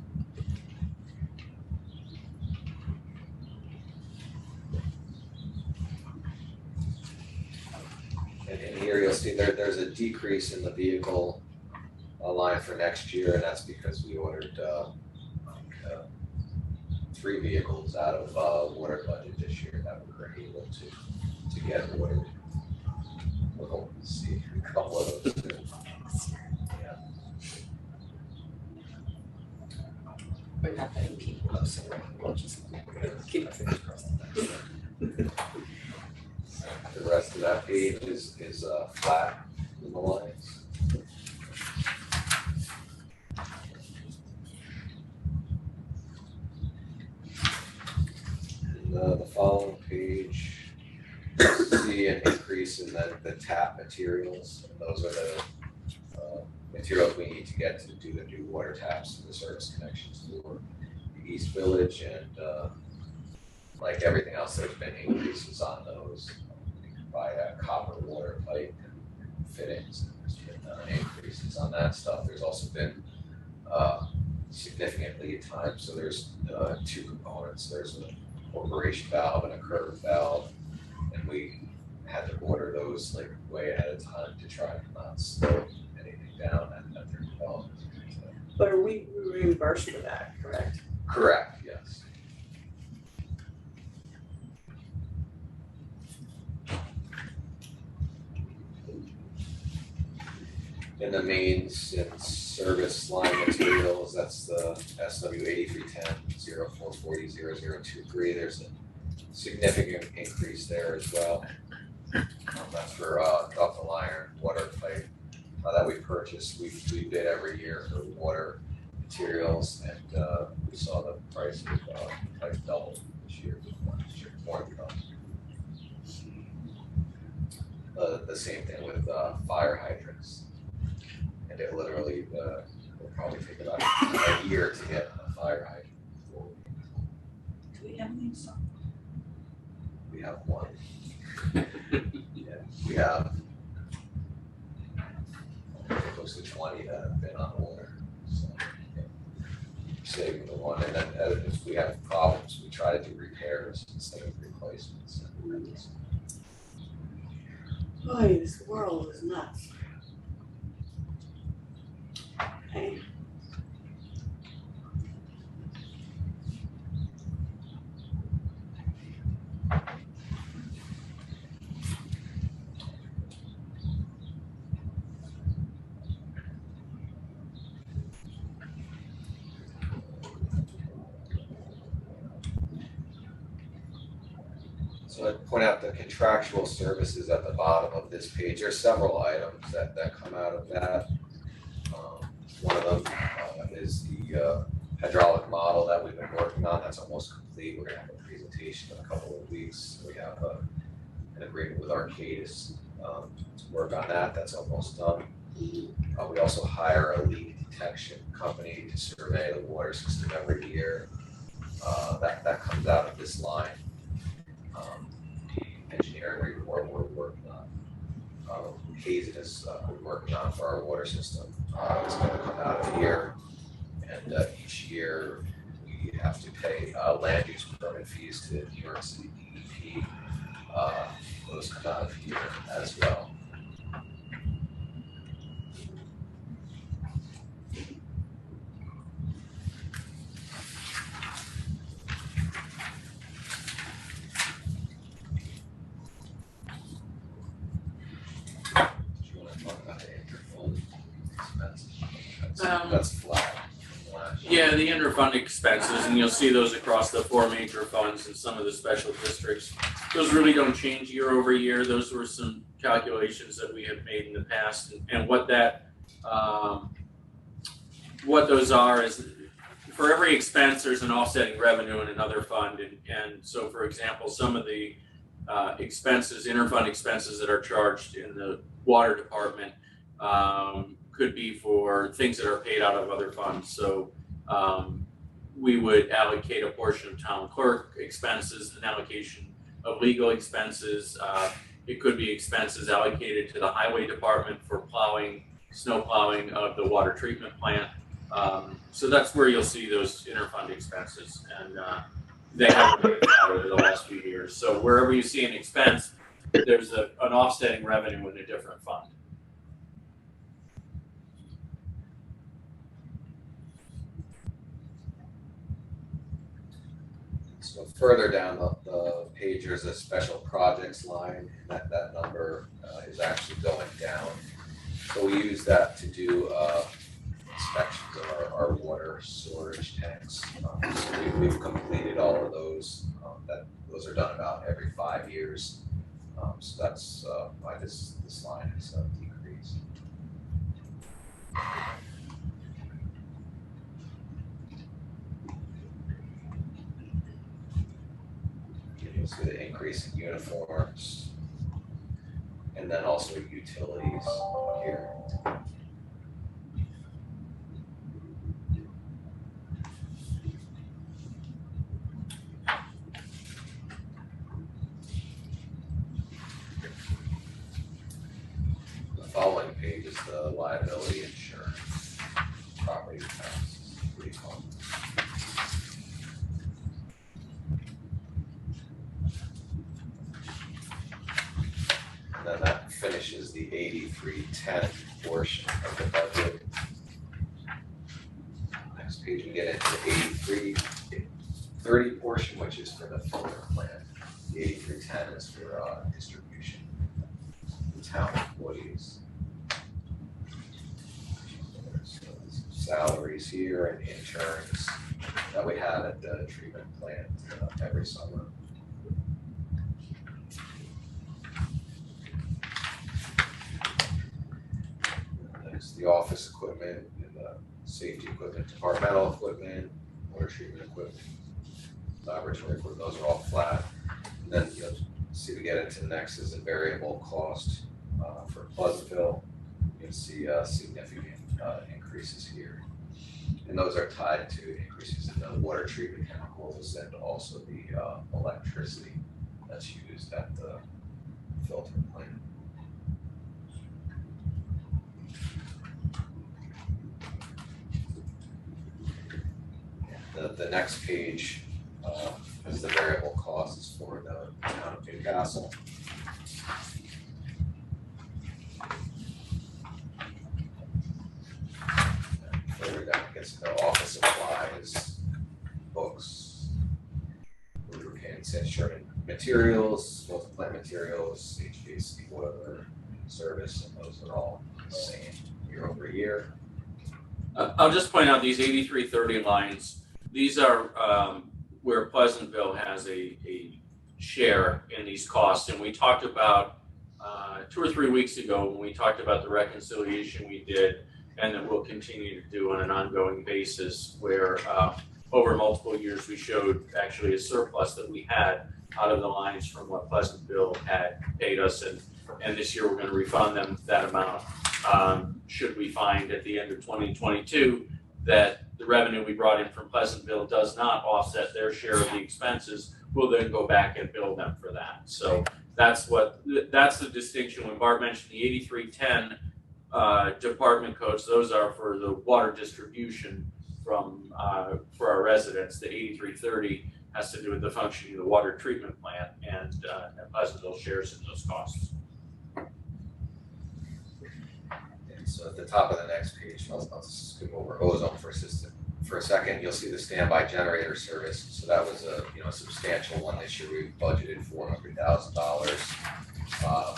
And here you'll see there's a decrease in the vehicle line for next year, and that's because we ordered 3 vehicles out of water budget this year that we were able to get ordered. We're hoping to see a couple of those too. Yeah. We're not letting people know, so we'll just keep our fingers crossed. The rest of that page is flat in the lines. The following page, you see an increase in the tap materials. And those are the materials we need to get to do the new water taps and the service connections for the East Village, and like everything else, there's been increases on those. We can buy a copper water pipe and fittings, and there's been increases on that stuff. There's also been significant lead time, so there's 2 components. There's a corporation valve and a curve valve, and we had to order those like way ahead of time to try to not slow anything down at their development. But are we reimbursed for that, correct? Correct, yes. In the mains and service line materials, that's the SW 8310 0440 0023. There's a significant increase there as well. That's for ductile iron, water pipe that we purchase. We bid every year for water materials, and we saw the price of pipe double this year, $400. The same thing with fire hydrants. And it literally will probably take about a year to get a fire hydrant. Do we have any song? We have 1. Yeah, we have close to 20 that have been on order. So saving the 1, and then if we have problems, we try to do repairs instead of replacements. Boy, this world is nuts. Okay. So I'd point out the contractual services at the bottom of this page. There's several items that come out of that. One of them is the hydraulic model that we've been working on. That's almost complete. We're gonna have a presentation in a couple of weeks. We have an agreement with Arcadis to work on that. That's almost done. We also hire a leak detection company to survey the water system every year. That comes out of this line. The engineering report we're working on. We haziness we're working on for our water system. It's gonna come out of here, and each year we have to pay land use permit fees to New York City DEP. Those come out of here as well. That's flat. Yeah, the interfund expenses, and you'll see those across the 4 major funds and some of the special districts. Those really don't change year over year. Those were some calculations that we have made in the past, and what those are is for every expense, there's an offsetting revenue in another fund, and so for example, some of the expenses, interfund expenses that are charged in the water department could be for things that are paid out of other funds. So we would allocate a portion of town clerk expenses, an allocation of legal expenses. It could be expenses allocated to the highway department for plowing, snow plowing of the water treatment plant. So that's where you'll see those interfund expenses, and they haven't been out over the last few years. So wherever you see an expense, there's an offsetting revenue in a different fund. So further down the page, there's a special projects line, and that number is actually going down. So we use that to do inspections of our water storage tanks. So we've completed all of those. Those are done about every 5 years. So that's why this line is decreased. You'll see the increase in uniforms, and then also utilities here. The following page is the liability insurance, property taxes, refund. And then that finishes the 8310 portion of the budget. Next page, we get into the 8330 portion, which is for the filter plant. The 8310 is for distribution to town employees. There's salaries here and interns that we have at the treatment plant every summer. The office equipment and the safety equipment, departmental equipment, water treatment equipment, laboratory equipment, those are all flat. And then you'll see we get into next is a variable cost for Pleasantville. You'll see significant increases here. And those are tied to increases in the water treatment chemicals and also the electricity that's used at the filter plant. The next page is the variable costs for the town of Newcastle. Further down it gets to office supplies, books, lubricants, insurance materials, multi-plant materials, HVAC, boiler, service, and those are all the same year over year. I'll just point out these 8330 lines. These are where Pleasantville has a share in these costs, and we talked about 2 or 3 weeks ago when we talked about the reconciliation we did, and that we'll continue to do on an ongoing basis, where over multiple years we showed actually a surplus that we had out of the lines from what Pleasantville had paid us, and this year we're going to refund them that amount. Should we find at the end of 2022 that the revenue we brought in from Pleasantville does not offset their share of the expenses, we'll then go back and bill them for that. So that's the distinction. When Bart mentioned the 8310 department codes, those are for the water distribution from for our residents. The 8330 has to do with the functioning of the water treatment plant, and Pleasantville shares in those costs. And so at the top of the next page, I'll skim over ozone for a second. You'll see the standby generator service. So that was a substantial one this year. We budgeted $400,000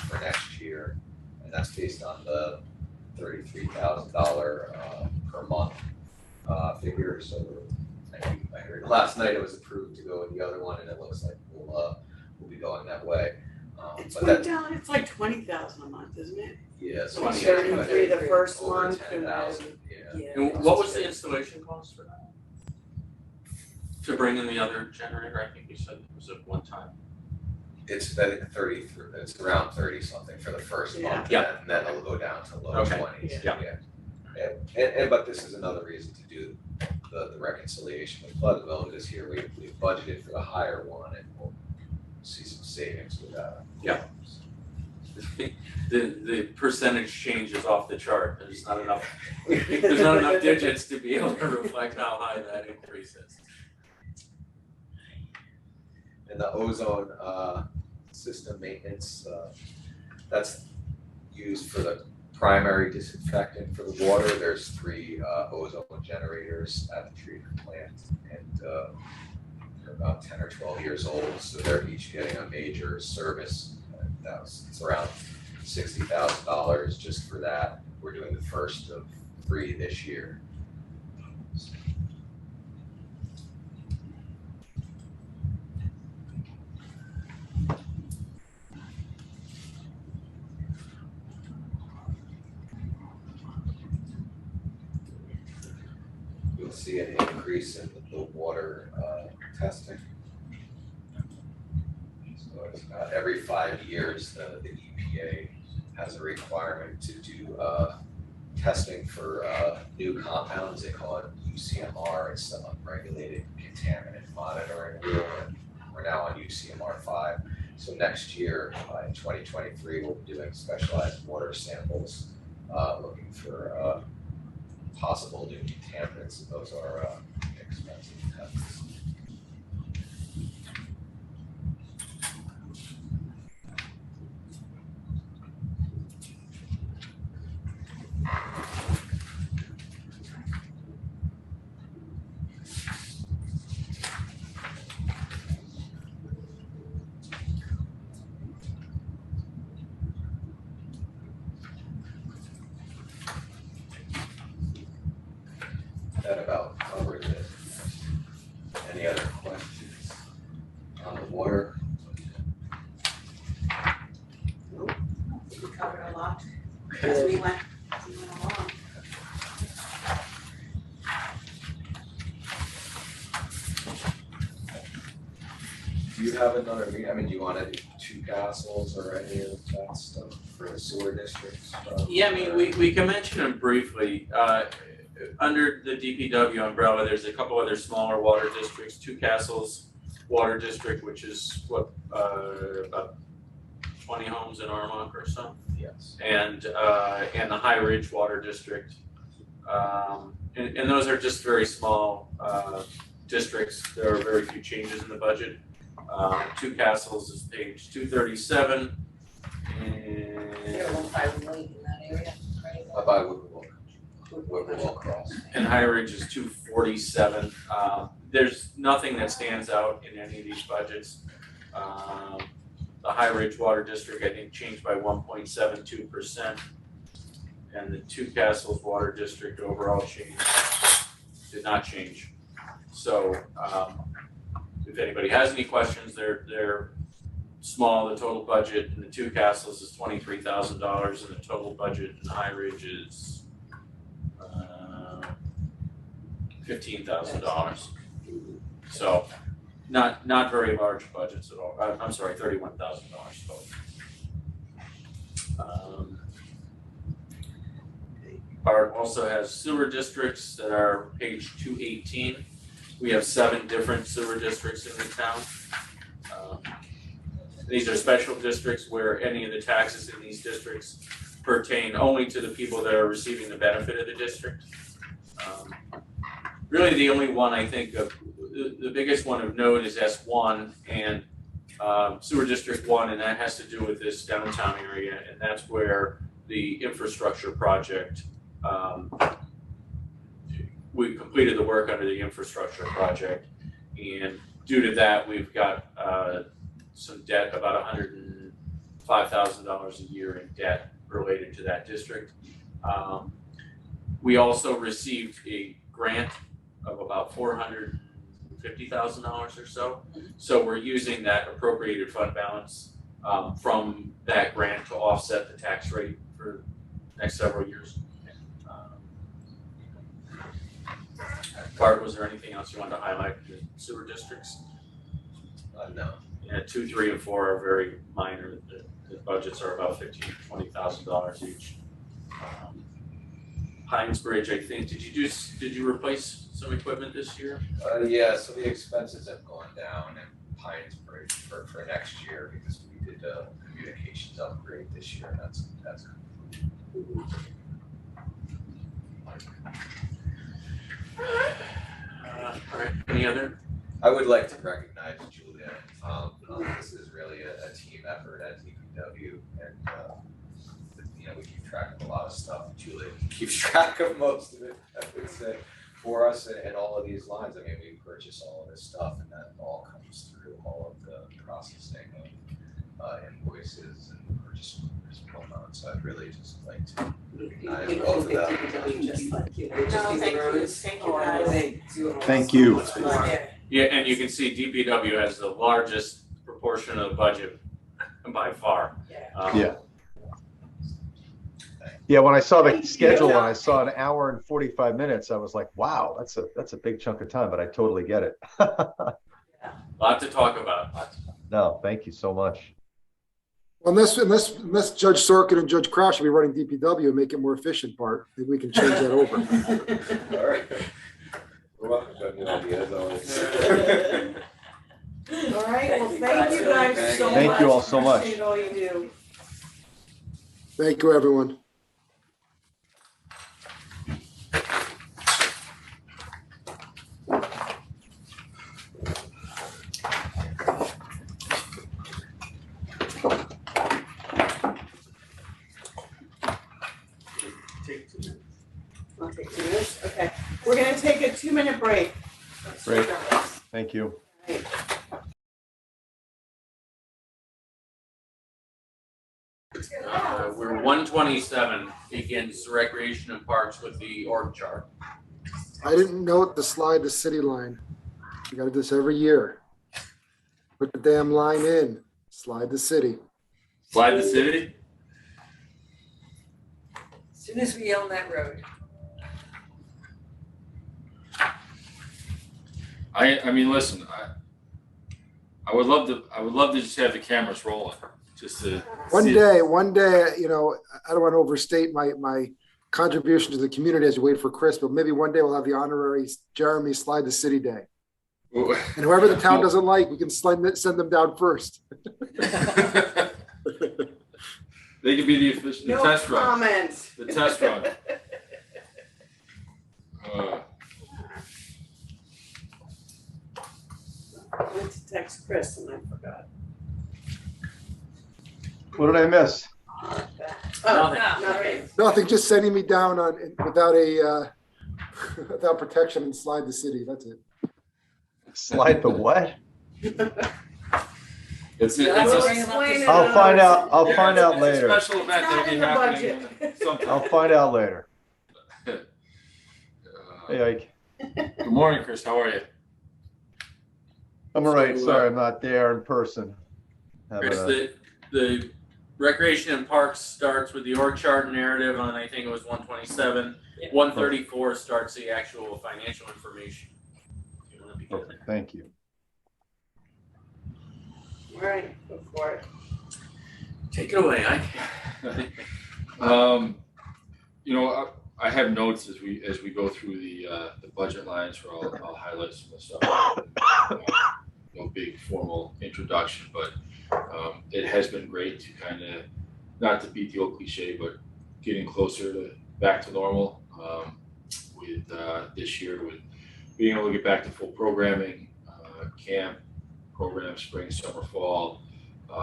for next year, and that's based on the $33,000 per month figure. So I heard last night it was approved to go with the other one, and it looks like we'll be going that way. It's But went down, it's like 20,000 a month, isn't it? Yeah, so Like 33 the first over month and then, 10,000, yeah. And what was the installation cost for that? To bring in the other generator, I think you said it was at one time. It's I think 33. It's around 30 something for the first month, Yeah. and then it'll go down to low Okay. 20s. Yeah. And but this is another reason to do the reconciliation with Pleasantville, because here we budgeted for the higher one, and we'll see some savings with that. Yeah. The percentage change is off the chart. There's not enough digits to be able to reflect how high that increase is. And the ozone system maintenance, that's used for the primary disinfectant for the water. There's 3 ozone generators at the treatment plant, and they're about 10 or 12 years old, so they're each getting a major service. It's around $60,000 just for that. We're doing the first of 3 this year. You'll see an increase in the water testing. So it's every 5 years, the EPA has a requirement to do testing for new compounds. They call it UCMR. It's the Unregulated Contaminant Monitoring Rule, and we're now on UCMR 5. So next year, in 2023, we'll be doing specialized water samples, looking for possible new contaminants, and those are expensive tests. That about covers it. Any other questions on the water? We covered a lot as we went along. Do you have another meeting? I mean, do you want to do 2 castles or any of that stuff for the sewer districts? Yeah, I mean, we can mention them briefly. Under the DPW umbrella, there's a couple other smaller water districts, 2 Castles Water District, which is about 20 homes in Armonk or so. Yes. And the High Ridge Water District. And those are just very small districts. There are very few changes in the budget. 2 Castles is page 237. They're 1.5 million in that area, right? By Whippoorwill Cross. And High Ridge is 247. There's nothing that stands out in any of these budgets. The High Ridge Water District, I think, changed by 1.72%. And the 2 Castles Water District overall did not change. So if anybody has any questions, they're small. The total budget in the 2 Castles is $23,000, and the total budget in High Ridge is $15,000. So not very large budgets at all. I'm sorry, $31,000 total. Bart also has sewer districts that are page 218. We have 7 different sewer districts in the town. These are special districts where any of the taxes in these districts pertain only to the people that are receiving the benefit of the district. Really the only one I think of, the biggest one of note is S1 and Sewer District 1, and that has to do with this downtown area, and that's where the infrastructure project, we completed the work under the infrastructure project, and due to that, we've got some debt, about $105,000 a year in debt related to that district. We also received a grant of about $450,000 or so. So we're using that appropriated fund balance from that grant to offset the tax rate for the next several years. Bart, was there anything else you wanted to highlight in the sewer districts? No. Yeah, 2, 3, and 4 are very minor. The budgets are about $15,000 to $20,000 each. Pines Bridge, I think, did you replace some equipment this year? Yeah, so the expenses have gone down in Pines Bridge for next year because we did a communications upgrade this year, and that's complete. All right, any other? I would like to recognize Julia and Tom. This is really a team effort at DPW, and we keep track of a lot of stuff. Julia keeps track of most of it, I would say, for us and all of these lines. I mean, we purchase all of this stuff, and that all comes through all of the processing of invoices and purchase orders and whatnot. So I'd really just like to recognize both of them. Just like you, No, thank you guys. Thank you. Yeah, and you can see DPW has the largest proportion of the budget by far. Yeah. Yeah, when I saw the schedule and I saw an hour and 45 minutes, I was like, wow, that's a big chunk of time, but I totally get it. Lot to talk about. No, thank you so much. Unless Judge Sorkin and Judge Crouch will be running DPW and make it more efficient, Bart, maybe we can change that over. All right. We're welcome to new ideas always. All right, well, thank you guys so much. Thank you all so much. Appreciate all you do. Thank you, everyone. I'll take 2 minutes. Okay, we're gonna take a 2-minute break. Great. Thank you. Right. We're 127 begins recreation and parks with the org chart. I didn't note the slide to city line. You gotta do this every year. Put the damn line in, slide to city. Slide the city? As soon as we own that road. I mean, listen, I would love to just have the cameras rolling, just to One see it. day, I don't want to overstate my contribution to the community as you wait for Chris, but maybe one day we'll have the honorary Jeremy Slide the City Day. And whoever the town doesn't like, we can send them down first. They could be the test run. Comments. The test run. I went to text Chris and I forgot. What did I miss? Oh, Nothing. nothing. Nothing, just sending me down without protection and slide the city. That's it. Slide the what? It's We'll a explain it I'll find another- out. I'll find out later. special event that'll Not be in the happening. budget. Sometime. I'll find out later. Hey, Ike. Good morning, Chris. How are you? I'm all right. Sorry, I'm not there in person. Chris, the recreation and parks starts with the org chart narrative on, I think it was 127. Yeah. 134 starts the actual financial information. If you want to begin there. Perfect. Thank you. All right, go for it. Take it away, Ike. I I have notes as we go through the budget lines where I'll highlight some of the stuff. No big formal introduction, but it has been great to kind of, not to beat the old cliche, but getting closer to back to normal with this year, with being able to get back to full programming, camp programs, spring, summer, fall,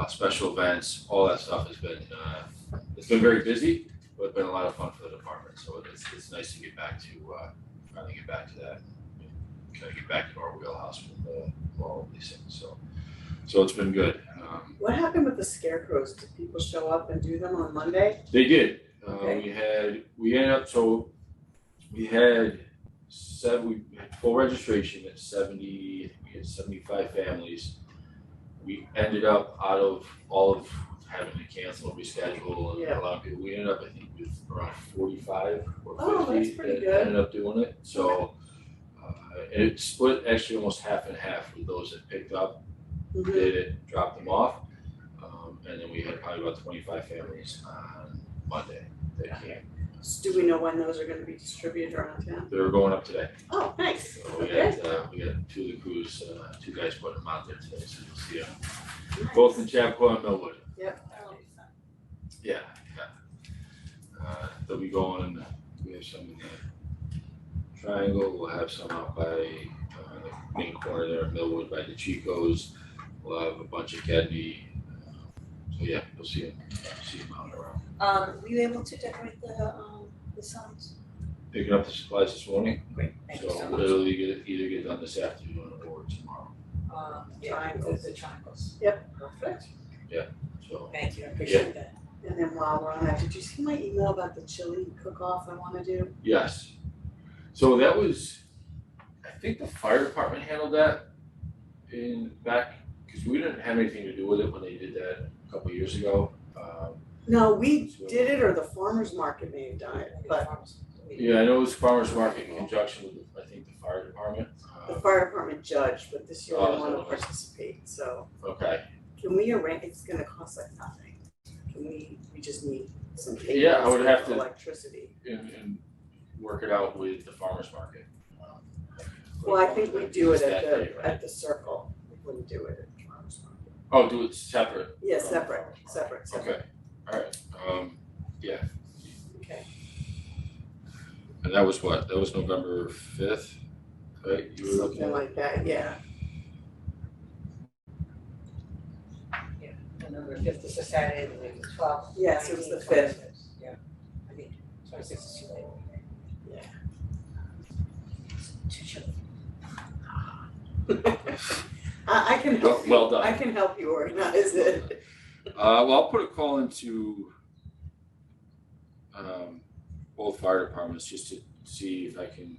special events, all that stuff has been it's been very busy, but it's been a lot of fun for the department. So it's nice to get back to finally get back to that, kind of get back to our wheelhouse with all of these things. So it's been good. What happened with the scarecrows? Did people show up and do them on Monday? They did. Okay. We had full registration at 70, we had 75 families. We ended up, out of all of having to cancel, reschedule, and a lot of people, we ended up, I think, with around 45 or 50 that's pretty that good. ended up doing it. So and it split actually almost half and half with those that picked up, Mhm. did it, dropped them off. And then we had probably about 25 families on Monday that came. So do we know when those are gonna be distributed around town? They were going up today. Oh, nice. So we Okay. got two of the crews, two guys putting them out there today, so you'll see them both in Chappaqua and Millwood. Yeah. They'll be going, we have some in the Triangle, we'll have some out by the main corner there in Millwood by the Chicos. We'll have a bunch of Kedney. So yeah, you'll see them out and around. Were you able to decorate the signs? Picking up the supplies this morning, Great, thank you so so much. literally either get done this afternoon or tomorrow, Triangles, the triangles. Perfect. so. Thank you, I appreciate that. And then while we're on that, did you see my email about the chili cook-off I wanna do? Yes. So that was, I think the fire department handled that because we didn't have anything to do with it when they did that a couple of years ago. No, we did it, or the farmer's market may have done it, but Yeah, I know it was farmer's market in conjunction with, I think, the fire department. the fire department judged, but this year Oh, they is wanna that what it is? participate, so Okay. can we arrange, it's gonna cost like nothing. Can we just need some tables, Yeah, I would have to- electricity. And work it out with the farmer's market. Well, I think we do it That day, right? at the circle, we wouldn't do it at the farmer's market. Oh, do it separate? Yeah, separate. Okay, alright, yeah, Okay. and that was what, that was November 5th, right? You were looking Something at? like that, yeah. November 5th is a Saturday, the week of 12th. Yes, it was the 19th, 5th. 26th. Yeah, I think 26th is too late. Yeah. Too chilly. I can help you, Well done. I can help you organize it. Well, I'll put a call into both fire departments just to see if I can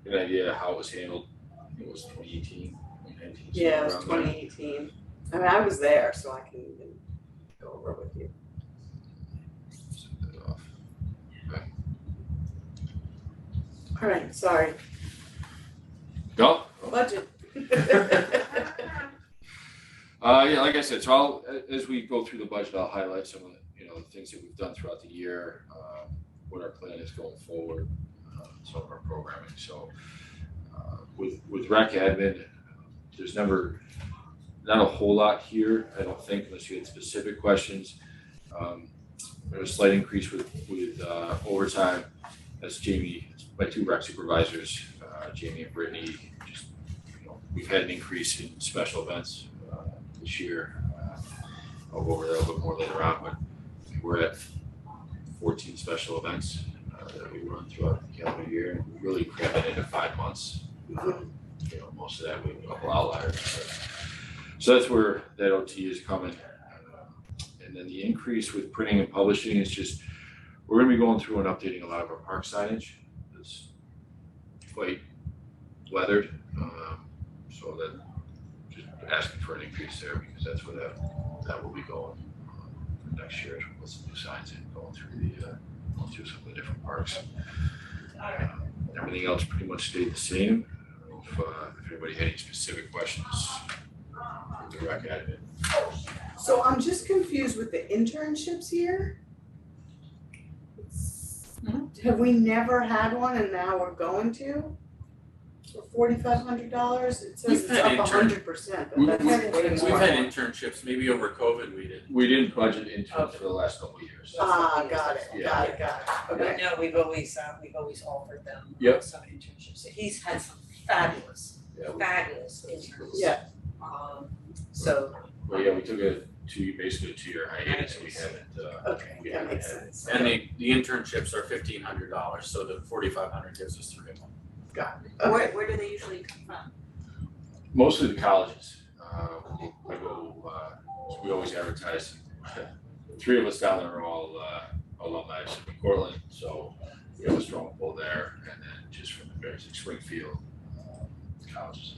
get an idea how it was handled. I think it was 2018, 2019. Yeah, it was somewhere around there. 2018. I mean, I was there, so I can even go over with you. Send that off. All right, sorry, No? budget. Yeah, like I said, so I'll, as we go through the budget, I'll highlight some of the, the things that we've done throughout the year, what our plan is going forward, some of our programming. So with rec admin, there's not a whole lot here, I don't think, unless you had specific questions. There's a slight increase with overtime. That's Jamie, my two rec supervisors, Jamie and Brittany. Just, we've had an increase in special events this year. I'll go over that a little bit more later on, but we're at 14 special events that we run throughout the calendar year, and we really cram it into 5 months. Most of that we have a couple outliers. So that's where that OT is coming. And then the increase with printing and publishing is just, we're gonna be going through and updating a lot of our park signage. It's quite weathered, so that just asking for an increase there because that's where that will be going next year. We'll put some new signs in, going through some of the different parks. Everything else pretty much stayed the same. I don't know if anybody had any specific questions for the rec admin. So I'm just confused with the internships here. Have we never had one and now we're going to? For $4,500? It says We've it's had up intern- 100%, but We've that's. we've had internships, maybe over COVID we did. We didn't budget interns for the last couple of years. Got it. Okay. No, we've always offered them Yep. some internships. He's had some fabulous interns. Yeah. So, Well, yeah, we took basically a 2-year hiatus, so we haven't, Okay, we that haven't makes had- sense. And the internships are $1,500, so the $4,500 gives us 3 of them. Got it. Okay. Where do they usually come from? Mostly the colleges. We go, we always advertise. 3 of us down there are all alumni from Portland, so we have a strong pull there. And then just from the various like Springfield colleges.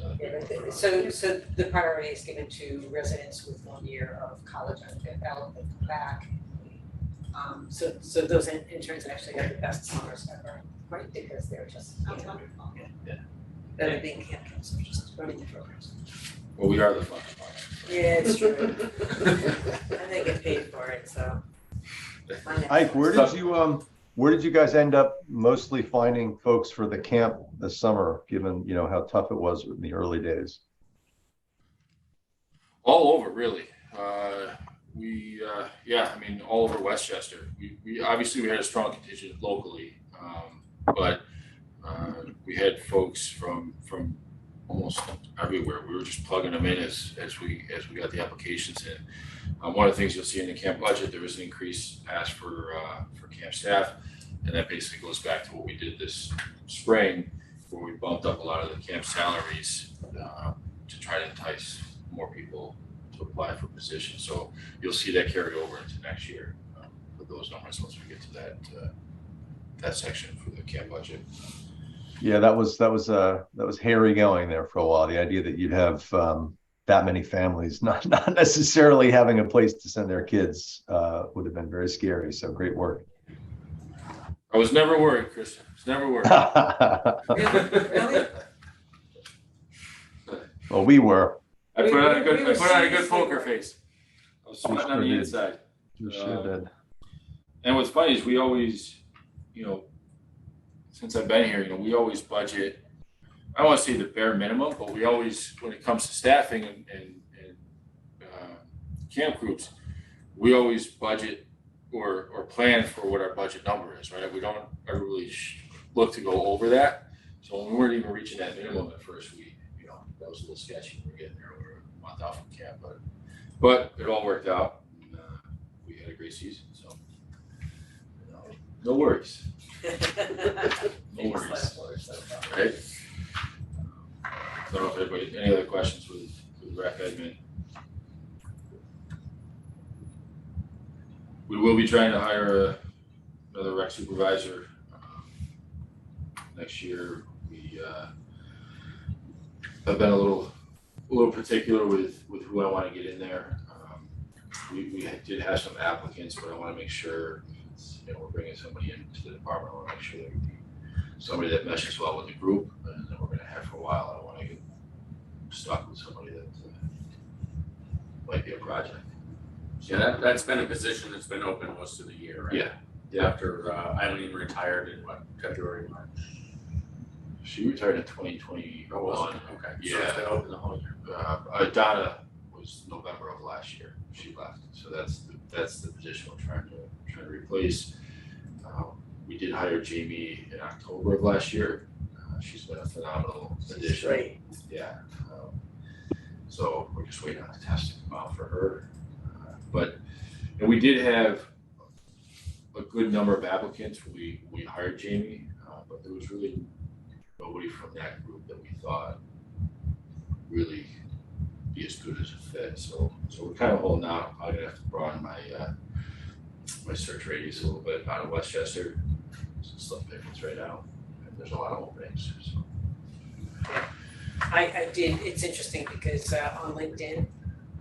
so the priority is given to residents with 1 year of college back. So those interns actually have the best summers ever, right? Because they're just, That's wonderful. better than being camp counselors, just running the programs. Well, we are the fun department. Yeah, it's true. And they get paid for it, so. Ike, where did you guys end up mostly finding folks for the camp this summer, given, how tough it was in the early days? All over, really. All over Westchester. We obviously we had a strong contingent locally, but we had folks from almost everywhere. We were just plugging them in as we got the applications in. One of the things you'll see in the camp budget, there was an increase asked for camp staff, and that basically goes back to what we did this spring, where we bumped up a lot of the camp salaries to try to entice more people to apply for positions. So you'll see that carry over into next year with those numbers once we get to that section for the camp budget. Yeah, that was hairy going there for a while. The idea that you'd have that many families not necessarily having a place to send their kids would have been very scary. So great work. I was never worried, Chris. I was never worried. Really? Well, we were. I put on a good We were poker face. I was sweating on the did. inside. You sure did. And what's funny is we always, since I've been here, we always budget. I don't want to say the bare minimum, but we always, when it comes to staffing and camp groups, we always budget or plan for what our budget number is, right? We don't ever really look to go over that. So when we weren't even reaching that minimum at first, that was a little sketchy. We're getting there, we're a month out from camp, but it all worked out. And, we had a great season, so no worries. No worries. Right? I don't know if anybody, any other questions with rec admin? We will be trying to hire another rec supervisor next year. We I've been a little particular with who I want to get in there. We did have some applicants, but I want to make sure we're bringing somebody into the department. I want to make sure that we somebody that meshes well with the group, and that we're going to have for a while. I don't want to get stuck with somebody that might be a project. Yeah, that's been a position that's been open most of the year, right? Yeah. After Eileen retired in February, March. She retired in 2021. Oh, was it? Okay. So it's been open the whole year. Donna was November of last year. She left, so that's the position we're trying to replace. We did hire Jamie in October of last year. She's been a phenomenal addition. Great. Yeah. So we're just waiting on the test to come out for her. And we did have a good number of applicants when we hired Jamie, but there was really nobody from that group that we thought really be as good as a fit. So we're kind of holding out. I'm gonna have to broaden my my search radius a little bit out of Westchester. Some slim pickings right now. And there's a lot of openings. So. I did, it's interesting because on LinkedIn,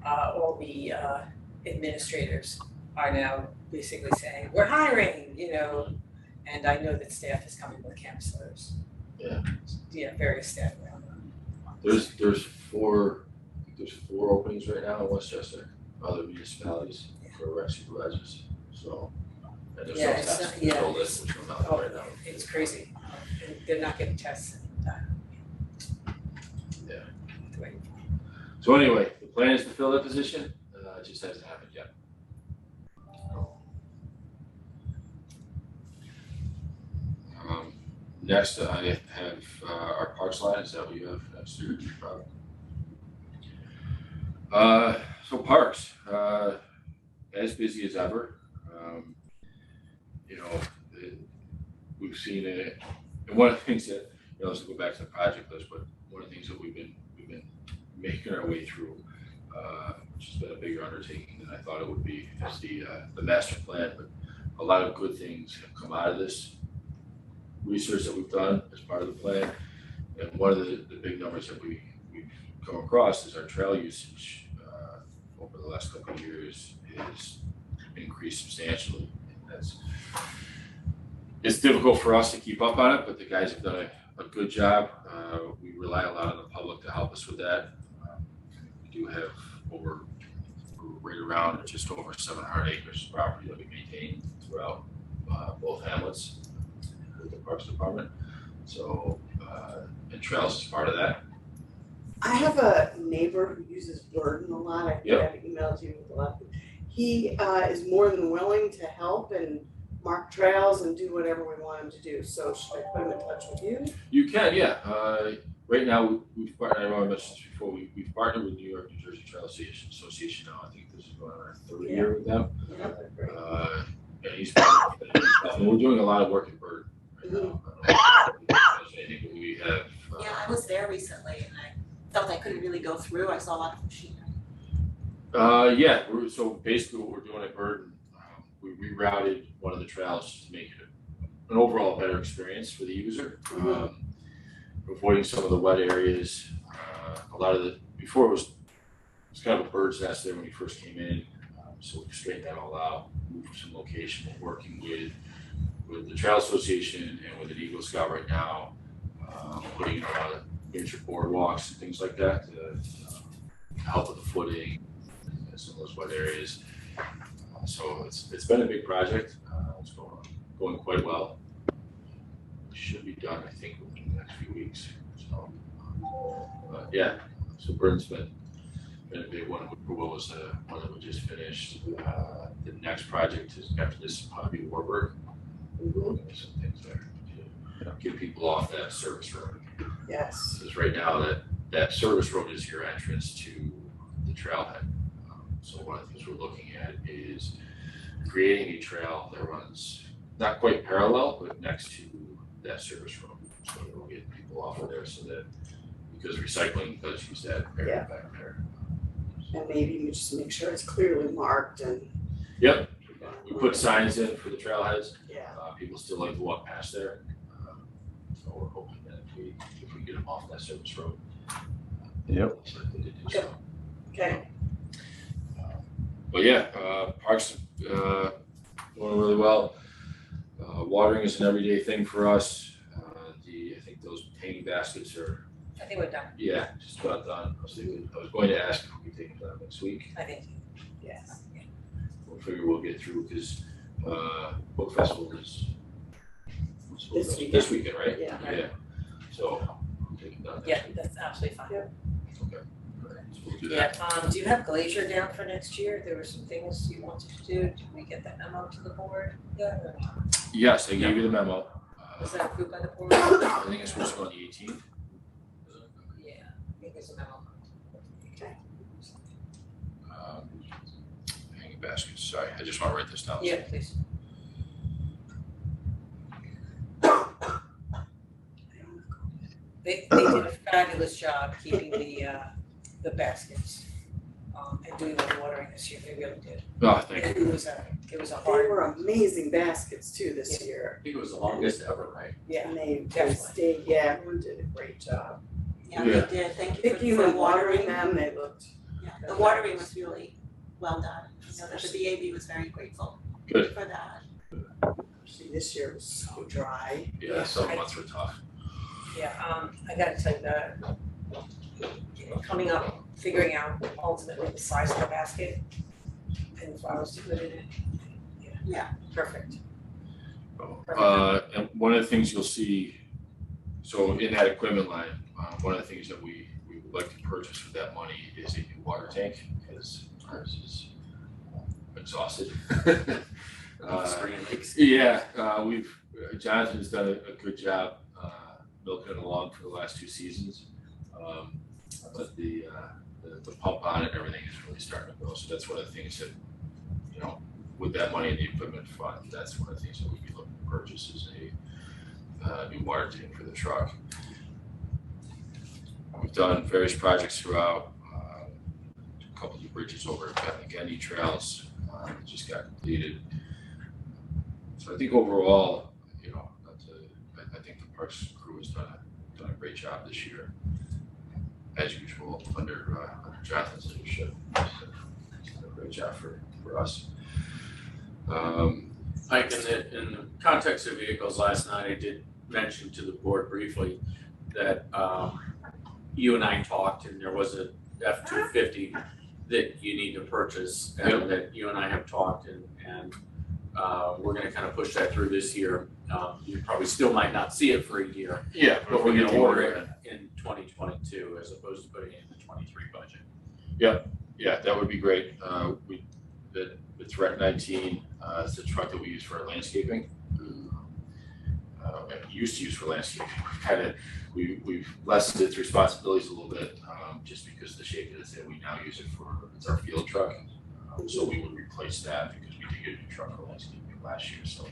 all the administrators are now basically saying, we're hiring, and I know that staff is coming with counselors. Yeah, various staff around. There's four openings right now in Westchester, other municipalities for rec supervisors. So, And there's Yeah, no it's test, not- yeah, no list, which we're not right now. It's crazy, and they're not getting tests in time. Yeah. Right. So anyway, the plan is to fill that position, it just hasn't happened yet. Next, I have our parks line, is that what you have next to your so parks, as busy as ever. You know, we've seen it, and one of the things that, you know, let's go back to the project list, but one of the things that we've been making our way through, which has been a bigger undertaking than I thought it would be, is the master plan. But a lot of good things have come out of this research that we've done as part of the plan. And one of the big numbers that we've come across is our trail usage over the last couple of years is increased substantially. And it's difficult for us to keep up on it, but the guys have done a good job. We rely a lot on the public to help us with that. We do have right around just over 700 acres of property that we maintain throughout both hamlets with the Parks Department. So, and trails is part of that. I have a neighbor who uses Burden a lot. I think I've emailed you with a lot. He is more than willing to help and mark trails and do whatever we want him to do. So should I put him in touch with you? You can, yeah. Right now, we've partnered, I know I mentioned this before, we've partnered with New York, New Jersey Trail Association now. I think this is going on our third year with them. Yeah, they're great. And he's and we're doing a lot of work in Bird right now. We have. Yeah, I was there recently and I felt I couldn't really go through. I saw a lot of machinery. Yeah, so basically what we're doing at Burden, we rerouted one of the trails to make it an overall better experience for the user. Avoiding some of the wet areas. A lot of before it was kind of a bird's nest there when you first came in. So we straightened that all out, moved some location, working with the Trail Association and with an Eagle Scout right now, putting in a lot of miniature boardwalks and things like that to help with the footing and some of those wet areas. So it's been a big project. It's going quite well. It should be done, I think, within the next few weeks. So, yeah. So Burden's been a big one. Whippoorwill was the one that we just finished. The next project is after this will probably be Warburg. Some things there to get people off that service road. Yes. Because right now that service road is your entrance to the trailhead. So one of the things we're looking at is creating a trail that runs not quite parallel, but next to that service road. So that we'll get people off of there so that, because recycling does use that area back there. And maybe we just make sure it's clearly marked and. Yep, we put signs in for the trailheads. Yeah. People still like to walk past there. So we're hoping that if we get them off that service road. Yep. They do so. Okay. But yeah, parks doing really well. Watering is an everyday thing for us. I think those hanging baskets are. I think we're done. Yeah, just about done. I was going to ask if we could take them down next week. I think, yes. We'll figure we'll get through because book festival is this weekend, right? Yeah. Yeah. So we'll take them down next Yeah, week. that's absolutely fine. Okay. So we'll do that. Yeah, do you have glacier down for next year? There were some things you wanted to do. Did we get that memo to the board? Yeah. Or not? Yes, I gave you the memo. Was that approved by the board? I think it's supposed to go on the 18th. Yeah, I think there's a memo. Okay. Hanging baskets, sorry, I just want to write this down. Yeah, please. They did a fabulous job keeping the baskets, and doing the watering this year. They really did. Oh, thank you. It was a They hard. were amazing baskets too this year. I think it was the longest ever, right? Yeah, And they definitely. stayed, yeah, everyone did a great job. Yeah, Yeah. they did. Thank you Picking for and watering watering. them, they looked, Yeah, the watering was really well done. I know that the BAB was very grateful Good. for that. see, this year was so dry. Yeah, some months were tough. Yeah, I gotta tell you that, coming up, figuring out ultimately the size of the basket and the flowers to put in it. Yeah. Perfect. And one of the things you'll see, so in that equipment line, one of the things that we would like to purchase with that money is a new water tank, because ours is exhausted. Jonathan's done a good job milking it along for the last 2 seasons. But the pump on it and everything is really starting to go. So that's one of the things that, you know, with that money in the equipment fund, that's one of the things that we'd be looking to purchase is a new water tank for the truck. We've done various projects throughout, a couple of bridges over at Benny Trails just got completed. So I think overall, you know, I think the Parks crew has done a great job this year, as usual, under Jonathan's leadership. He's done a great job for us. Mike, in the context of vehicles last night, I did mention to the board briefly that you and I talked, and there was a F-250 that you need to purchase, and that you and I have talked, and we're gonna kind of push that through this year. You probably still might not see it for a year. Yeah, But we're gonna order it in 2022 as opposed to putting it in the 23 budget. Yeah, that would be great. The Threat 19, it's the truck that we use for our landscaping. We used to use for landscaping. We've lessened its responsibilities a little bit, just because of the shape that it's in. We now use it it's our field truck. So we would replace that because we did get a new truck for landscaping last year. So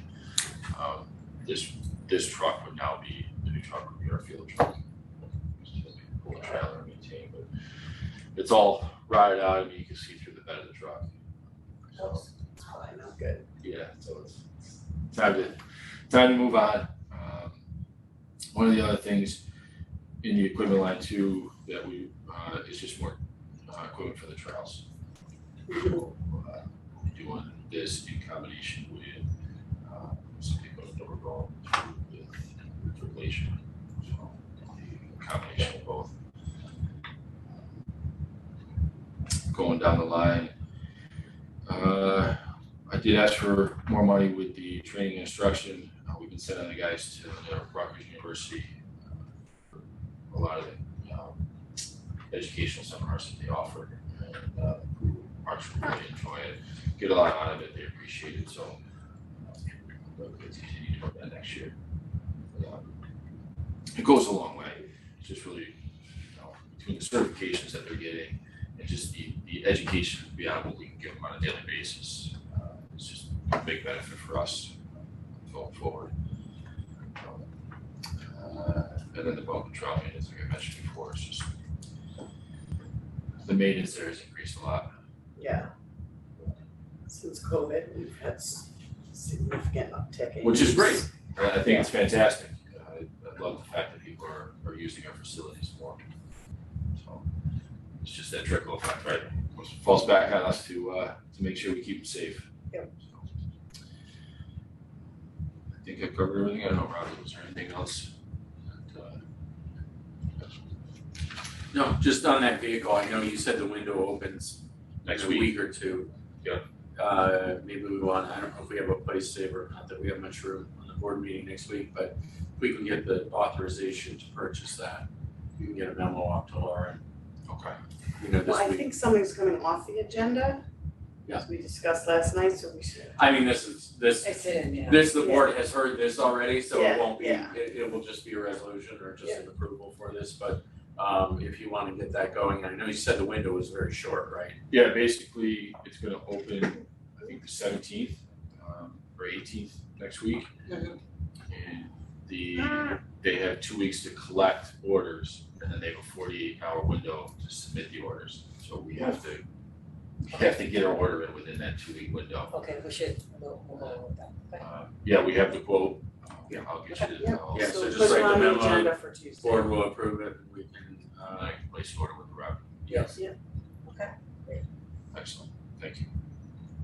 this truck would now be, the new truck would be our field truck. Pull the trailer and maintain, but it's all rotted out. I mean, you can see through the bed of the truck. So It's probably not good. yeah, so it's time to move on. One of the other things in the equipment line too that we is just more equipment for the trails. So, doing this in combination with some people that we're going through with relation. So a combination of both. Going down the line, I did ask for more money with the training and instruction. We've been sending the guys to the Rutgers University for a lot of the educational seminars that they offer, and Marks really enjoy it, get a lot out of it, they appreciate it, so we'll continue doing that next year. It goes a long way. It's just really, you know, between the certifications that they're getting and just the education beyond what we can give them on a daily basis, it's just a big benefit for us going forward. And then the bump and trial maintenance, like I mentioned before, it's just the maintenance there has increased a lot. Yeah. Since COVID, we've had significant uptick. Which is great. I think it's fantastic. I love the fact that people are using our facilities more. So it's just that trickle effect, right? It falls back on us to make sure we keep them safe. Yep. So, I think I covered everything. I don't know, Robbie, was there anything else? No, just on that vehicle, I know you said the window opens Next in a week or two. Yeah. Maybe we want, I don't know if we have a place saver, not that we have much room on the board meeting next week, but if we can get the authorization to purchase that, we can get a memo up to Lauren. Okay. You know, this Well, I week. think something's coming off the agenda. Yeah. As we discussed last night, so we should. I mean, this, It's in, yeah. the board has heard this already, so Yeah, it won't be, yeah. it will just be a resolution or just an approval for this, but if you wanna get that going, I know you said the window was very short, right? Yeah, basically, it's gonna open, I think, the 17th or 18th next week. Mhm. And they have 2 weeks to collect orders, and then they have a 48-hour window to submit the orders. So we have to get our order in within that 2-week window. Okay, we'll go with that, okay. Yeah, we have the quote. I'll get you the. Yeah. I'll- Yeah, so just put it write the on the memo on- agenda for Tuesday. Board will approve it, and we can, I can place the order with the rep. Yes. Yeah. Okay, Excellent, thank you.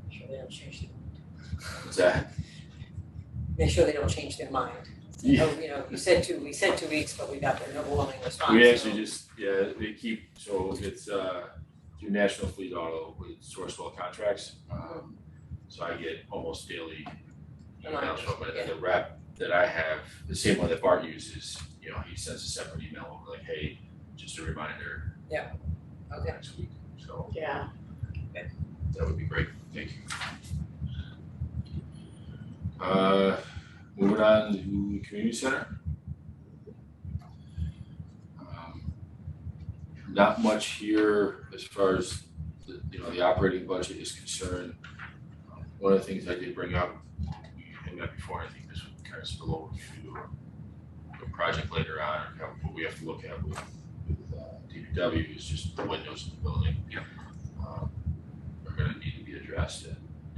make sure they don't change their mind. What's that? Make sure they don't change their mind. Yeah. Oh, you know, we said 2 weeks, but we got an overwhelming response. We so- actually just, they keep, so it's through National Fleet Auto with Sourcewell contracts. So I get almost daily emails from it, and the rep that I have, the same one that Bart uses, you know, he sends a separate email over like, hey, just a reminder. Okay. Next week, so Yeah, that would be great, thank you. Moving on to the community center. Not much here as far as the, you know, the operating budget is concerned. One of the things I did bring up, and that before, I think this would kind of spill over to a project later on, or what we have to look at with DPW is just the windows in the building. Yep. Are gonna need to be addressed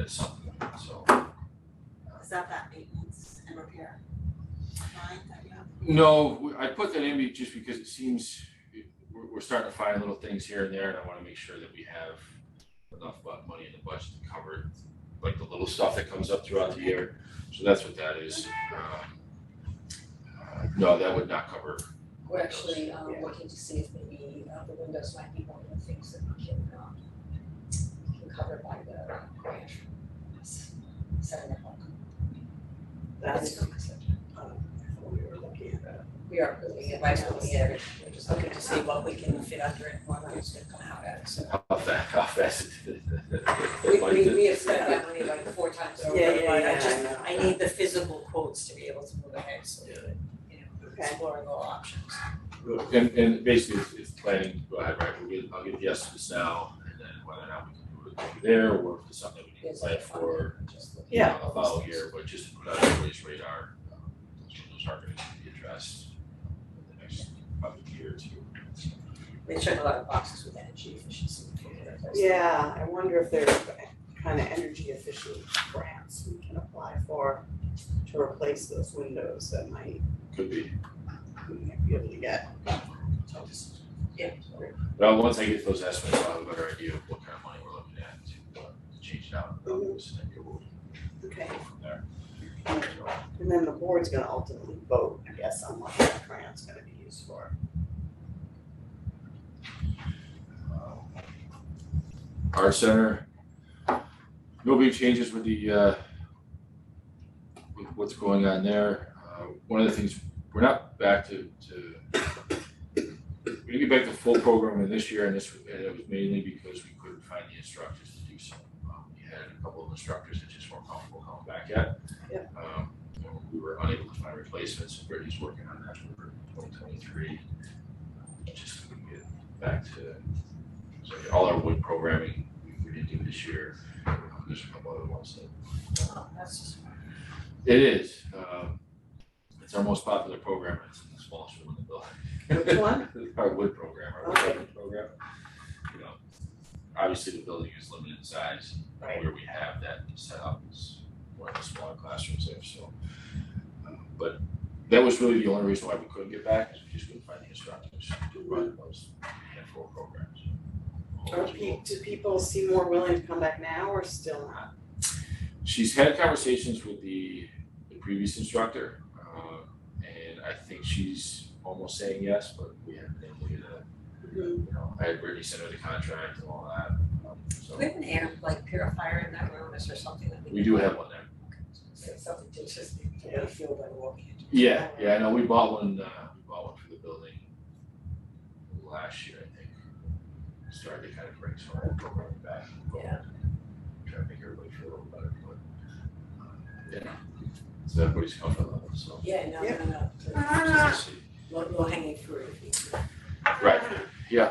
at some point, so. Is that maintenance and repair line that you have? No, I put that in just because it seems we're starting to find little things here and there, and I want to make sure that we have enough money in the budget to cover like the little stuff that comes up throughout the year. So that's what that is. No, that would not cover. We're actually looking to see if maybe the windows might be one of the things that we can cover by the grant. Setting it up. that's, I thought we were looking at that. We are looking at, right now, we're just looking to see what we can fit under it, what money's gonna come out at, so. How fast? We have spent that money like 4 times over, Yeah, but I know. I need the physical quotes to be able to move ahead, so Yeah. that, you know, Okay. exploring all options. And basically it's planning, go ahead, right, I'll give the estimates now, and then whether or not we can do it there, or if it's something we need to plan for, Yeah. a follow here, but just to put out everybody's radar, those are going to be addressed in the next probably year or two. They check a lot of boxes with energy efficiency. Yeah, I wonder if there's kind of energy efficient grants we can apply for to replace those windows that we Could be. might be able to get. Yeah. Well, once I get those estimates, I'll have a better idea of what kind of money we're looking at to change it out. So then we'll Okay, go from there. and then the board's gonna ultimately vote, I guess, on what that grant's gonna be used for. Art Center, no big changes with the with what's going on there. One of the things, we're not back to we didn't get back to full programming this year, and it was mainly because we couldn't find the instructors to do so. We had a couple of instructors that just weren't comfortable coming back yet. Yep. We were unable to find replacements, and Brittany's working on that for 2023. Just couldn't get back to, so all our wood programming we didn't do this year. There's a couple other ones that That's just. it is. It's our most popular program. It's in the smallest room in the building. Which one? Our wood program, our Okay. wood program. You know, obviously the building is limited in size. Right. Where we have that set up is one of the smaller classrooms there, so. But that was really the only reason why we couldn't get back, is we just couldn't find the instructors to run those handful of programs. Do people seem more willing to come back now or still not? She's had conversations with the previous instructor, and I think she's almost saying yes, but we haven't been able to get you know, I had Brittany send her the contract and all that, so. Do we have an air purifier in that room? Is there something that We do have one there. Okay, something to just really feel like walking into. Yeah, I know, we bought one for the building last year, I think. Started to kind of bring some of that programming back. Yeah. Try to make everybody feel a little better, but, yeah, so everybody's comfort level, so. Yeah, no. Just to see. Low hanging fruit if you could. Right, yeah,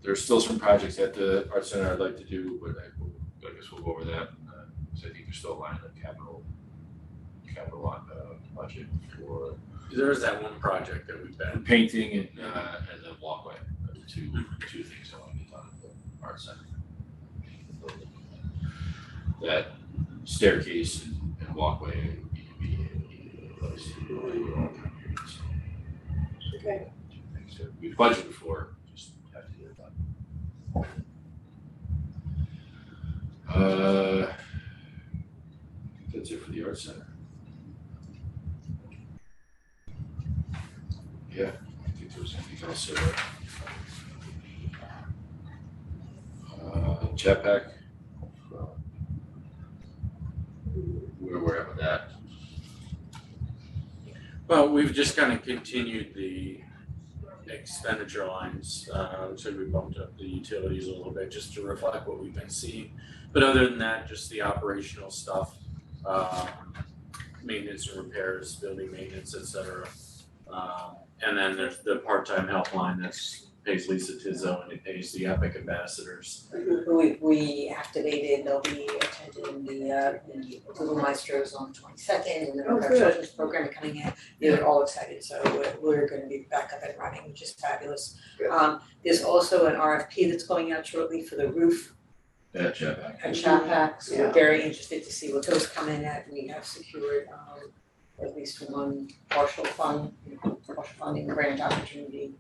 there's still some projects at the Art Center I'd like to do, but I guess we'll go over that, because I think there's still a line of capital budget for There's that one project that we've been. painting and the walkway, two things I want to get done at the Art Center. That staircase and walkway need to be replaced. Okay. Things that we've budgeted for, just have to get it done. That's it for the Art Center. Yeah, I think there was anything else there. Jetpack. Where we're Well, we've just kind of continued the expenditure lines, so we bumped up the utilities a little bit just to reflect what we've been seeing. But other than that, just the operational stuff, maintenance and repairs, building maintenance, et cetera. And then there's the part-time helpline that's pays Lisa Tizzo and it pays the Epic ambassadors. We activated, they'll be attending the Little Maestros on the 22nd, and then our children's program are coming in. They're all excited, so we're gonna be back up and running, which is fabulous. There's also an RFP that's going out shortly for the roof That jetpack. at Chapac, so we're very interested to see what those come in at. We have secured at least one partial funding grant opportunity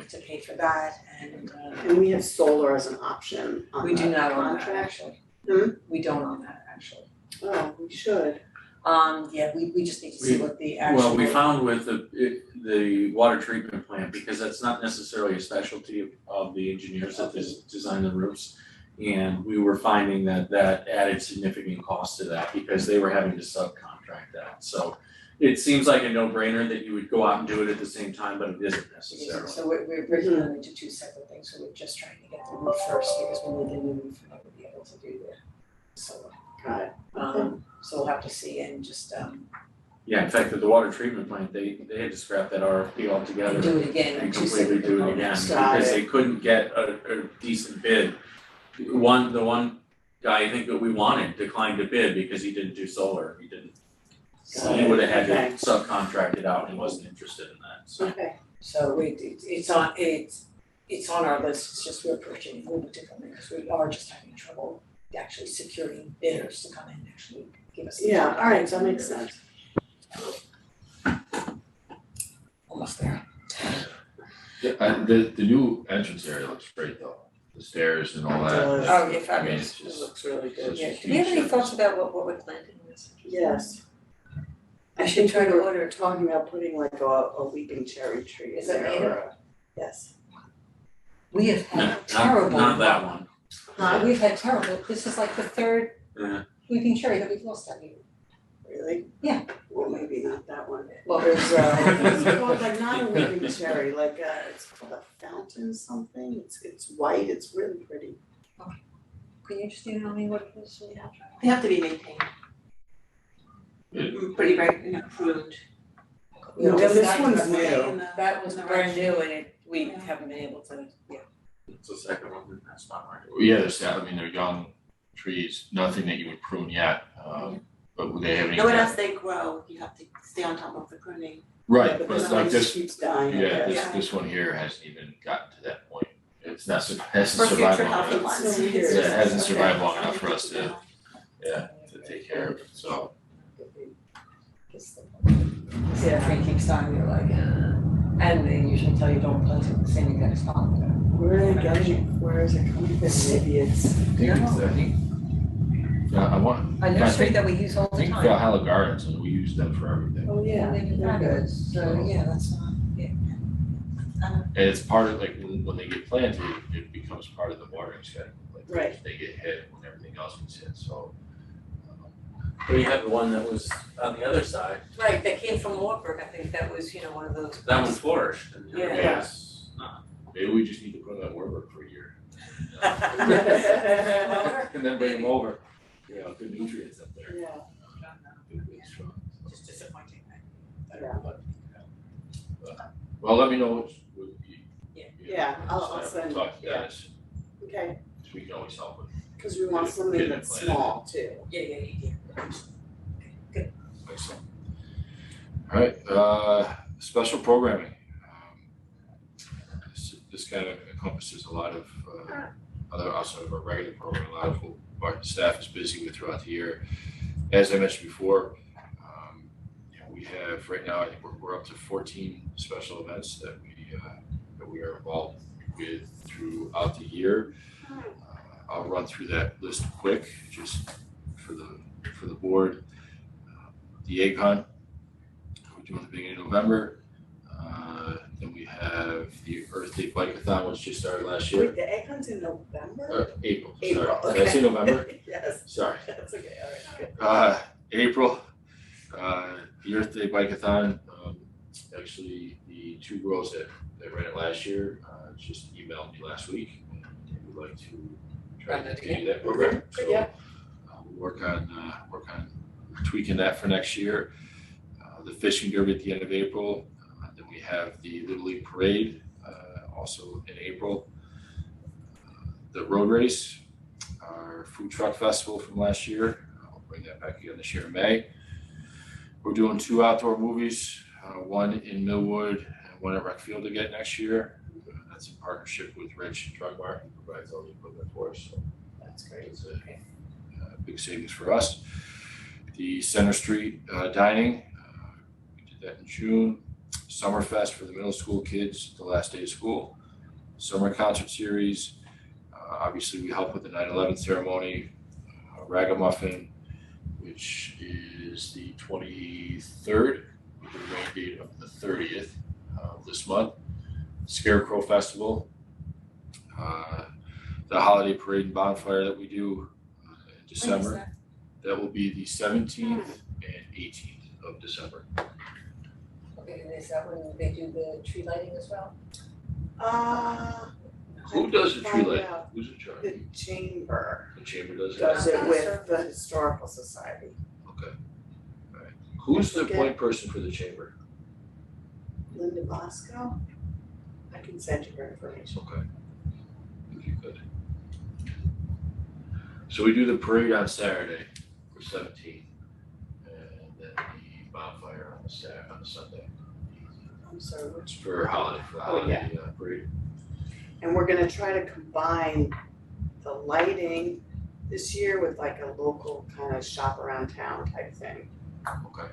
to pay for that, and And we have solar as an option on we do the not own that contract. actually. Hmm? We don't own that actually. Oh, we should. Yeah, we just need to see what the actual. Well, we found with the water treatment plant, because that's not necessarily a specialty of the engineers that design the roofs. And we were finding that added significant cost to that because they were having to subcontract that. So it seems like a no-brainer that you would go out and do it at the same time, but it isn't necessarily. So we're breaking them into two separate things, so we're just trying to get the roof first, because we need the new roof in order to be able to do the solar. Got it. So we'll have to see and just Yeah, in fact, at the water treatment plant, they had to scrap that RFP altogether. do it again in And two completely separate do it again, components. because they couldn't get a decent bid. The one guy I think that we wanted declined to bid because he didn't do solar, he didn't. So he would have had Okay. to subcontract it out, and he wasn't interested in that, so. Okay. So it's on our list, it's just we're approaching it a little bit differently, because we are just having trouble actually securing bidders to come in and actually give us. the Yeah, contract. all right, that makes sense. Almost there. Yeah, the new entrance area looks great though, the stairs and all that. It does. Oh, yeah, I mean, fabulous. it's It just. looks really good. such a Yeah, huge do we have any difference. thoughts about what we're planting in this? Yes. I should try to We order were it. talking about putting like a weeping cherry tree Is in that there native? or a- yes. We have No, had terrible. not that one. We've had terrible, this is like the third Yeah. weeping cherry that we've lost that year. Really? Yeah. Well, maybe not that one. Well, there's It's called like not a weeping cherry, like it's called a fountain something. It's white, it's really pretty. can you just email me what it is? They have to be maintained. Pretty pruned. No, Just this that- one's new. That was brand new and we haven't been able to, It's the second one, that's not right. Yeah, they're young trees, nothing that you would prune yet, but they haven't even. No, and as they grow, you have to stay on top of the pruning. Right, But but this like one this, keeps dying. yeah, Yeah. this one here hasn't even gotten to that point. It's not, hasn't For survived future long healthy enough. ones. So weird. Yeah, it hasn't Okay. survived long enough for us to take care of it, so. see that tree keeps dying, you're like, and they usually tell you don't plant it in the same exact spot. Where are they getting it? Where is it coming from? Maybe it's. I want, A nursery that we use all I the think time. Valhalla Gardens, and we use them for everything. Oh, yeah. They've been fabulous, so yeah, that's not, yeah. And it's part of, like, when they get planted, it becomes part of the watering schedule, like, Right. they get hit when everything else gets hit, so. We had the one that was on the other side, Right, that came from Warburg, I think that was, one of those. that one flourished, and the other Yeah. one was not. Maybe we just need to put them at Warburg for a year. Yeah. And then bring them over, good nutrients up there. Yeah. Good, strong. Just disappointing, Yeah. Well, let me know what you. Yeah, I'll decide. send- Talk to yeah. Dennis, Okay, because we can always help with. cause we want something that's small too. Yeah. Excellent. All right, special programming. This kind of encompasses a lot of other outside of our regular program, a lot of what our staff is busy with throughout the year. As I mentioned before, we have right now, I think we're up to 14 special events that we are involved with throughout the year. I'll run through that list quick, just for the board. The Egg Hunt, we're doing the beginning of November. Then we have the Earth Day Bike-a-thon, which just started last year. Wait, the egg hunt's in November? April, April, sorry. okay. Did I say November? Yes, Sorry. that's okay, alright, good. April, the Earth Day Bike-a-thon, Actually, the two girls that ran it last year just emailed me last week, and they would like to try to continue that program. So Yeah. we'll work on tweaking that for next year. The fishing derby at the end of April. Then we have the Little League Parade also in April. The road race, our food truck festival from last year. I'll bring that back again this year in May. We're doing 2 outdoor movies, one in Millwood and one at Rec Field again next year. That's in partnership with Rich Drug Mart, who provides all the equipment for us. So That's great. it's a big savings for us. The Center Street dining, we did that in June. Summerfest for the middle school kids, the last day of school. Summer concert series. Obviously, we help with the 9/11 ceremony. Ragamuffin, which is the 23rd, with the rain date of the 30th of this month. Scarecrow Festival. The holiday parade and bonfire that we do in December. That will be the 17th and 18th of December. Okay, and is that when they do the tree lighting as well? Who does the tree Find lighting? out. Who's in charge? The chamber The chamber does it? does it with the historical society. Okay. All right. Who's the point person for the chamber? Linda Bosco? I can send you her information. Okay. If you could. So we do the parade on Saturday for 17th, and then the bonfire on the Sunday I'm sorry, which, for the holiday parade. and we're gonna try to combine the lighting this year with like a local kind of shop around town type thing. Okay.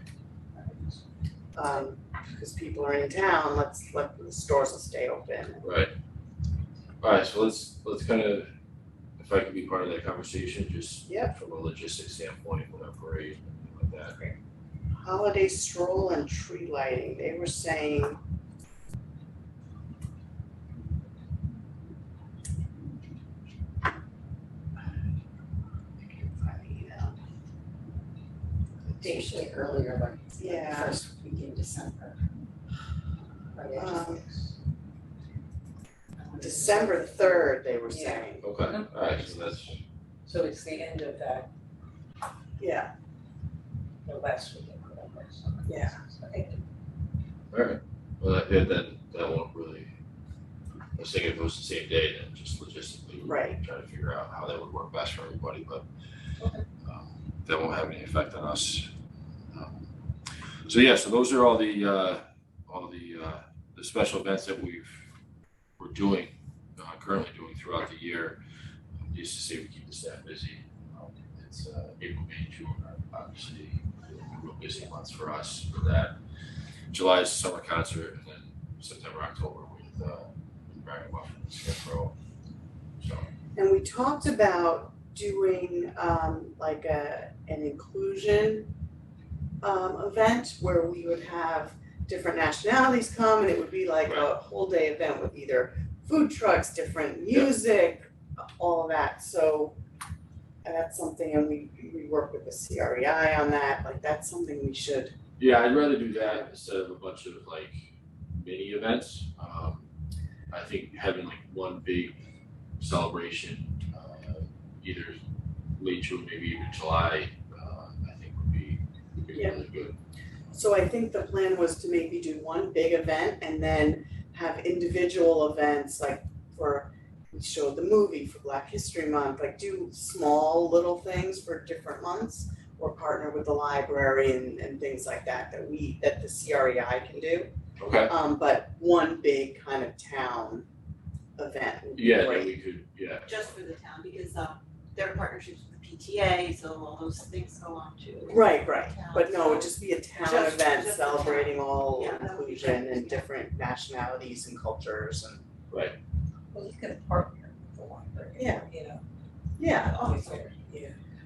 Because people are in town, let's let the stores will stay open. Right. All right. So let's kind of, if I could be part of that conversation, just Yep. from a logistics standpoint with our parade and like that. Holiday stroll and tree lighting, they were saying. Usually earlier, like Yeah. first week in December. December 3rd, they were saying. Okay. All right. So that's So it's the end of that, Yeah, the last week in November, so. Yeah. Okay. all right. Well, then that won't really. I was thinking if it was the same day, then just logistically, Right. trying to figure out how that would work best for everybody, but Okay. that won't have any effect on us. So yeah, so those are all the special events that we're doing, currently doing throughout the year. Just to say we keep the staff busy. It's April, May, June are obviously real busy months for us for that. July is summer concert, and then September, October with Ragamuffin and Scarecrow. So and we talked about doing like an inclusion event where we would have different nationalities come and it would be like a whole day event with either food trucks, different music, all of that. So that's something, and we work with the CREI on that, like that's something we should. yeah, I'd rather do that instead of a bunch of like mini events. I think having like one big celebration, either late June, maybe even July, I think would be really good. So I think the plan was to maybe do one big event and then have individual events, like we showed the movie for Black History Month, like do small little things for different months, or partner with the library and things like that that the CREI can do. Okay. But one big kind of town event would be Yeah, great. then we could, yeah. Just for the town, because there are partnerships with the PTA, so all those things go on too. Right, Town, but no, so- it'd just be a town Just- event just the town. celebrating all Yeah, that would be inclusion great. and different nationalities and cultures and. Right. Well, you can partner with the library, Yeah. you know. Yeah,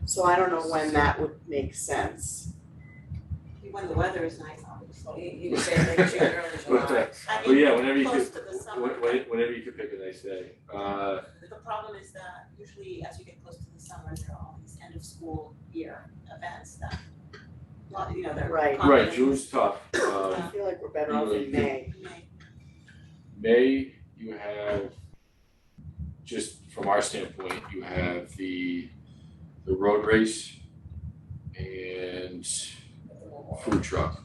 so I don't know when that would make sense. When the weather is nice, obviously. You were saying like June, early July. I Well, yeah, mean, whenever you close could, to the summer. whenever you could pick a nice day. The problem is that usually as you get close to the summer, there are all these end of school year events that you know, they're Right. Right, June's tough. I feel like we're better off in May. May, you have, just from our standpoint, you have the road race and food truck.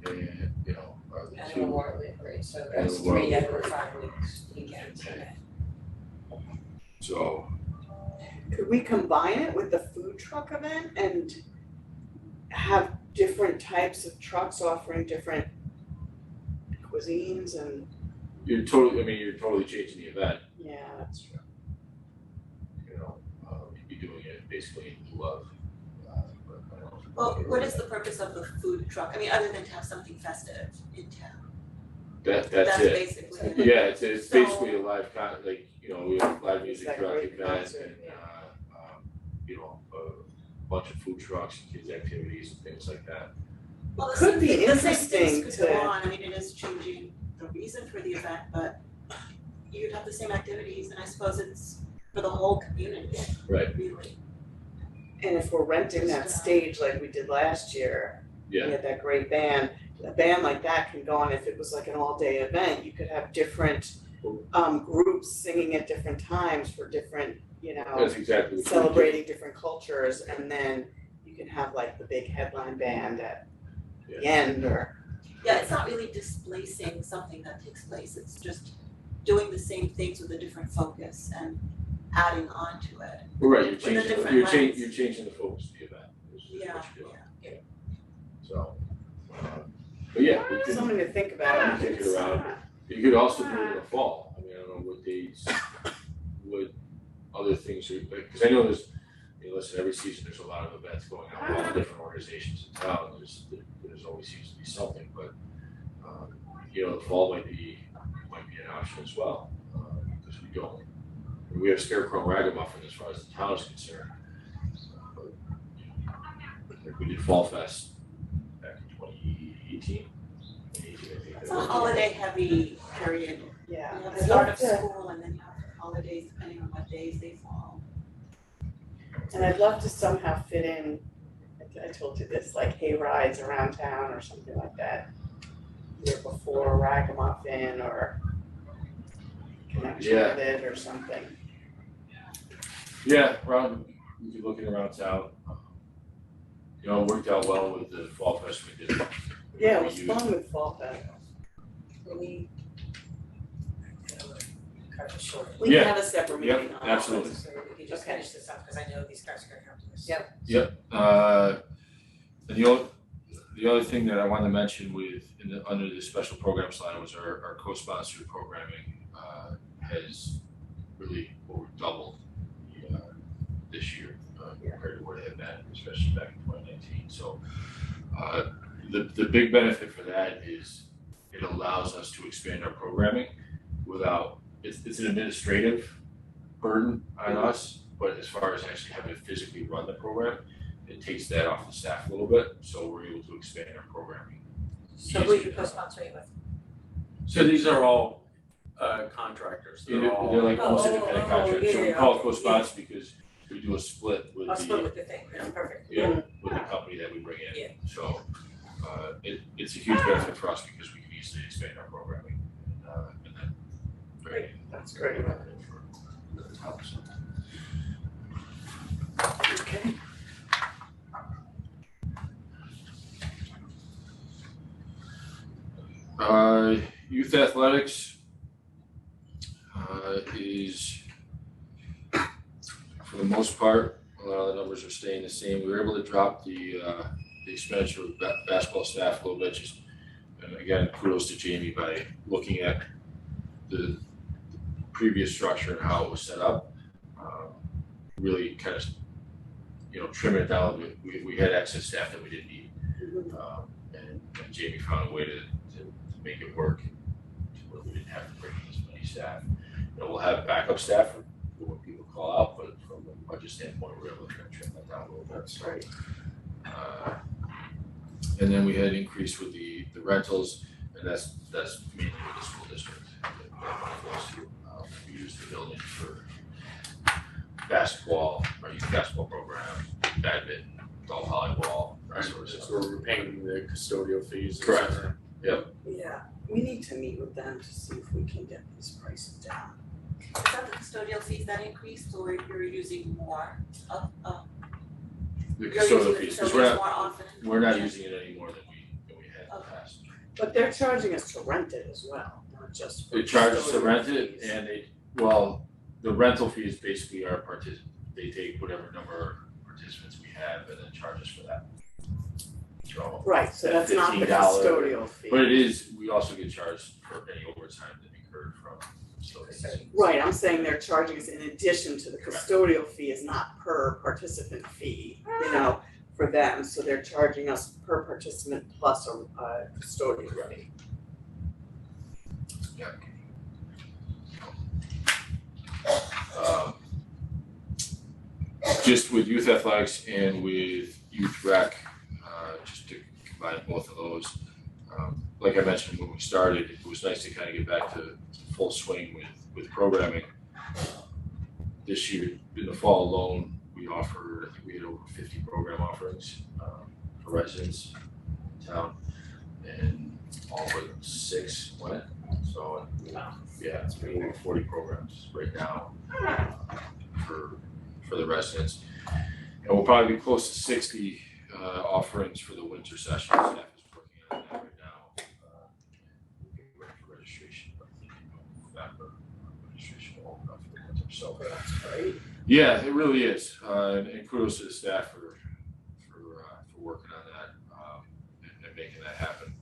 And, you know, are the And two. Memorial Day parade, so And that's Memorial 3 Day out of parade. 5 weeks, weekends. Okay. So, Could we combine it with the food truck event and have different types of trucks offering different cuisines and, you're totally changing the event, yeah, that's true. you know, you'd be doing it basically in lieu of. But I don't know. Well, what is the purpose of the food truck? I mean, other than to have something festive in town? That's That's it. basically it. Yeah, it's So- basically a live like, you know, we have live music Like a throughout the great event concert, and, you know, a bunch of food trucks and kids' activities and things like that. Well, the Could same be thing- the same interesting things could go to- on. I mean, it is changing the reason for the event, but you'd have the same activities, and I suppose it's for the whole community, Right. really. And if we're renting that stage like we did last year, we Yeah, had that great band, a band like that can go on, if it was like an all-day event, you could have different groups singing at different times for different, you know, that's exactly what. celebrating different cultures, and then you can have like the big headline band at the end, or Yeah, it's not really displacing something that takes place, it's just doing the same things with a different focus and adding on to it. Right, with a different you're lens. changing the focus of the event, is Yeah, what you're doing. yeah. So, but yeah, we can, something to think about. Kick it around. You could also do it in the fall. I mean, I don't know what dates, what other things are, because I know there's, you know, listen, every season there's a lot of events going on, a lot of different organizations in town, there's always seems to be something, but, you know, the fall might be an option as well, because we have Scarecrow and Ragamuffin as far as the town is concerned. But, you know, like we did Fall Fest back in 2018. I think It's that a was. holiday heavy period. Yeah, You have I'd the start love of to, school and then you have the holidays depending on what days they fall. and I'd love to somehow fit in, I told you this, like hay rides around town or something like that. Year before Ragamuffin or connection Yeah. with it or something. Yeah, we could look at around town. You know, it worked out well with the Fall Fest we did. Yeah, it was fun with Fall Fest. We cut it short. We can Yeah. have a separate meeting Yep, on all absolutely. this. So we can just Okay. finish this up, because I know these guys are gonna come to this. And the other thing that I wanted to mention under the special programs line was our co-sponsored programming has really over doubled this year compared to where it had been, especially back in 2019. So the big benefit for that is it allows us to expand our programming without, it's an administrative burden on us, but as far as actually having to physically run the program, it takes that off the staff a little bit, so we're able to expand our programming. So who are you co-sponsoring with? So these are all contractors, They're they're all. like almost independent contracts, so we yeah, call it yeah. co-sponsor because we do a split with I'll split the, with the thing, that's perfect. with the company that we bring in. Yeah. So, it's a huge benefit for us because we can easily expand our programming, and then bring in That's great. revenue for the town, so. Okay. Youth athletics is, for the most part, a lot of the numbers are staying the same. We were able to drop the expenditure of basketball staff a little bit, just, and again, kudos to Jamie by looking at the previous structure and how it was set up. Really kind of, you know, trimming it down. We had excess staff that we didn't need. And Jamie found a way to make it work to where we didn't have to bring in as many staff. You know, we'll have backup staff for when people call out, but from a budget standpoint, we're able to trim that down a little bit. That's right. And then we had an increase with the rentals, and that's mainly with the school district. That money goes to, we use the building for basketball, our youth basketball program, badminton, adult volleyball, our So we're paying the custodial fees. et Correct. cetera. Yeah, we need to meet with them to see if we can get these prices down. Is that the custodial fees that increased, or you're using more of, The you're using custodial the fees, because custodians more often? we're not using it any more than we had in the past. But they're charging us to rent it as well, not just for They charge us to custodial rent it, fees. and the rental fee is basically our they take whatever number of participants we have and then charge us for that. So, Right, so that's not the $15, custodial fee. but it is, we also get charged for any overtime that incurred from custodians. Right, I'm saying they're charging us in addition to the custodial fee is not per participant fee, you know, for them, so they're charging us per participant plus a custodial fee. Yeah. Just with youth athletics and with youth rec, just to combine both of those. Like I mentioned when we started, it was nice to kind of get back to full swing with programming. This year, in the fall alone, we offered, I think we had over 50 program offerings for residents in town, and all but 6 went. So, yeah, it's been over 40 programs right now for the residents. And we'll probably be close to 60 offerings for the winter session. Staff is working on that right now. We'll get ready for registration. I think November registration will open up for the winter. So That's great. yeah, it really is. And kudos to the staff for working on that and making that happen.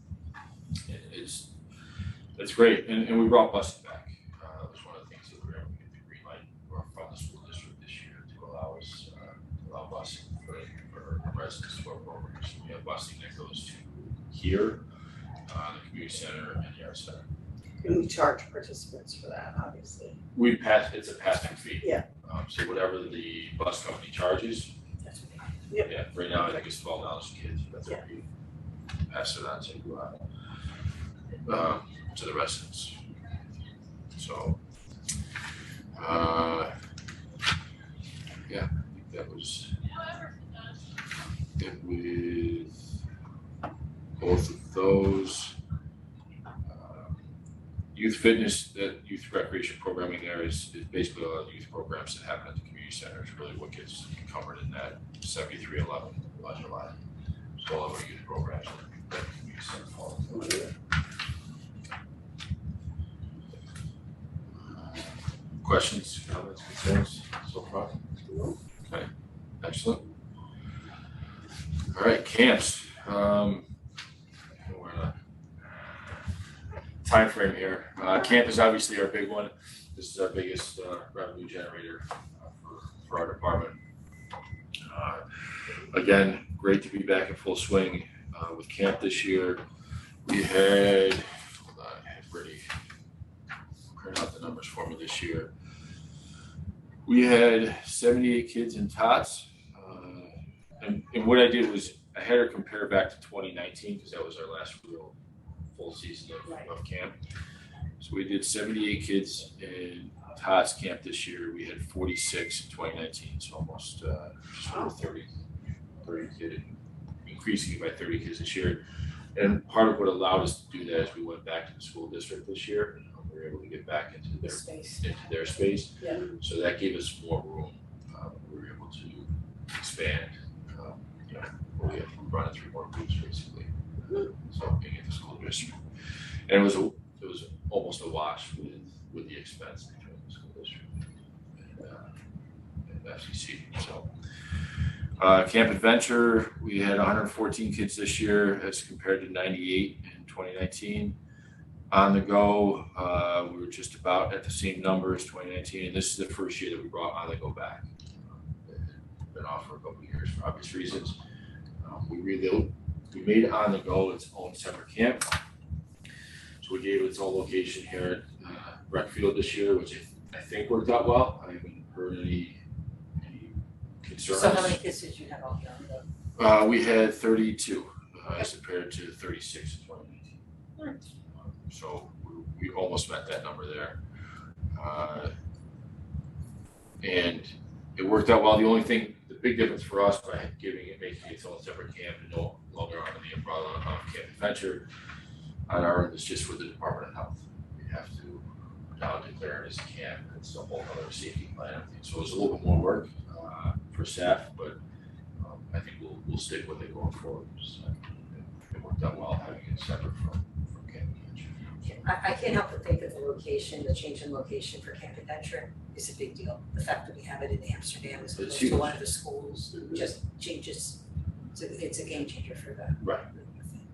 It's great. And we brought busing back. It was one of the things that we were able to get the green light from the school district this year to allow us allow busing for residents to our programs. So we have busing that goes to here, the community center and the arts center. And we charge participants for that, obviously. It's a pass-through fee. Yeah. So whatever the bus company charges. Yep. Yeah, right now I think it's $12 a kid, so that's what we pass it on to the residents. So, yeah, I think that was it with both of those. Youth fitness, that youth recreation programming there is basically a lot of the youth programs that happen at the community center is really what gets covered in that 7311 budget line. So all of our youth programs that the community center fall into. Questions, comments, concerns so far? Okay, excellent. All right, camps. We're in a time frame here. Camp is obviously our big one. This is our biggest revenue generator for our department. Again, great to be back in full swing with camp this year. We had, hold on, I had Brittany print out the numbers for me this year. We had 78 kids in tots. And what I did was I had her compare back to 2019 because that was our last real full season of camp. So we did 78 kids in tots camp this year. We had 46 in 2019, so almost just over 30 kids, increasing by 30 kids this year. And part of what allowed us to do that is we went back to the school district this year. We were able to get back into their space. Yeah. So that gave us more room. We were able to expand. We had running 3 more groups basically. So being at the school district, and it was almost a wash with the expense between the school district and FCC. So Camp Adventure, we had 114 kids this year as compared to 98 in 2019. On the go, we were just about at the same number as 2019, and this is the first year that we brought On the Go back. It's been off for a couple of years for obvious reasons. We made On the Go its own separate camp. So we gave it its own location here at Rec Field this year, which I think worked out well. I haven't heard any concerns. So how many kids did you have out there on the? We had 32 as compared to 36 in 2019. So we almost met that number there. And it worked out well. The only thing, the big difference for us by making its own separate camp and no longer under the umbrella of Camp Adventure on our end is just for the Department of Health. We have to now declare it as a camp. It's a whole other safety plan. So it's a little bit more work for staff, but I think we'll stick with it going forward. So it worked out well having it separate from Camp Adventure. I can't help but think that the change in location for Camp Adventure is a big deal. The fact that we have it in Amsterdam as opposed to one of the schools just changes, it's a game changer for the. Right.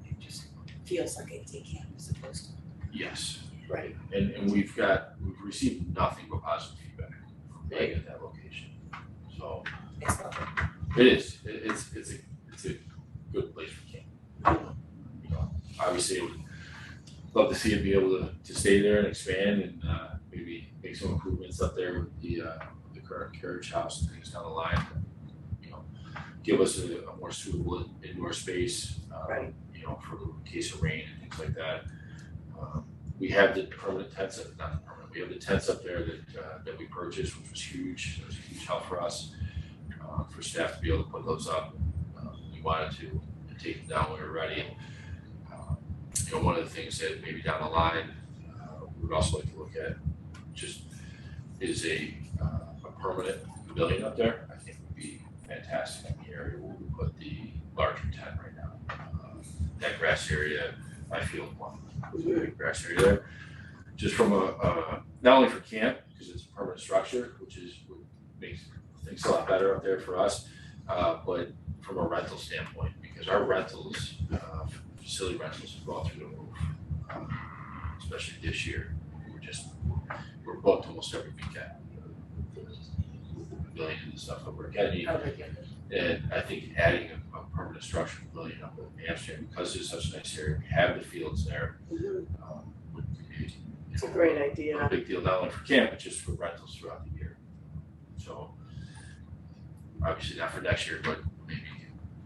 It just feels like a camp as opposed to. Yes. Right. And we've received nothing but positive feedback from being at that location. So It's lovely. it is. It's a good place for camp. You know, obviously, I would love to see it be able to stay there and expand and maybe make some improvements up there with the current carriage house and things down the line. You know, give us a more suitable indoor space. Right. You know, for in case of rain and things like that. We have the permanent tents, not the permanent. We have the tents up there that we purchased, which was huge. It was a huge help for us, for staff to be able to put those up. We wanted to take them down when we were ready. You know, one of the things that maybe down the line we would also like to look at just is a permanent pavilion up there. I think would be fantastic in the area where we put the larger tent right now. That grass area, I feel one. There's a big grass area there. Just from not only for camp, because it's a permanent structure, which makes things a lot better up there for us, but from a rental standpoint, because our rentals, facility rentals have gone through the roof, especially this year. We're booked almost every weekend. The pavilion and stuff that we're getting. And I think adding a permanent structure pavilion up in Amsterdam, because it's such a nice area, we have the fields there. Would be, It's a great idea. a big deal, not only for camp, but just for rentals throughout the year. So obviously not for next year, but maybe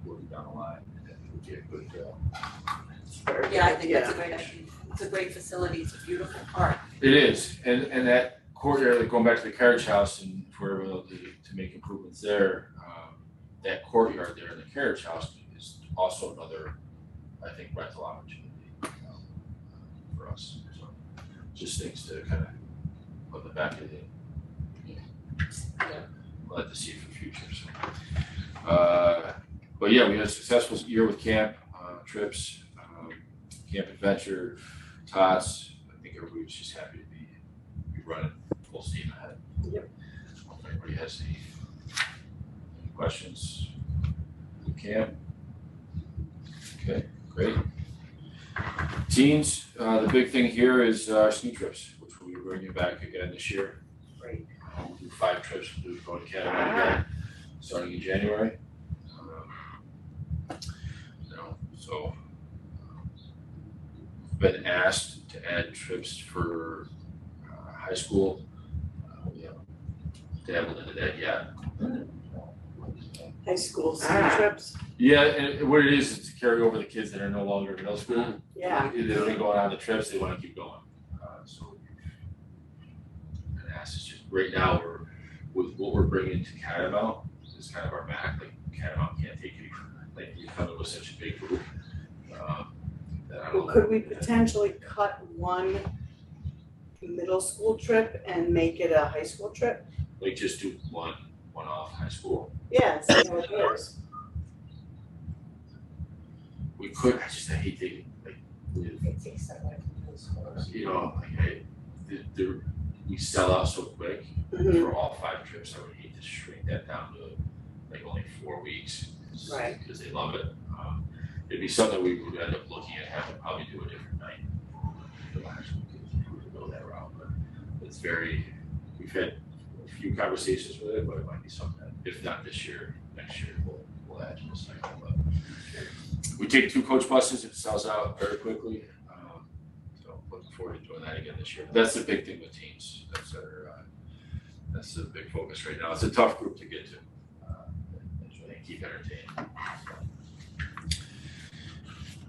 looking down the line, that would be a good Yeah, I think that's a great idea. It's a great facility. It's a beautiful park. It is, and that courtyard, like going back to the carriage house, and if we're able to make improvements there, that courtyard there in the carriage house is also another, I think, rental opportunity for us. So just things to kind of put in the back of the, we'll have to see for the future. So, but yeah, we had a successful year with camp trips, Camp Adventure, TOTS. I think everybody was just happy to be running full steam ahead. Yep. If anybody has any questions with camp? Okay, great. Teens, the big thing here is our ski trips, which we'll be bringing back again this year. Great. We'll do 5 trips. We'll do going to Canada again, starting in January. So been asked to add trips for high school. We haven't dabbled into that yet. High school ski trips. Yeah, and what it is to carry over the kids that are no longer in middle school. Yeah. They've been going on the trips, they want to keep going. So been asked, it's just right now with what we're bringing to Catamount is kind of our back. Like Catamount can't take it. Like we come up with such a big group. Well, could we potentially cut one middle school trip and make it a high school trip? Like just do one off high school. Yeah, and see how it goes. We could, I hate taking, like, you know, like, we sell out so quick for all 5 trips. I would hate to shrink that down to like only 4 weeks. Right. Because they love it. It'd be something we would end up looking at having to probably do a different night. We would go that route, but it's we've had a few conversations with it, but it might be something that, if not this year, next year we'll add to the cycle. But we take 2 coach buses, it sells out very quickly. So looking forward to doing that again this year. But that's the big thing with teams. That's the big focus right now. It's a tough group to get to. So they keep entertained. So,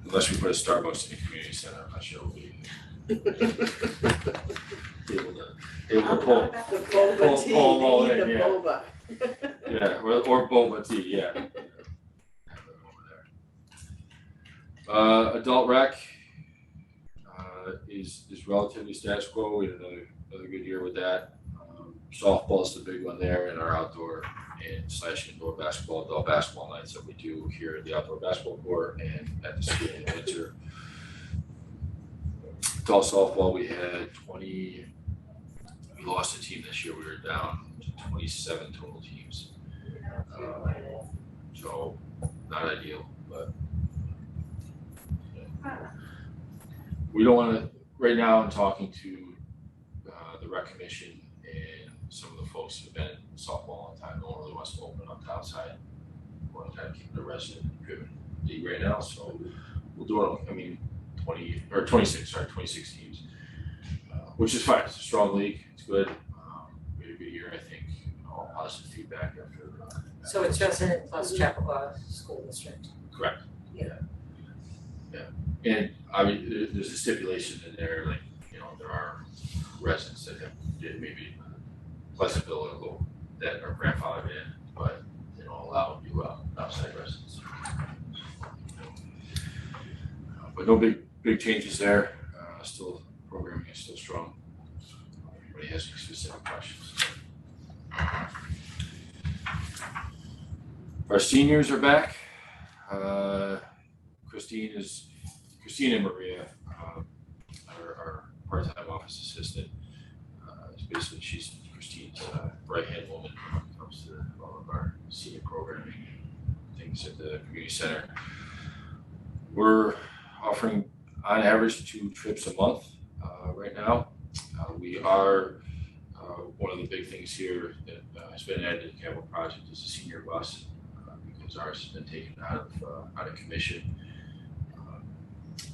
unless we put a Starbucks in the community center, I'm not sure we'll be able to pull The boba tea, pull them all we need in, the yeah. boba. Yeah, or boba tea, yeah. Adult rec is relatively status quo. We had another good year with that. Softball's the big one there, and our outdoor and / indoor basketball, adult basketball nights that we do here at the outdoor basketball court and at the school in the winter. Adult softball, we had 20. We lost a team this year. We were down to 27 total teams. So not ideal, but we don't want to. Right now, I'm talking to the rec commission and some of the folks who've been in softball a long time. No one really wants to open up the outside. We want to kind of keep it a resident-driven league right now. So we'll do it. I mean, 26 teams, which is fine. It's a strong league. It's good. We had a good year, I think. All positive feedback after. So it's resident plus Chappaqua School District. Correct. Yeah. And I mean, there's a stipulation in there, like, there are residents that have maybe Pleasantville or Lowell that are grandfathered in, but they don't allow you outside residents. But no big changes there. Still programming is still strong. Anybody has any specific questions? Our seniors are back. Christine and Maria, our part-time office assistant. Basically, she's Christine's right-hand woman when it comes to all of our senior programming things at the community center. We're offering on average 2 trips a month right now. We are one of the big things here that has been added to the capital project is a senior bus because ours has been taken out of commission.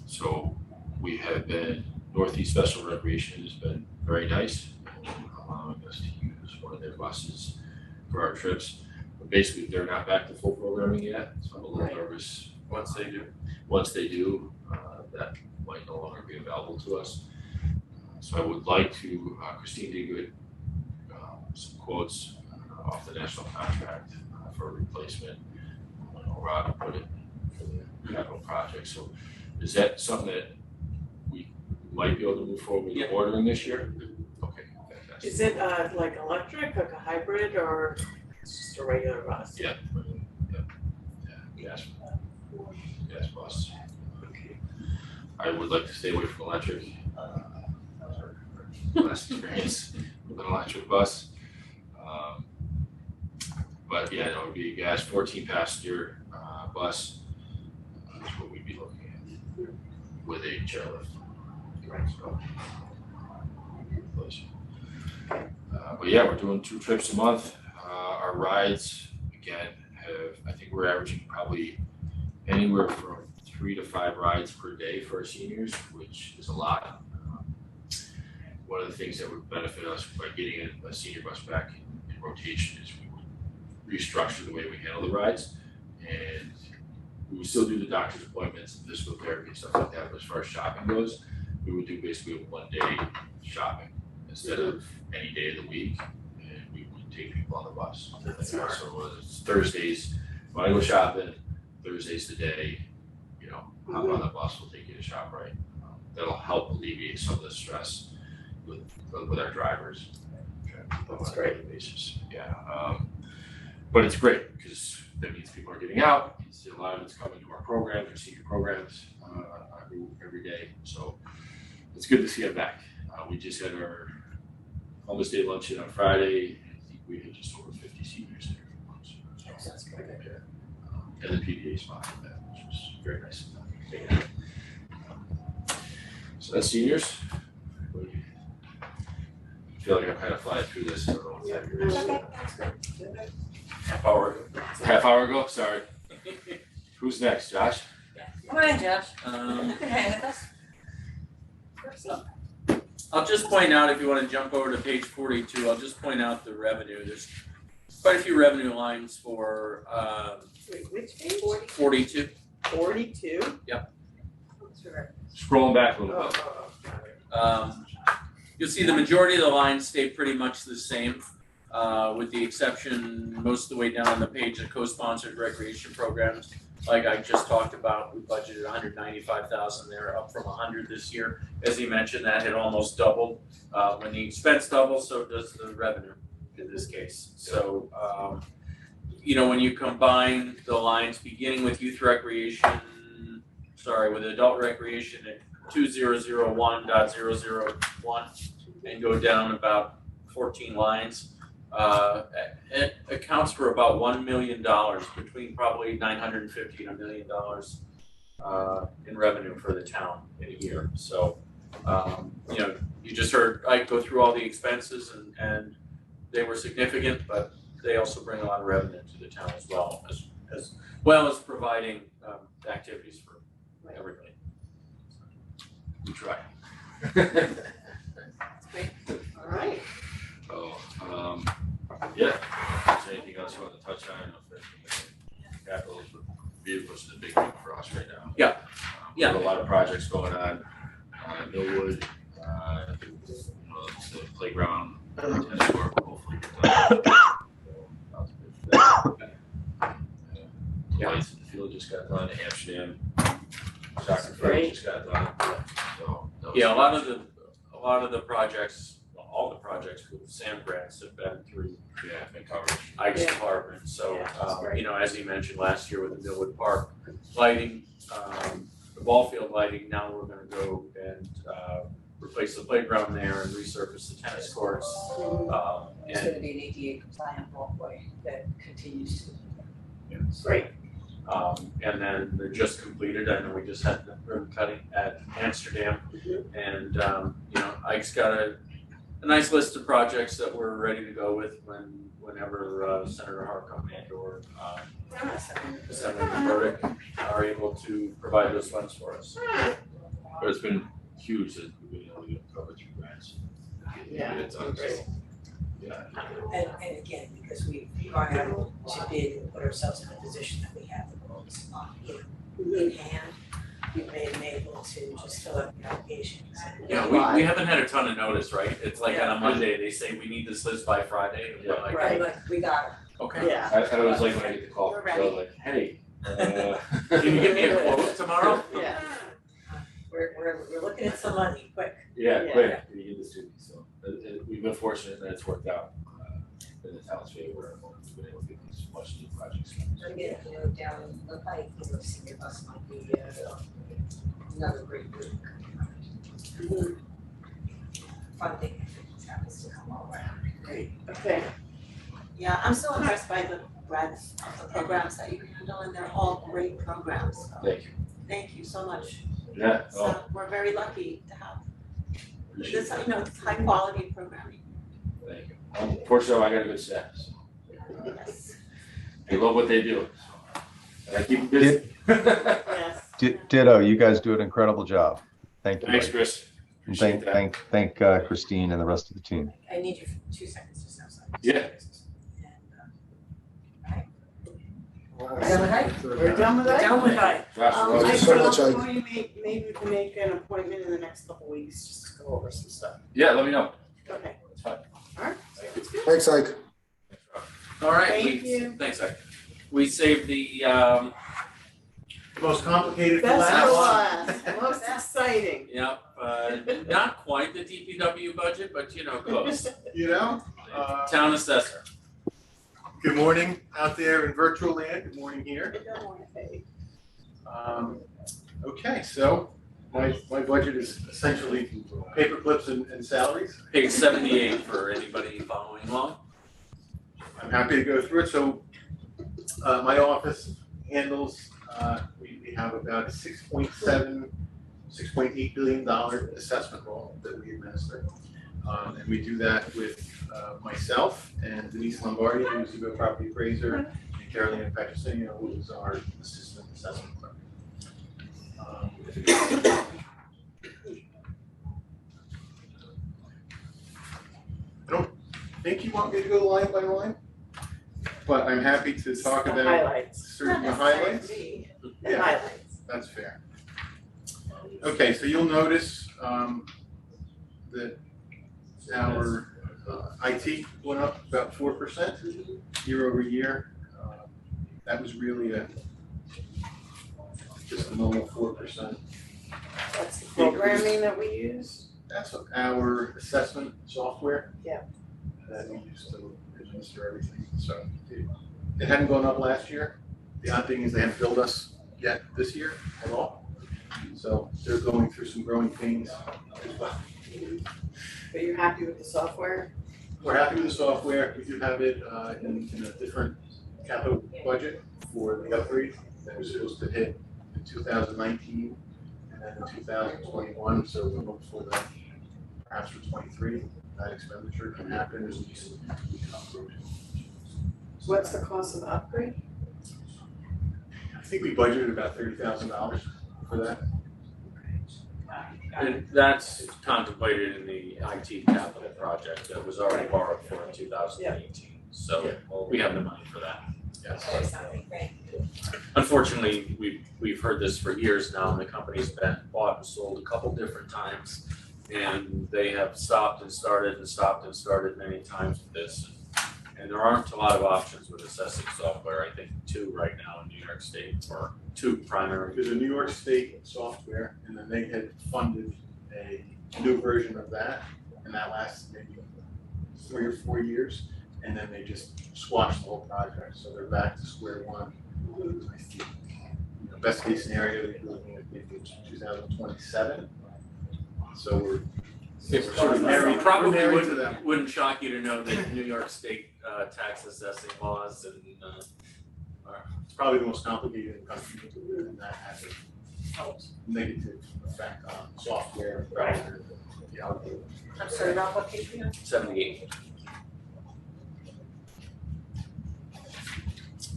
So we have been, Northeast Special Recreation has been very nice, allowing us to use one of their buses for our trips. But basically, they're not back to full programming yet, so I'm a little nervous once they do, that might no longer be available to us. So I would like to, Christine did good, some quotes off the national contract for a replacement. I know Rob put it for the capital project. So is that something that we might be able to move forward with ordering this year? Okay, fantastic. Is it like electric, like a hybrid, or it's just a regular bus? Yeah, gas bus. Okay. I would like to stay away from electric. Last experience with an electric bus. But yeah, it would be a gas 14 passenger bus. That's what we'd be looking at with a chairlift. Right. So, but yeah, we're doing 2 trips a month. Our rides, again, I think we're averaging probably anywhere from 3 to 5 rides per day for our seniors, which is a lot. One of the things that would benefit us by getting a senior bus back in rotation is we would restructure the way we handle the rides, and we would still do the doctor's appointments and physical therapy and stuff like that. But as far as shopping goes, we would do basically a 1-day shopping instead of any day of the week, and we would take people on the bus. That's smart. So it's Thursdays, when I go shopping, Thursday's the day, hop on the bus, we'll take you to ShopRite. That'll help alleviate some of the stress with our drivers. That's great. Basis. Yeah. But it's great because that means people are getting out. A lot of it's coming to our programs, our senior programs every day. So it's good to see them back. We just had our Columbus Day luncheon on Friday. I think we had just over 50 seniors there for lunch. So that's great. And the PDA spot for that, which was very nice. So that's seniors. I feel like I'm kind of flying through this. I don't know what time it is. Half hour ago, sorry. Who's next, Josh? Come on, Josh. You can hang with us. I'll just point out, if you want to jump over to page 42, I'll just point out the revenue. There's quite a few revenue lines for Wait, which page? 42. 42? Yep. Scrolling back a little bit. You'll see the majority of the lines stay pretty much the same. with the exception, most of the way down on the page, of co-sponsored recreation programs. Like I just talked about, we budgeted 195,000 there, up from 100 this year. As he mentioned, that had almost doubled. When the expense doubles, so does the revenue in this case. So, when you combine the lines beginning with youth recreation, with adult recreation at 2001.001 and go down about 14 lines, it accounts for about $1 million, between probably $950 and $1 million in revenue for the town in a year. So, you just heard Ike go through all the expenses and they were significant, but they also bring a lot of revenue to the town as well as providing activities for everybody. We try. All right. Yeah, if there's anything else you want to touch on, I don't know if there's capital vehicles is a big thing for us right now. Yeah. We have a lot of projects going on, Millwood, the playground, tennis court, hopefully get done. The lights in the field just got done, Amsterdam, soccer field just got done. So that was Yeah, a lot of the projects, all the projects with SAM grants have been through been covered. Ike's department. So, as he mentioned last year with the Millwood Park lighting, the ball field lighting, now we're gonna go and replace the playground there and resurface the tennis courts. It's gonna be an ADA compliant walkway that continues to. Great. And then they're just completed, I know we just had the ribbon cutting at Amsterdam. And, Ike's got a nice list of projects that we're ready to go with whenever Senator Harcum and or Senator Burdick are able to provide those funds for us. But it's been huge that we've been able to cover 2 grants. Yeah, Get it done, great. so, yeah. And again, because we've gone out to bid and put ourselves in a position that we have the roles in hand, we've been able to just fill out the applications. Yeah, we haven't had a ton of notice, right? It's like on a Monday, they say we need this list by Friday, and we're like, Right. We got it. okay. Yeah. I was like when I get the call, so I was like, hey. Can you give me a quote tomorrow? Yeah. We're looking at some money, quick. Yeah, Yeah. quick, you get this to me, so we've been fortunate that it's worked out in the town's favor, and we've been able to get these much needed projects. Again, down in the pipe, senior bus might be another great group. Funding happens to come all around. Great. Okay. Yeah, I'm so impressed by the breadth of the programs that you handle, and they're all great programs. So Thank you. thank you so much. Yeah, So we're very lucky to have appreciate this, it. it's high quality programming. Thank you. Fortunately, I got a good staff, so Yes. they love what they do. So, and I keep them busy. Yes. Ditto, you guys do an incredible job. Thank you. Thanks, Chris. And Appreciate that. thank Christine and the rest of the team. I need you for 2 seconds just outside. Yeah. We're done with height. We're done with We're that? done with height. Josh, I well, Thank you so much, thought Ike. before you maybe we can make an appointment in the next couple weeks, just to go over some stuff. yeah, let me know. Okay. It's fine. Alright, sounds good. Thanks, Ike. All right, Thank you. Thanks, Ike. We saved the Most complicated for That's last. the last, most exciting. Yep, not quite the DPW budget, but close. Town assessor. Good morning out there in virtual land, good morning here. Good morning, Peggy. Okay, so my budget is essentially paper clips and salaries. Page 78 for anybody following along. I'm happy to go through it. So my office handles, we have about a $6.8 billion assessment roll that we administer. And we do that with myself and Denise Lombardi, who's the property appraiser, and Carolina Petrosino, who is our assistant assessment clerk. I don't think you want me to go line by line, but I'm happy to talk The about highlights. certain Not highlights. necessarily me, the Yeah. highlights. That's fair. Okay, so you'll notice that our IT went up about 4% year over year. That was really just a normal 4%. That's the programming that we use. That's our assessment software. Yeah. That we use to administer everything. So it hadn't gone up last year. The odd thing is they haven't billed us yet this year at all. So they're going through some growing pains as well. But you're happy with the software? We're happy with the software. We do have it in a different capital budget for the upgrade that was supposed to hit in 2019 and then in 2021. So we're looking for that perhaps for 23. That expenditure can happen as we can upgrade. What's the cost of the upgrade? I think we budgeted about $30,000 for that. And that's contemplated in the IT capital project that was already borrowed for in 2018. So we have the money for that. Yes. Unfortunately, we've heard this for years now, and the company's been bought and sold a couple different times, and they have stopped and started and stopped and started many times with this. And there aren't a lot of options with assessing software. I think 2 right now in New York State, or 2 primary. There's a New York State software, and then they had funded a new version of that, and that lasts maybe 3 or 4 years, and then they just squashed the whole project. So they're back to square one. I think, best case scenario, they're looking at maybe 2027. So we're sort of married, Probably married to them. wouldn't shock you to know that New York State tax assessing laws and It's probably the most complicated in the country, and that has a negative effect on software, browser, the algorithm. I'm sorry, Rob, what page are you on? 78.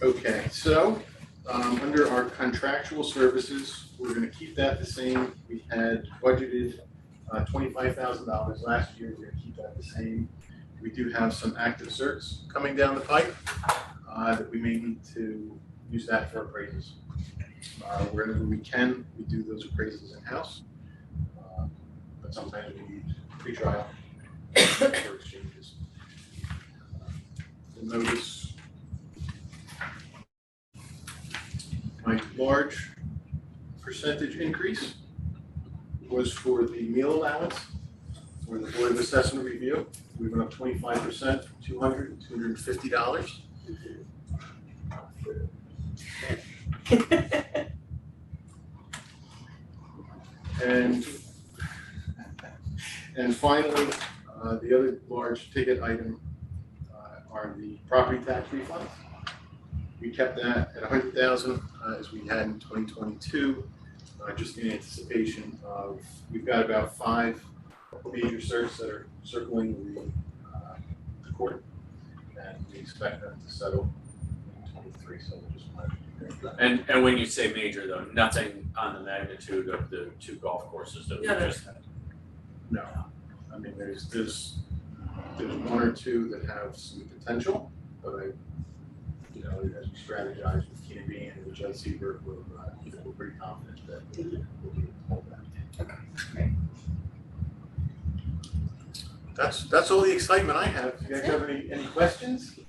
Okay, so under our contractual services, we're going to keep that the same. We had budgeted $25,000 last year. We're going to keep that the same. We do have some active certs coming down the pipe that we may need to use that for appraisals. Wherever we can, we do those appraisals in-house, but sometimes we need pre-trial for exchanges. You'll notice my large percentage increase was for the meal allowance for the Board of Assessment Review. We went up 25% from $200 to $250. And finally, the other large ticket item are the property tax refunds. We kept that at $100,000 as we had in 2022, just in anticipation of, we've got about 5 major certs that are circling the court, and we expect them to settle in 23. So we just wanted to And when you say major though, nothing on the magnitude of the 2 golf courses that we just had. No, I mean there's 1 or 2 that have some potential, but as we strategize with Canby and with Judd Seabrook, we're pretty confident that we'll be able to hold that. Okay, great. That's all the excitement I have. Do you guys have any questions?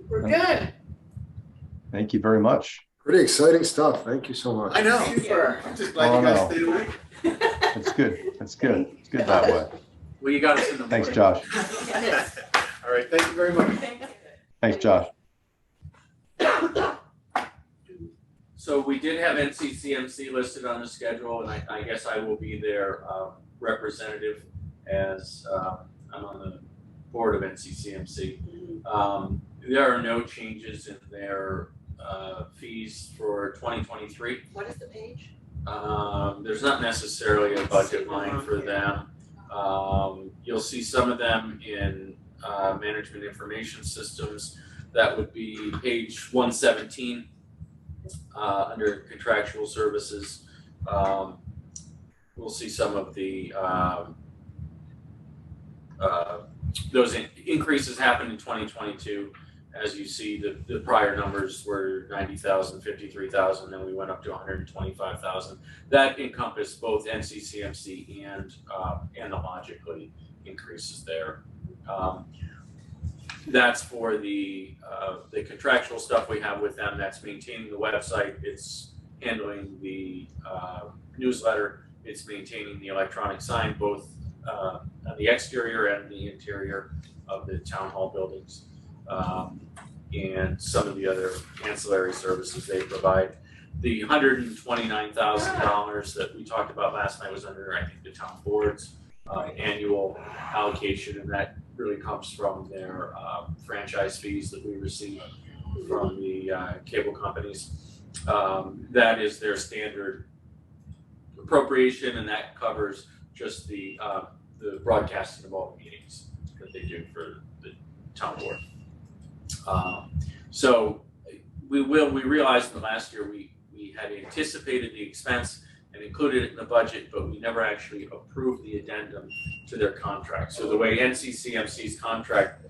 We're good. Thank you very much. Pretty exciting stuff. Thank you so much. I know. Super. I'm just glad you guys Oh, no. stayed awake. That's good. That's good. It's good that way. Well, you got us in the Thanks, morning. Josh. All right, thank you very much. Thanks, Josh. So we did have NCCMC listed on the schedule, and I guess I will be their representative as I'm on the board of NCCMC. There are no changes in their fees for 2023. What is the page? There's not necessarily a budget line for them. You'll see some of them in management information systems. That would be page 117 under contractual services. We'll see some of the those increases happened in 2022. As you see, the prior numbers were 90,000, 53,000, then we went up to 125,000. That encompassed both NCCMC and the Logically increases there. That's for the contractual stuff we have with them. That's maintaining the website. It's handling the newsletter. It's maintaining the electronic sign, both on the exterior and the interior of the town hall buildings, and some of the other ancillary services they provide. The $129,000 that we talked about last night was under, I think, the town board's annual allocation, and that really comes from their franchise fees that we receive from the cable companies. That is their standard appropriation, and that covers just the broadcasting of all the meetings that they do for the town board. So we realized in the last year we had anticipated the expense and included it in the budget, but we never actually approved the addendum to their contract. So the way NCCMC's contract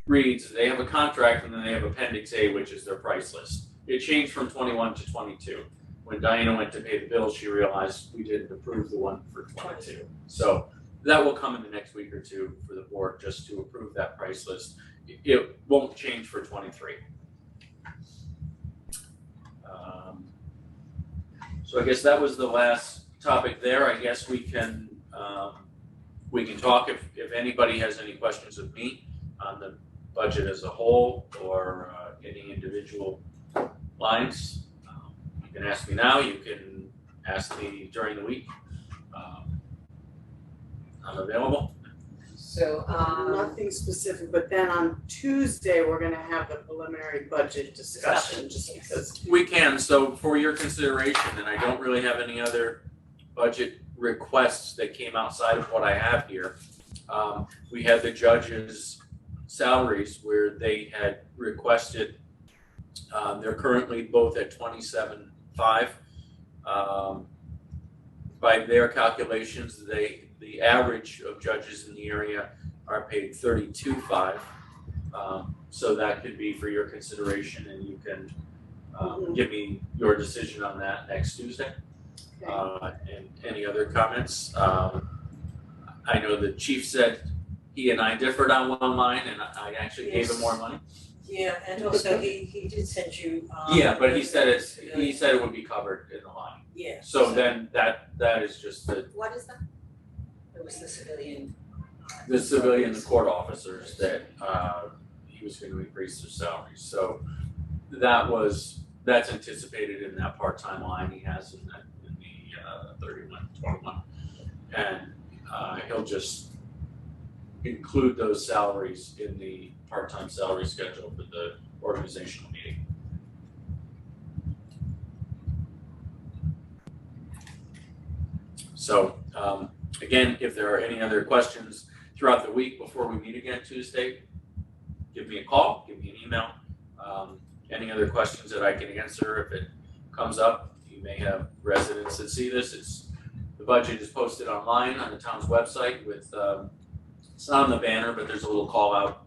reads, they have a contract and then they have Appendix A, which is their price list. It changed from 21 to 22. When Diana went to pay the bill, she realized we didn't approve the one for 22. So that will come in the next week or two for the board just to approve that price list. It won't change for 23. So I guess that was the last topic there. I guess we can talk if anybody has any questions of me on the budget as a whole or any individual lines. You can ask me now. You can ask me during the week. I'm available. So, Nothing specific, but then on Tuesday, we're gonna have the preliminary budget discussion, just because. We can, so for your consideration, and I don't really have any other budget requests that came outside of what I have here. We had the judges' salaries where they had requested, they're currently both at 27.5. By their calculations, the average of judges in the area are paid 32.5. So that could be for your consideration, and you can give me your decision on that next Tuesday. And any other comments? I know the chief said he and I differed on one line, and I actually gave him more money. yeah, and also he did send you. Yeah, but he said it would be covered in the line. Yeah. So then that is just What is that? It was the civilian. the civilian court officers that he was going to increase their salaries. So that's anticipated in that part-time line he has in the 3121, and he'll just include those salaries in the part-time salary schedule for the organizational meeting. So again, if there are any other questions throughout the week before we meet again Tuesday, give me a call, give me an email. Any other questions that I can answer if it comes up. You may have residents that see this. The budget is posted online on the town's website with, it's not on the banner, but there's a little call out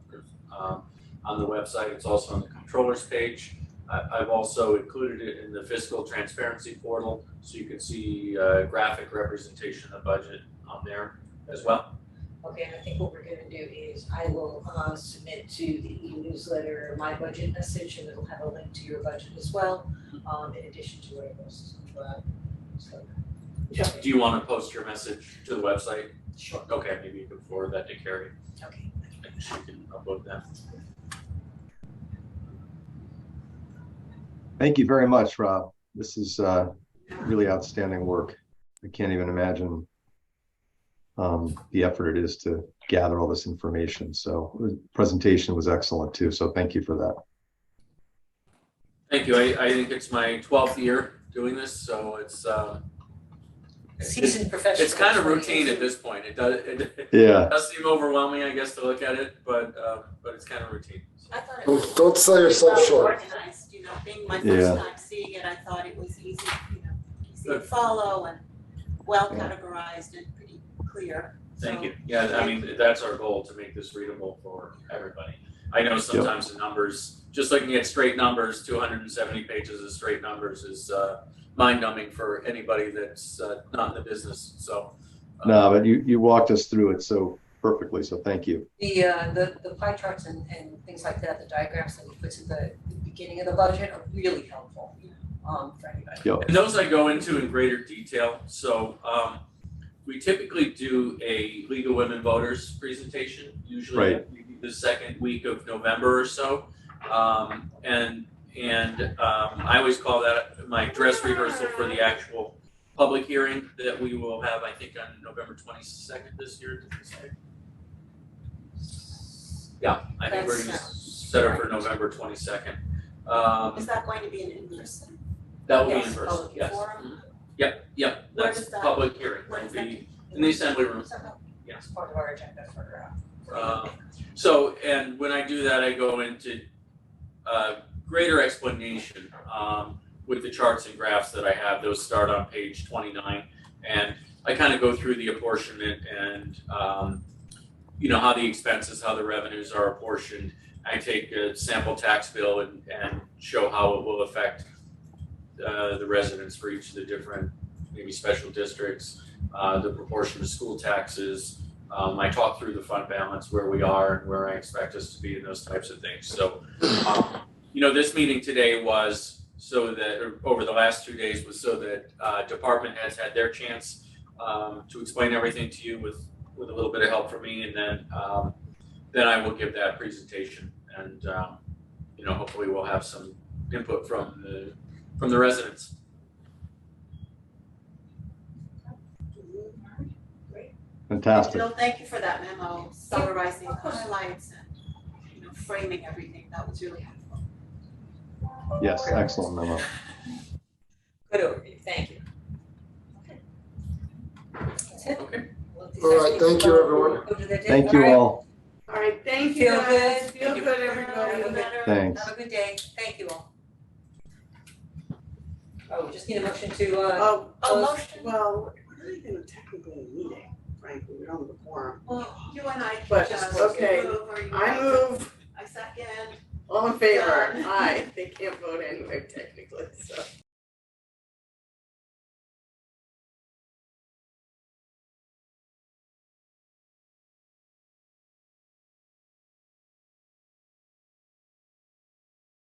on the website. It's also on the controller's page. I've also included it in the fiscal transparency portal, so you can see graphic representation of the budget on there as well. Okay, and I think what we're gonna do is I will submit to the e-newsletter my budget message, and it'll have a link to your budget as well, in addition to what it was. So, Do you want to post your message to the website? sure, Okay, maybe you can forward that to Carrie, okay. and she can upload that. Thank you very much, Rob. This is really outstanding work. I can't even imagine the effort it is to gather all this information. So the presentation was excellent too. So thank you for that. Thank you. I think it's my 12th year doing this, so it's Seasoned professional. it's kind of routine at this point. It Yeah. does seem overwhelming, I guess, to look at it, but it's kind of routine. I thought it was Don't sell yourself well short. organized, being my Yeah. first time seeing it, I thought it was easy, easy to follow and well categorized and pretty clear. Thank So, you. Yeah, I mean, that's our goal, to make this readable for everybody. I know sometimes the numbers, just looking at straight numbers, 270 pages of straight numbers is mind-numbing for anybody that's not in the business, so. No, but you walked us through it so perfectly, so thank you. The pie charts and things like that, the diagrams that he puts at the beginning of the budget are really helpful, for anybody. Yeah. And those I go into in greater detail, so, we typically do a League of Women Voters presentation, usually Right. the second week of November or so. I always call that my dress rehearsal for the actual public hearing that we will have, I think, on November 22nd this year, did we say? Yeah, I think we're gonna set up for November 22nd. Is that going to be an in-person That will be Yes, in person, public yes. forum? Yep, Where that's does that- public hearing, where it'll does that be in the assembly room. It's part of our agenda for, So, and when I do that, I go into greater explanation with the charts and graphs that I have. Those start on page 29, and I kind of go through the apportionment and how the expenses, how the revenues are apportioned. I take a sample tax bill and show how it will affect the residents for each of the different maybe special districts, the proportion of school taxes. I talk through the fund balance, where we are and where I expect us to be, and those types of things. So, this meeting today was so that, or over the last 2 days, was so that department heads had their chance to explain everything to you with a little bit of help from me, and then I will give that presentation, and hopefully we'll have some input from the residents. Fantastic. Jill, thank you for that memo, summarizing the highlights and, framing everything. That was really helpful. Yes, excellent memo. good overview, thank you. Okay. That's it. Okay. Well, these All guys right, need to thank you, go everyone. to their day. Thank you right. all. All right, thank you Feel guys. good. Feel good, everybody. Feel better. Thanks. Have a good day, thank you all. Oh, we just need a motion to, Oh, Motion. well, we're not even technically in a meeting, frankly, we don't have a quorum. Well, you and I But, can just okay, move or you I want to- move, I second. all in favor, Done. aye, they can't vote anyway technically, so.